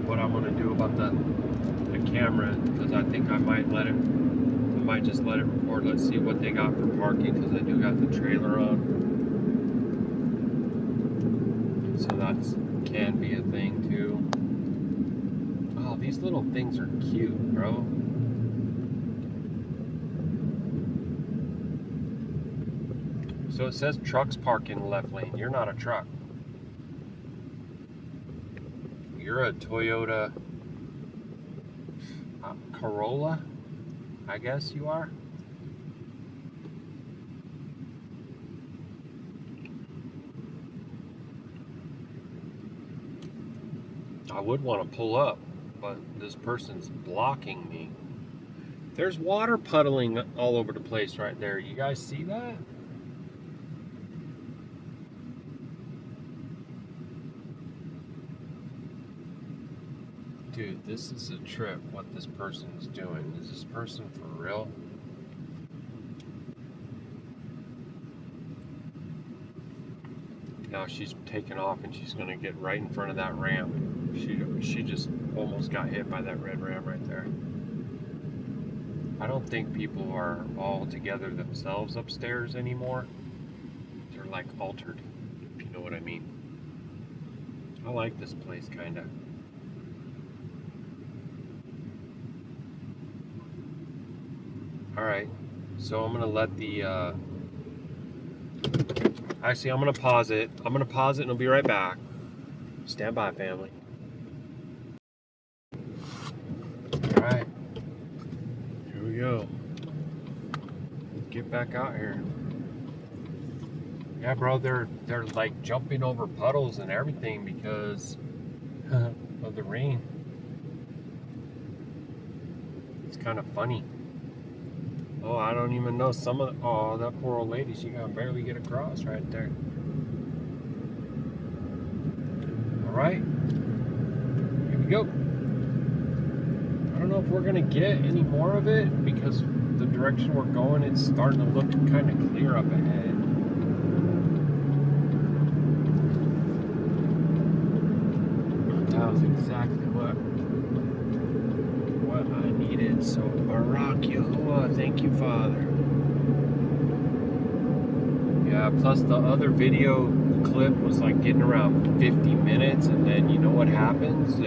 what I'm gonna do about the camera, because I think I might just let it record. Let's see what they got for parking, because I do got the trailer on. So that's can be a thing too. Oh, these little things are cute, bro. So it says trucks park in the left lane. You're not a truck. You're a Toyota Corolla, I guess you are. I would want to pull up, but this person's blocking me. There's water puddling all over the place right there. You guys see that? Dude, this is a trip, what this person's doing. Is this person for real? Now she's taking off and she's going to get right in front of that ramp. She just almost got hit by that red ram right there. I don't think people are all together themselves upstairs anymore. They're like altered, if you know what I mean. I like this place, kind of. Alright, so I'm going to let the... Actually, I'm going to pause it. I'm going to pause it and I'll be right back. Stand by, family. Alright. Here we go. Get back out here. Yeah, bro, they're like jumping over puddles and everything because of the rain. It's kind of funny. Oh, I don't even know some of the, oh, that poor old lady, she can barely get across right there. Alright. Here we go. I don't know if we're going to get any more of it because the direction we're going, it's starting to look kind of clear up ahead. That was exactly what I needed. So, Baruk Yahuah, thank you, Father. Yeah, plus the other video clip was like getting around 50 minutes, and then you know what happens?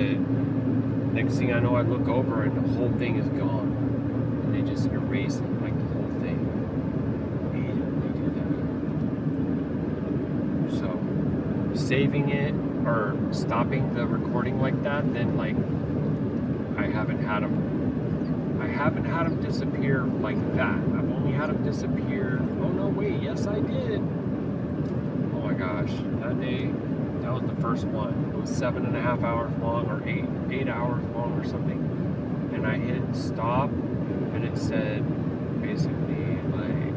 Next thing I know, I look over and the whole thing is gone. And they just erase it, like the whole thing. Immediately do that. So, saving it or stopping the recording like that, then like I haven't had them haven't had them disappear like that. I've only had them disappear. Oh no, wait, yes I did. Oh my gosh, that day, that was the first one. It was 7.5 hours long, or 8 hours long or something. And I hit stop, and it said basically like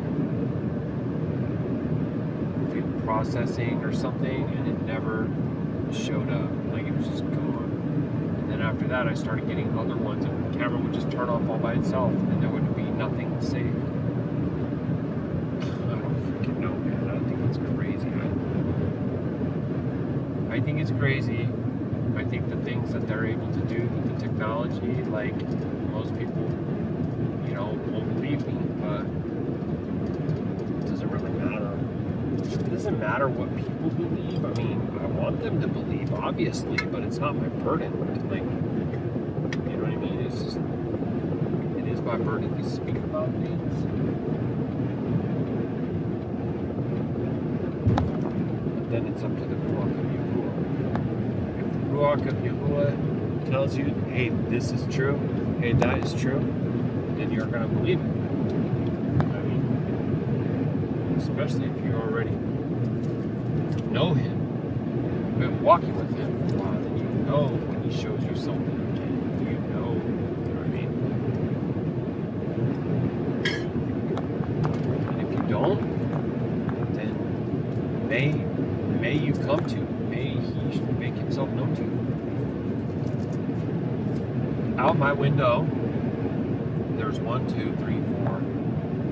processing or something, and it never showed up. Like it was just gone. And then after that, I started getting other ones, and the camera would just turn off all by itself, and there would be nothing saved. I don't freaking know, man. I think it's crazy. I think it's crazy. I think the things that they're able to do with the technology, like most people, you know, won't believe me, but it doesn't really matter. It doesn't matter what people believe. I mean, I want them to believe, obviously, but it's not my burden. Like, you know what I mean? It's just, it is my burden to speak about things. But then it's up to the Ruach of Yahuah. If the Ruach of Yahuah tells you, hey, this is true, hey, that is true, then you're going to believe it. I mean, especially if you already know him, been walking with him for a while, then you know when he shows you something, you know what I mean? And if you don't, then may you come to, may he make himself known to you. Out my window, there's 1, 2, 3, 4,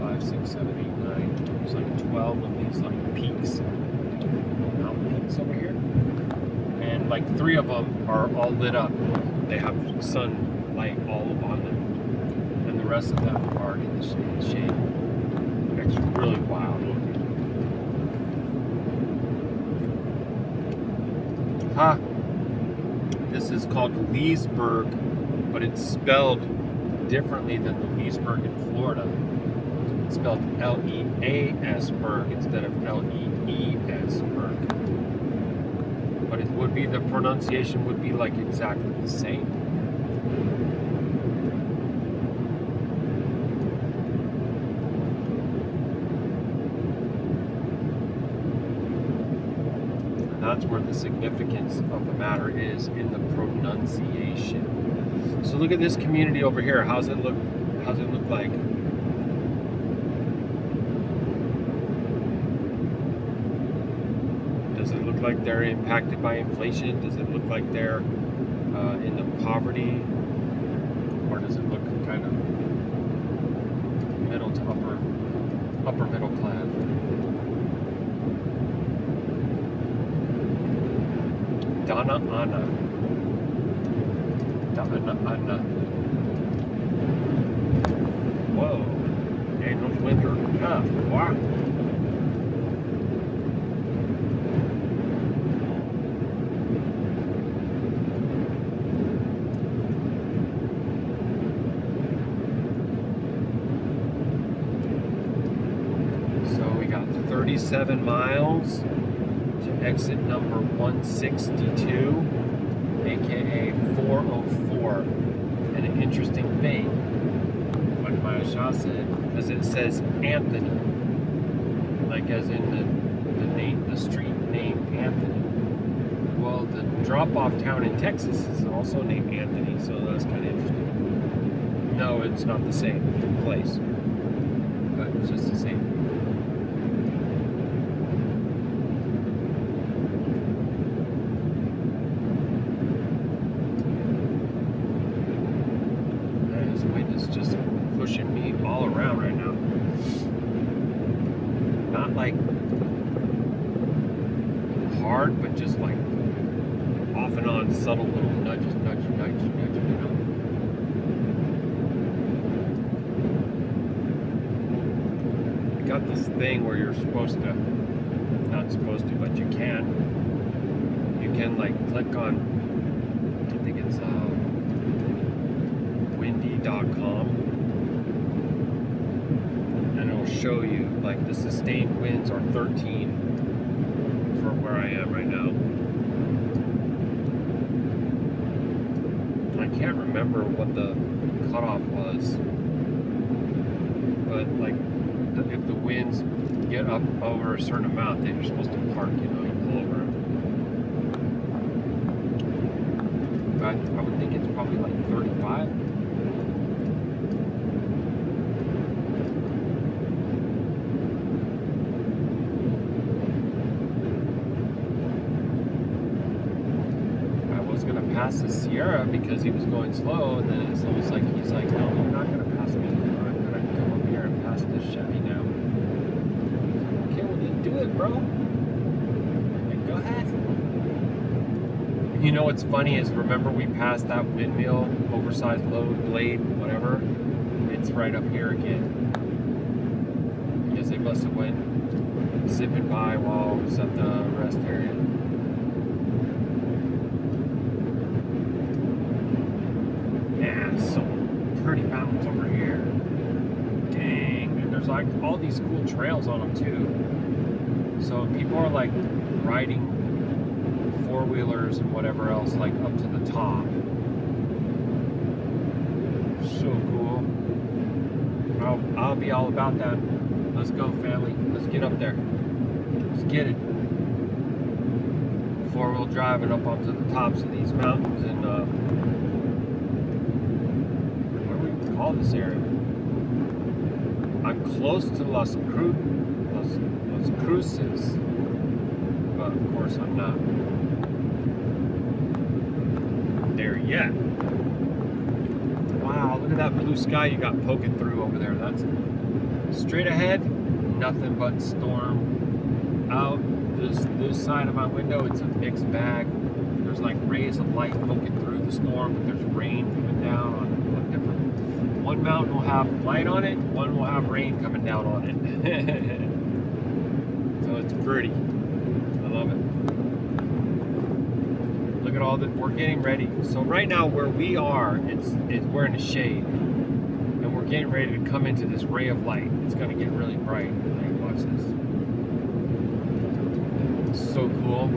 5, 6, 7, 8, 9. There's like 12 of these like peaks, mountain peaks over here, and like 3 of them are all lit up. They have sunlight all upon them, and the rest of them are in the shade. It's really wild looking. Ha! This is called Leesburg, but it's spelled differently than the Leesburg in Florida. It's spelled L-E-A-S-burg instead of L-E-E-S-burg. But it would be, the pronunciation would be like exactly the same. And that's where the significance of the matter is, in the pronunciation. So look at this community over here. How's it look? How's it look like? Does it look like they're impacted by inflation? Does it look like they're in the poverty? Or does it look kind of middle to upper middle class? Donna Anna. Whoa. And those winds are tough. Wow. So we got 37 miles to exit number 162. AKA 404. And an interesting thing, what Yahusha said, because it says Anthony, like as in the name, the street name Anthony. Well, the drop-off town in Texas is also named Anthony, so that's kind of interesting. No, it's not the same place, but it's just the same. Just pushing me all around right now. Not like hard, but just like off and on, subtle little nudges, nudge, you know. You got this thing where you're supposed to, not supposed to, but you can like click on, I think it's windy.com, and it'll show you like the sustained winds are 13 for where I am right now. Like can't remember what the cutoff was, but like if the winds get up over a certain amount, then you're supposed to park. You know, you pull over. But I would think it's probably like 35. Pass the Sierra because he was going slow, and then it's almost like he's like, no, you're not going to pass me. I'm going to come up here and pass this Chevy now. Okay, well then do it, bro. Like, go ahead. You know what's funny is, remember we passed that windmill, oversized load, blade, whatever? It's right up here again. Because they must have went zipping by while I was at the rest area. Pretty mountains over here. Dang. And there's like all these cool trails on them too. So people are like riding four-wheelers and whatever else like up to the top. So cool. I'll be all about that. Let's go, family. Let's get up there. Let's get it. Four-wheel driving up onto the tops of these mountains and all this area. I'm close to Las Cruces, but of course I'm not there yet. Wow, look at that blue sky you got poking through over there. That's straight ahead, nothing but storm. Out this side of my window, it's a mixed bag. There's like rays of light poking through the storm, but there's rain coming down on different. One mountain will have light on it, one will have rain coming down on it. So it's pretty. I love it. Look at all that. We're getting ready. So right now where we are, we're in the shade. And we're getting ready to come into this ray of light. It's going to get really bright. Like, watch this. It's so cool.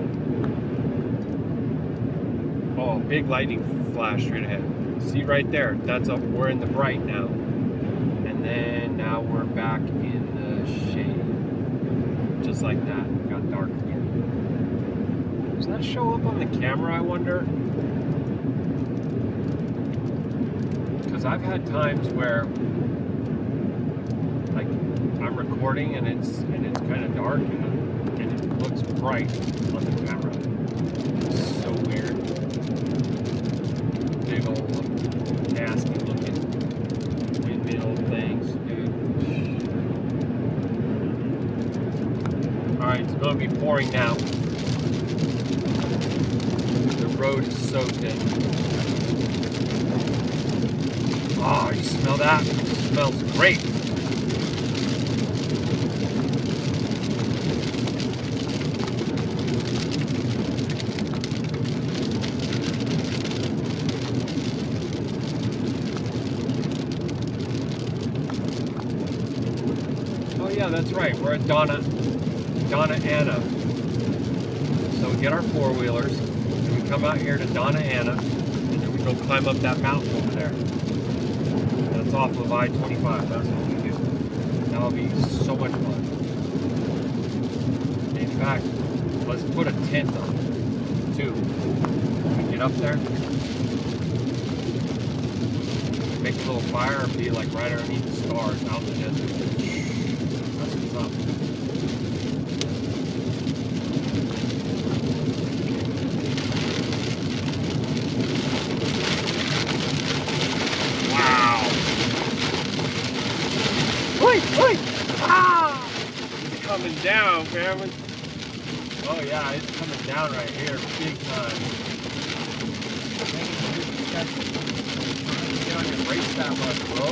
Oh, big lightning flash straight ahead. See right there, we're in the bright now. And then now we're back in the shade. Just like that, it got dark again. Does that show up on the camera, I wonder? Because I've had times where like I'm recording and it's kind of dark and it looks bright on the camera. It's so weird. Big old nasty looking windmill things, dude. Alright, it's going to be pouring now. The road is soaked in. Oh, you smell that? It smells great. Yeah, that's right. We're at Donna Ana. So we get our four-wheelers, and we come out here to Donna Ana, and then we go climb up that mountain over there. That's off of I-25. That's what we do. That'll be so much fun. In fact, let's put a tent up, too. When we get up there, make a little fire and be like right underneath the stars out in the desert. Up. Wow. Oi, oi. Ah! It's coming down, family. Oh yeah, it's coming down right here, big time. Get on your brakes that much, bro.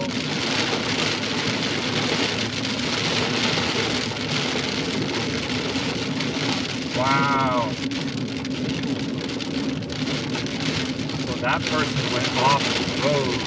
Wow. So that person went off the road.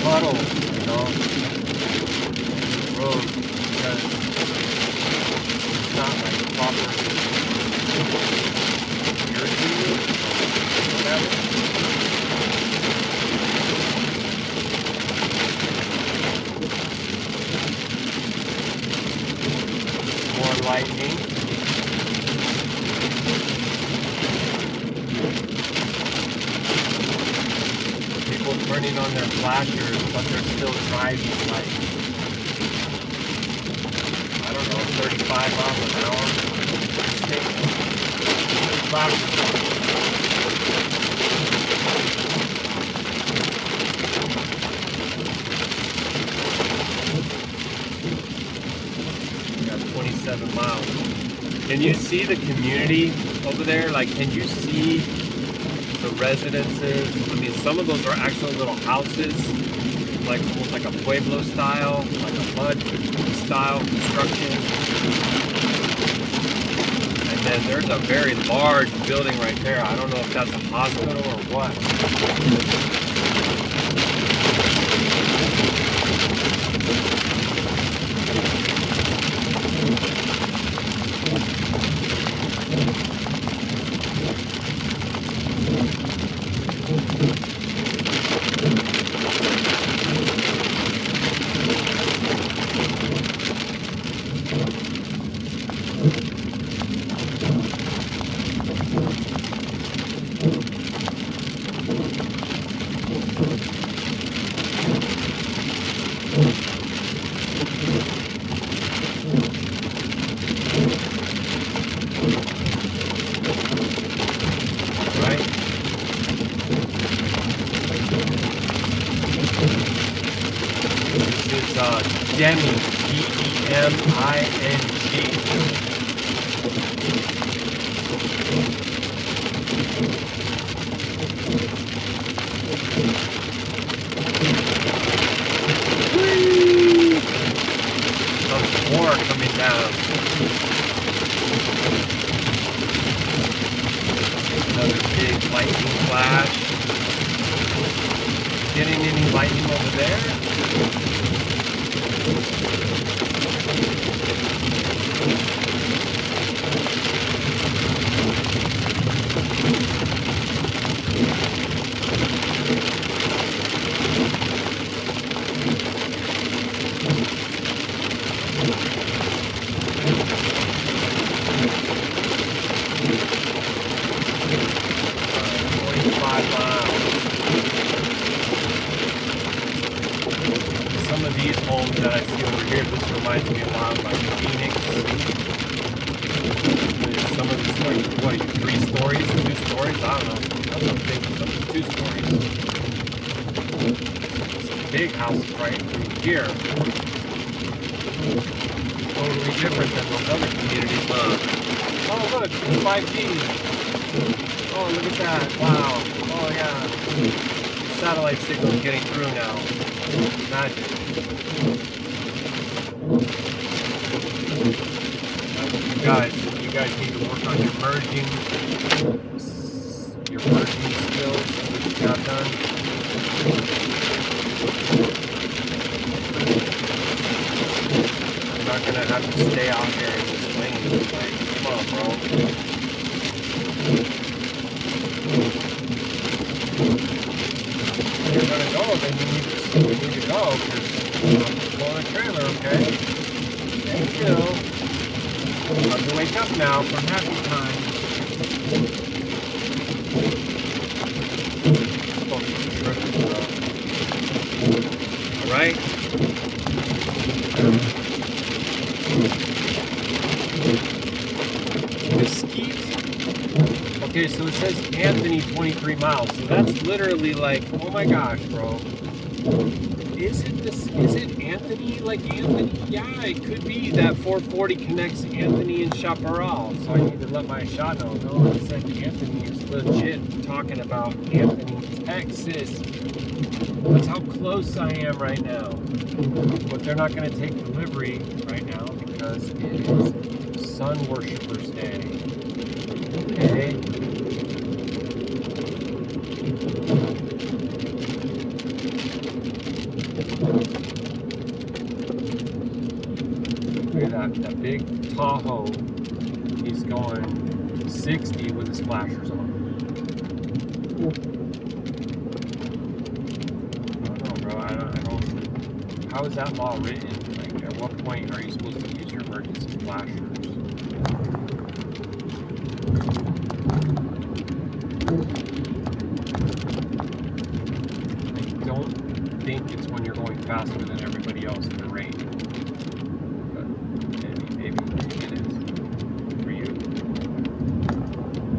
puddle, you know, in the road because it's not like proper irrigated or whatever. More lightning. People turning on their flashers, but they're still driving like, I don't know, 35 miles an hour. We got 27 miles. Can you see the community over there? Like, can you see the residences? I mean, some of those are actual little houses, like almost like a pueblo style, like a mud style construction. And then there's a very large building right there. I don't know if that's a hospital or what. Demi, D-E-M-I-N-G. Some more coming down. Another big lightning flash. Getting any lightning over there? Reminds me a lot of like Phoenix. Some of these like, what, 3 stories, 2 stories? I don't know. That's what I'm thinking, some 2 stories. Some big houses right through here. Totally different than those other communities, huh? Oh look, 5G. Oh look at that. Wow. Oh yeah. Satellite signals getting through now. Magic. You guys need to work on your merging skills, which you got done. I'm not gonna have to stay out here and explain this. Like, come on, bro. If you're gonna go, then you need to go, because I'm pulling a trailer, okay? Thank you. Time to wake up now from happy time. Alright? Mesquite. Okay, so it says Anthony 23 miles. So that's literally like, oh my gosh, bro. Is it Anthony, like Anthony? Yeah, it could be that 440 connects Anthony and Yashar'Al. So I need to let my shot know. No, it said Anthony is legit talking about Anthony, Texas. That's how close I am right now. But they're not going to take delivery right now because it is Sun Worshippers Day. Okay. Look at that big Tahoe. He's going 60 with his flashers on. I don't know, bro. I don't. How is that law written? Like, at what point are you supposed to use your emergency flashers? I don't think it's when you're going faster than everybody else in the range. But maybe it is for you.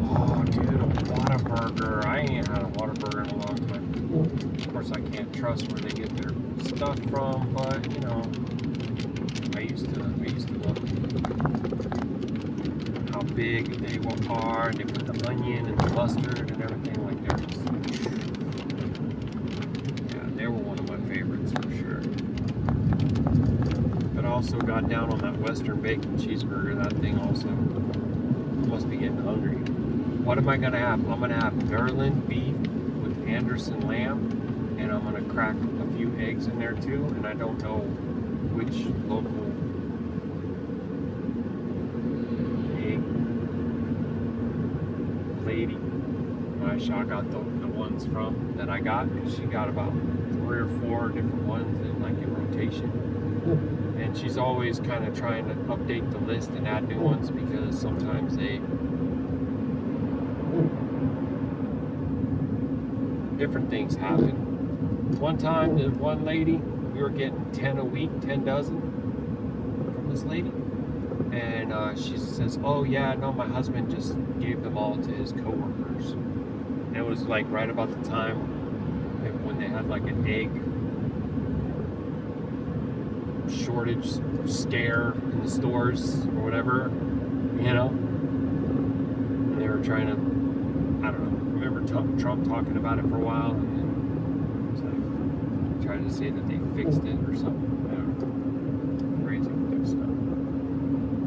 Oh, dude, a Whataburger. I ain't had a Whataburger in a long time. Of course, I can't trust where they get their stuff from, but you know, I used to look how big they are, and they put the onion and the mustard and everything like that. Yeah, they were one of my favorites for sure. But I also got down on that Western bacon cheeseburger. That thing also must be getting hungry. What am I gonna have? I'm gonna have Maryland beef with Anderson lamb, and I'm gonna crack a few eggs in there too. And I don't know which local egg lady I got the ones from that I got, because she got about 3 or 4 different ones in rotation. And she's always kind of trying to update the list and add new ones, because sometimes different things happen. One time, the one lady, we were getting 10 a week, 10 dozen from this lady. And she says, oh yeah, no, my husband just gave them all to his coworkers. And it was like right about the time when they had like an egg shortage scare in the stores or whatever, you know? And they were trying to, I don't know, remember Trump talking about it for a while, and then it was like trying to say that they fixed it or something. I don't know. Crazy stuff.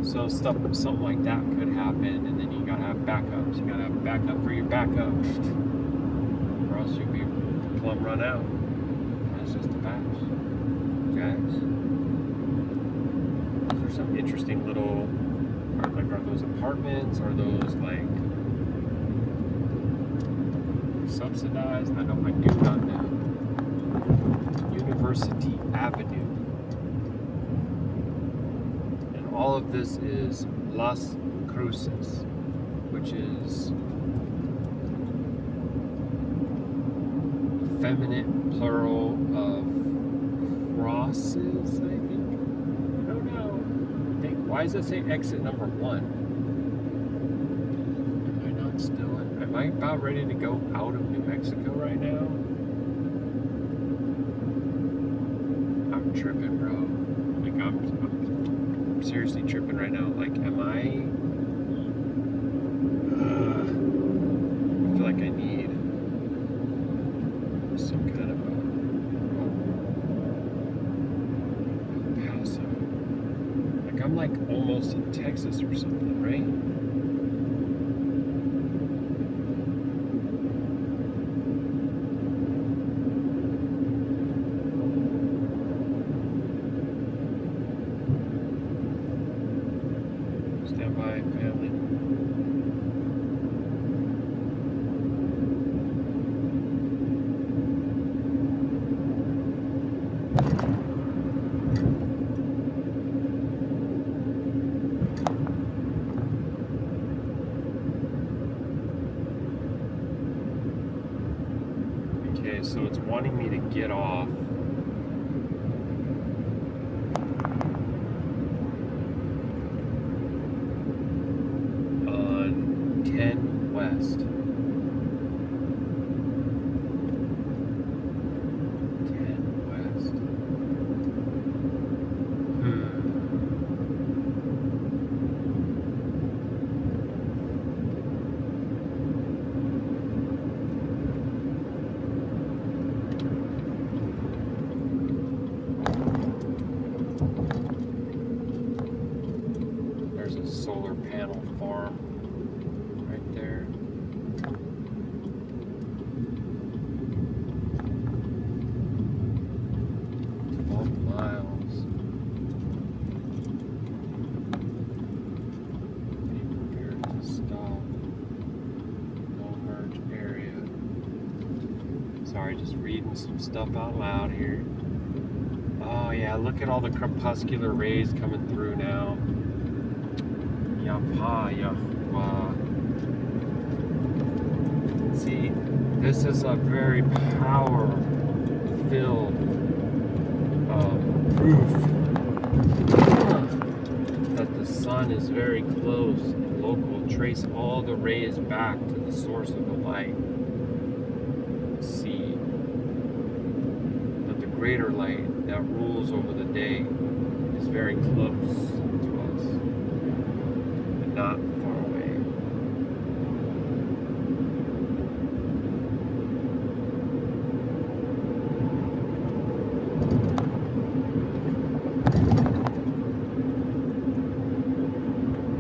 So something like that could happen, and then you gotta have backups. You gotta have a backup for your backup, or else you'll be plumb run out. That's just a patch, guys. There's some interesting little, are those apartments? Are those like subsidized? I do not know. University Avenue. And all of this is Las Cruces, which is feminine plural of crosses, I think. I don't know. Why does it say exit number 1? Am I not still in? Am I about ready to go out of New Mexico right now? I'm tripping, bro. Like, I'm seriously tripping right now. Like, am I... I feel like I need some kind of a Paso. Like, I'm like almost in Texas or something, right? Stand by, family. Okay, so it's wanting me to get off. On 10 West. 10 West. Just reading some stuff out loud here. Oh yeah, look at all the crepuscular rays coming through now. Atah Yahuah. See, this is a very power-filled proof that the sun is very close and local. Trace all the rays back to the source of the light. See that the greater light that rules over the day is very close to us and not far away.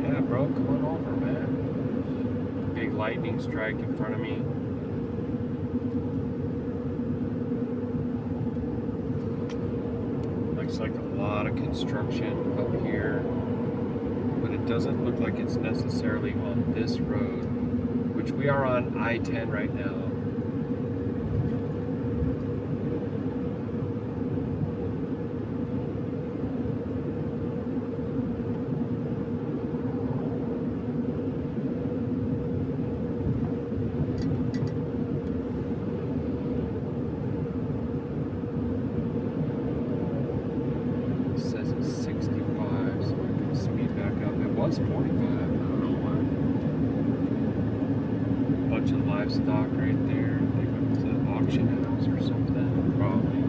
Yeah, bro, come on over, man. Big lightning strike in front of me. Looks like a lot of construction up here, but it doesn't look like it's necessarily on this road, which we are on I-10 right now. Was 45, I don't know why. Bunch of livestock right there. I think it was an auction house or something, probably.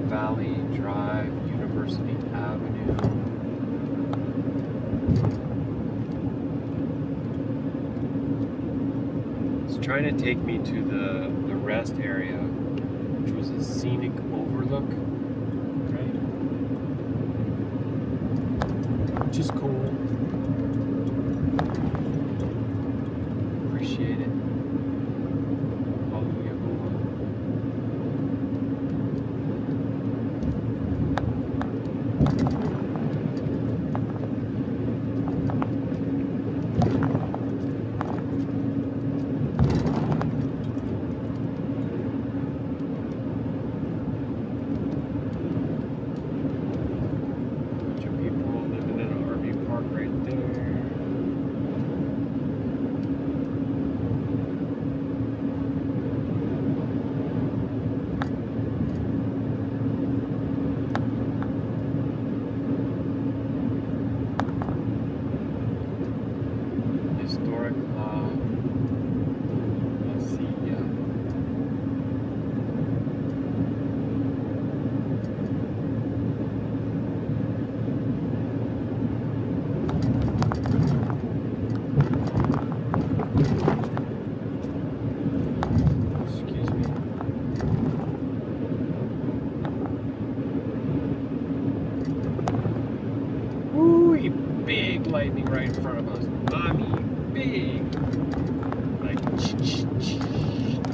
Valley Drive, University Avenue. It's trying to take me to the rest area, which was a scenic overlook, right? Which is cool. Appreciate it. Hallelujah. Big lightning right in front of us. I mean, big.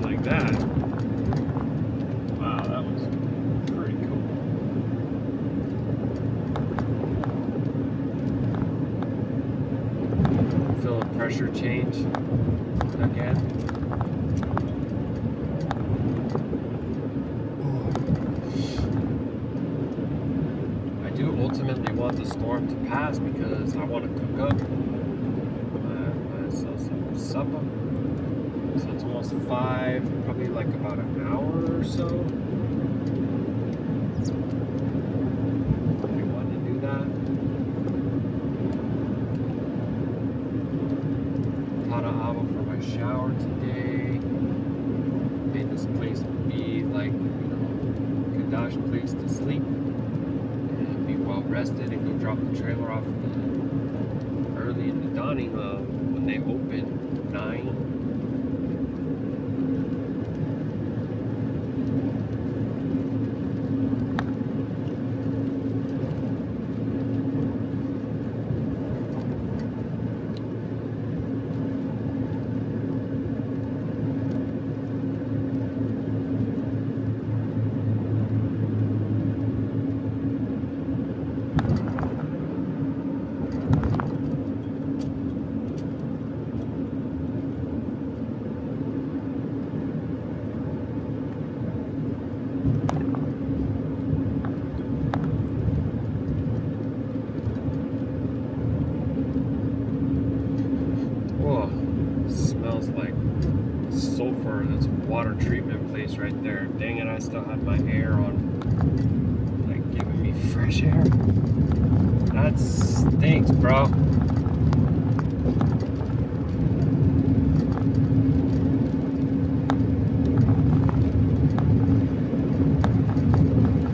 Like that. Wow, that was pretty cool. Feel a pressure change again. Ultimately want the storm to pass because I want to cook up myself some supper. So it's almost 5, probably like about an hour or so. We want to do that. Tana Abba for my shower today. Made this place be like, Qadash place to sleep. Well rested and go drop the trailer off early in the dawning when they open 9. for this water treatment place right there. Dang it, I still had my air on, like giving me fresh air. That stinks, bro.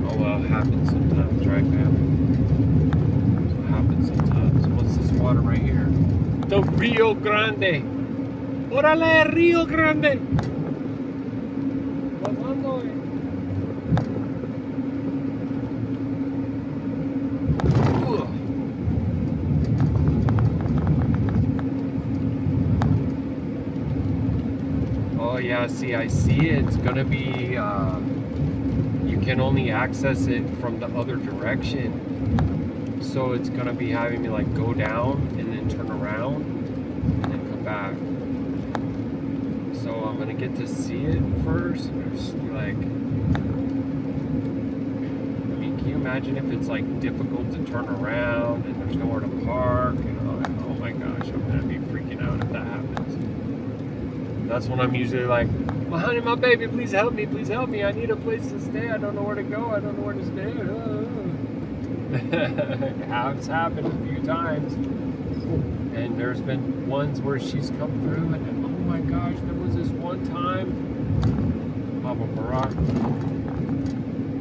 Oh well, it happens sometimes, right, man? It happens sometimes. What's this water right here? The Rio Grande. Órale, Rio Grande. Oh yeah, see, I see it. It's gonna be, you can only access it from the other direction. So it's gonna be having me like go down and then turn around and then come back. So I'm gonna get to see it first. Just like, I mean, can you imagine if it's like difficult to turn around and there's nowhere to park? And oh my gosh, I'm gonna be freaking out if that happens. That's when I'm usually like, well, honey, my baby, please help me, I need a place to stay, I don't know where to go, I don't know where to stay. It's happened a few times, and there's been ones where she's come through, and oh my gosh, there was this one time, Papa Baruk,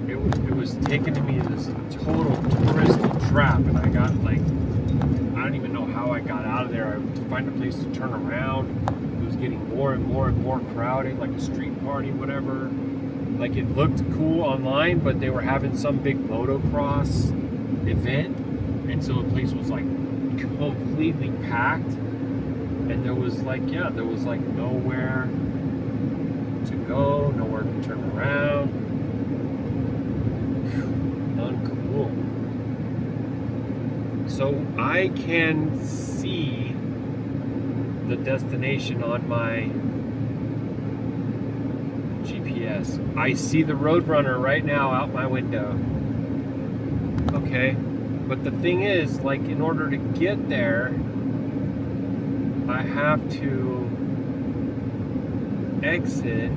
it was taken to me this total touristy trap, and I got like, I don't even know how I got out of there. I had to find a place to turn around. It was getting more and more and more crowded, like a street party, whatever. Like it looked cool online, but they were having some big motocross event, and so the place was like completely packed, and there was like, yeah, there was like nowhere to go, nowhere to turn around. Uncool. So I can see the destination on my GPS. I see the Roadrunner right now out my window. Okay, but the thing is, like, in order to get there, I have to exit,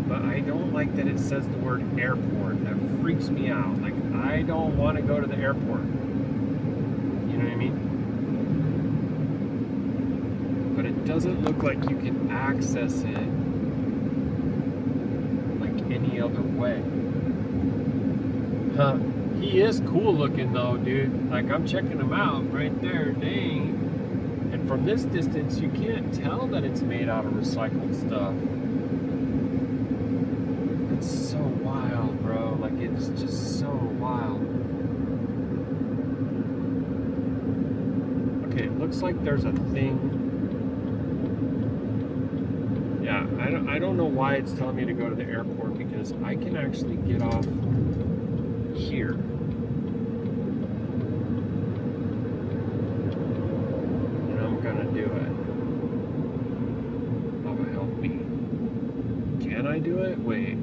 but I don't like that it says the word airport. That freaks me out. Like, I don't want to go to the airport. You know what I mean? But it doesn't look like you can access it like any other way. Huh. He is cool looking though, dude. Like, I'm checking him out right there, dang. And from this distance, you can't tell that it's made out of recycled stuff. It's so wild, bro. Like, it's just so wild. Okay, it looks like there's a thing. Yeah, I don't know why it's telling me to go to the airport, because I can actually get off here. And I'm gonna do it. Baba, help me. Can I do it? Wait.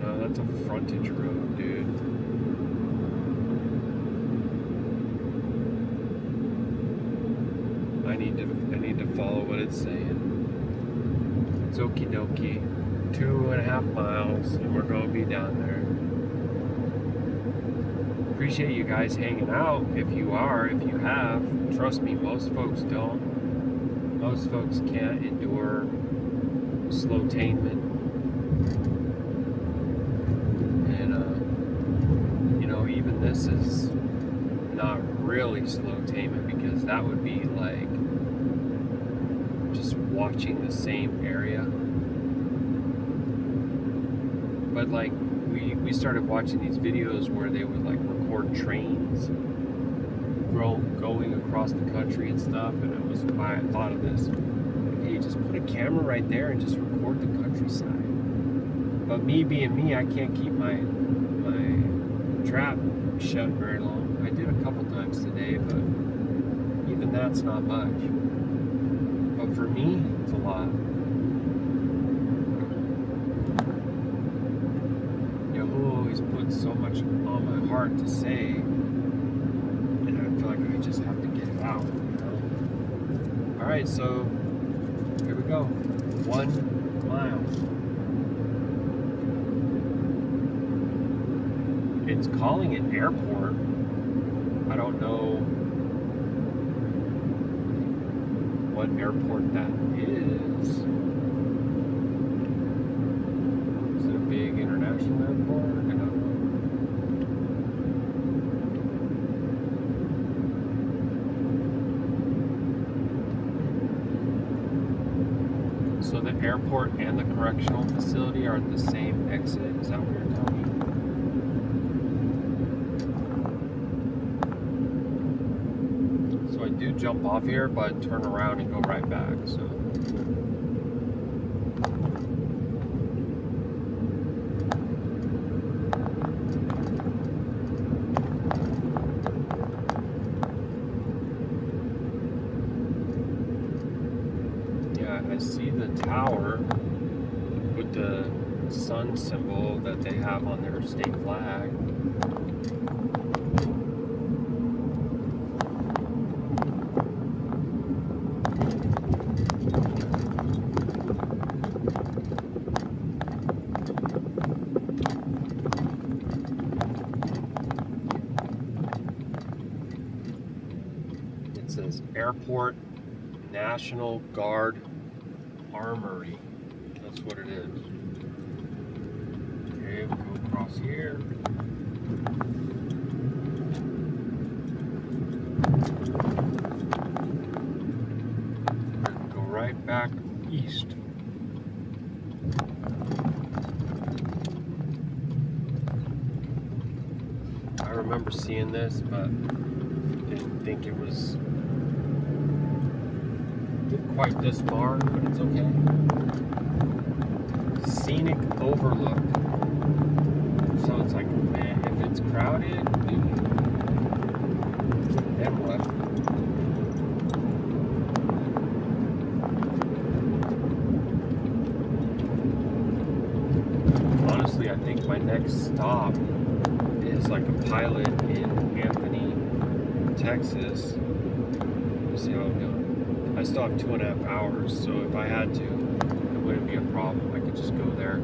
No, that's a frontage road, dude. I need to follow what it's saying. It's okie dokie. 2.5 miles, and we're gonna be down there. Appreciate you guys hanging out. If you have, trust me, most folks don't. Most folks can't endure slowtainment. And you know, even this is not really slowtainment, because that would be like just watching the same area. But like, we started watching these videos where they would like record trains going across the country and stuff, and it was why I thought of this. Hey, just put a camera right there and just record the countryside. But me being me, I can't keep my trap shut very long. I did a couple times today, but even that's not much. But for me, it's a lot. He's put so much on my heart to say, and I feel like I just have to get it out, you know? Alright, so here we go. 1 mile. It's calling it airport. I don't know what airport that is. Is it a big international airport? I don't know. So the airport and the correctional facility are at the same exit? Is that what you're telling me? So I do jump off here, but turn around and go right back, so. I see the tower with the sun symbol that they have on their state flag. It says Airport National Guard Armory. That's what it is. Okay, we'll go across here. And go right back east. I remember seeing this, but didn't think it was quite this far, but it's okay. Scenic overlook. So it's like, man, if it's crowded, then what? Honestly, I think my next stop is like a pilot in Anthony, Texas. Let's see how I'm doing. I still have 2.5 hours, so if I had to, it wouldn't be a problem. I could just go there.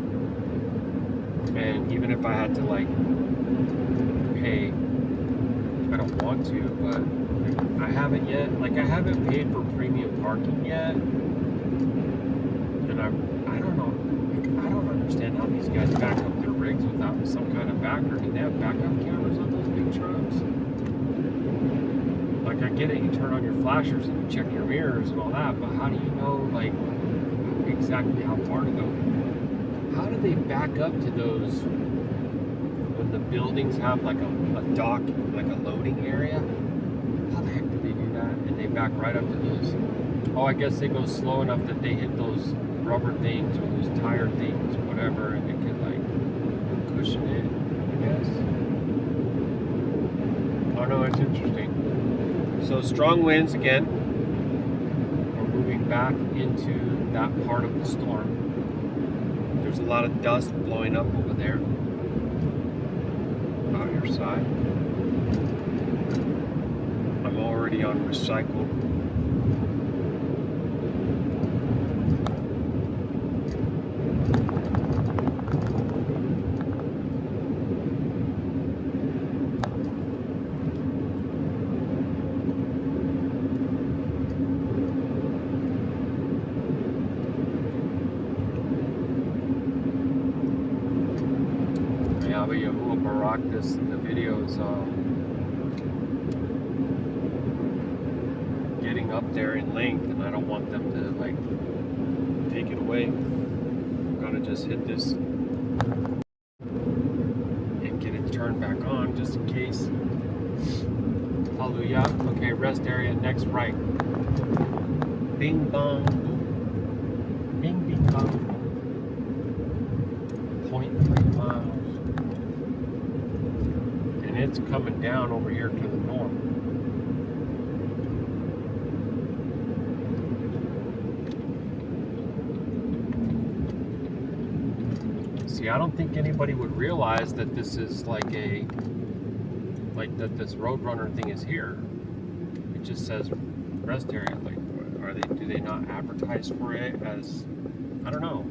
And even if I had to, like, pay, I don't want to, but I haven't yet. Like, I haven't paid for premium parking yet. And I don't know. Like, I don't understand how these guys back up their rigs without some kind of backer. I mean, they have backup cameras on those big trucks. Like, I get it, you turn on your flashers and you check your mirrors and all that, but how do you know, like, exactly how far to go? How do they back up to those when the buildings have, like, a dock, like a loading area? How the heck do they do that? And they back right up to those. Oh, I guess they go slow enough that they hit those rubber things or those tire things, whatever, and it can, like, cushion it, I guess. Oh, no, it's interesting. So strong winds again. We're moving back into that part of the storm. There's a lot of dust blowing up over there. Out your side. I'm already on recycled. Yahuah Baruk, the video is getting up there in length, and I don't want them to like take it away. I'm gonna just hit this and get it turned back on just in case. Hallelujah. Okay, rest area, next right. Bing bong boom. Bing bing bong. 0.3 miles. It's coming down over here to the north. See, I don't think anybody would realize that this is like that this Roadrunner thing is here. It just says rest area. Like, do they not advertise for it as I don't know.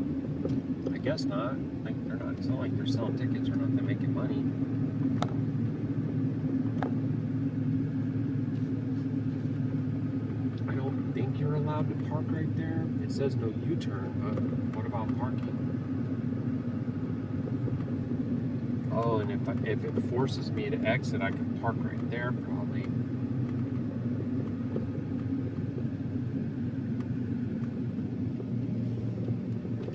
I guess not. Like they're not. It's not like they're selling tickets or nothing, making money. I don't think you're allowed to park right there. It says no U-turn, but what about parking? Oh, and if it forces me to exit, I can park right there probably.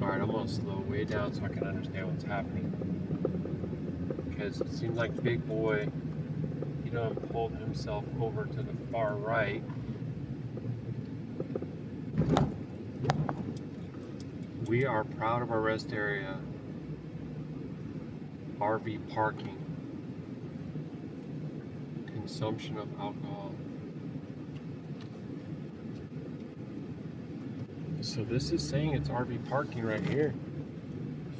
Alright, I'm gonna slow way down so I can understand what's happening. Because it seems like Big Boy, he done pulled himself over to the far right. We are proud of our rest area. RV parking. Consumption of alcohol. So this is saying it's RV parking right here.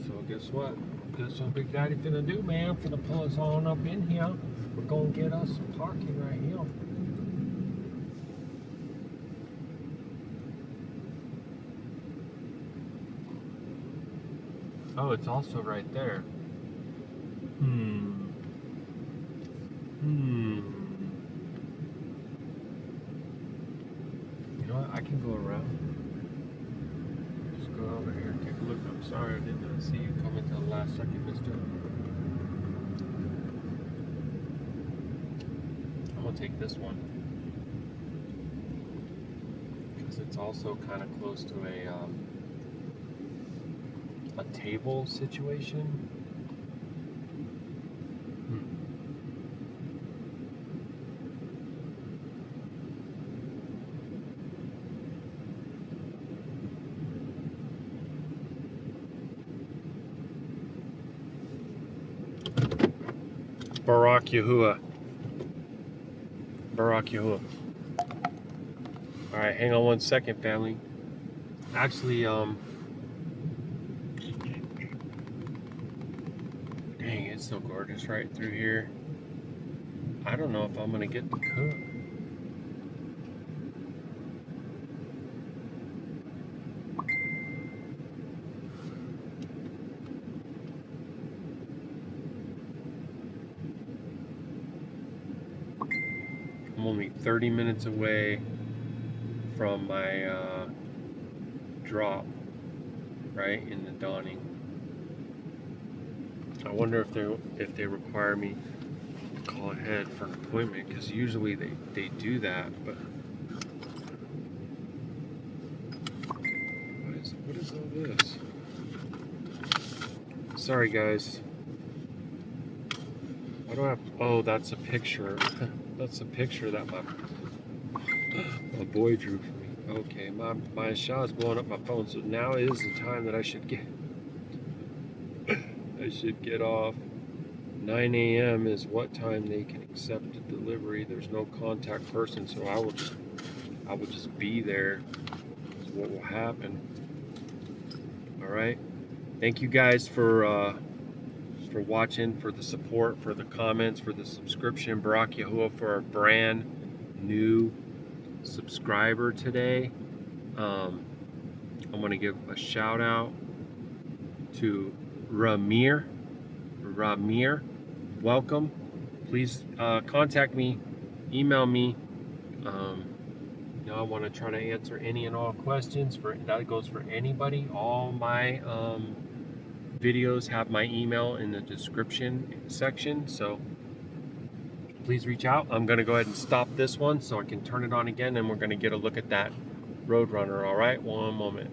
So guess what? Guess what Big Daddy finna do, man? Finna pull us on up in here. We're gonna get us some parking right here. Oh, it's also right there. You know what? I can go around. Just go over here and take a look. I'm sorry I didn't see you come until the last second, mister. I'm gonna take this one. Because it's also kind of close to a table situation. Baruk Yahuah. Baruk Yahuah. Alright, hang on one second, family. Actually, dang, it's so gorgeous right through here. I don't know if I'm gonna get to cook. I'm only 30 minutes away from my drop, right, in the dawning. I wonder if they require me to call ahead for an appointment, because usually they do that, but what is all this? Sorry guys. Why do I have, oh, that's a picture. That's a picture that my boy drew for me. Okay, my shot is blowing up my phone, so now is the time that I should get off. 9 a.m. is what time they can accept a delivery. There's no contact person, so I will just be there. Is what will happen. All right. Thank you guys for watching, for the support, for the comments, for the subscription. Baruk Yahuah for a brand new subscriber today. I'm going to give a shout out to Ramir. Welcome. Please contact me, email me. I want to try to answer any and all questions. That goes for anybody. All my videos have my email in the description section, so please reach out. I'm going to go ahead and stop this one so I can turn it on again, and we're going to get a look at that Roadrunner. All right, one moment.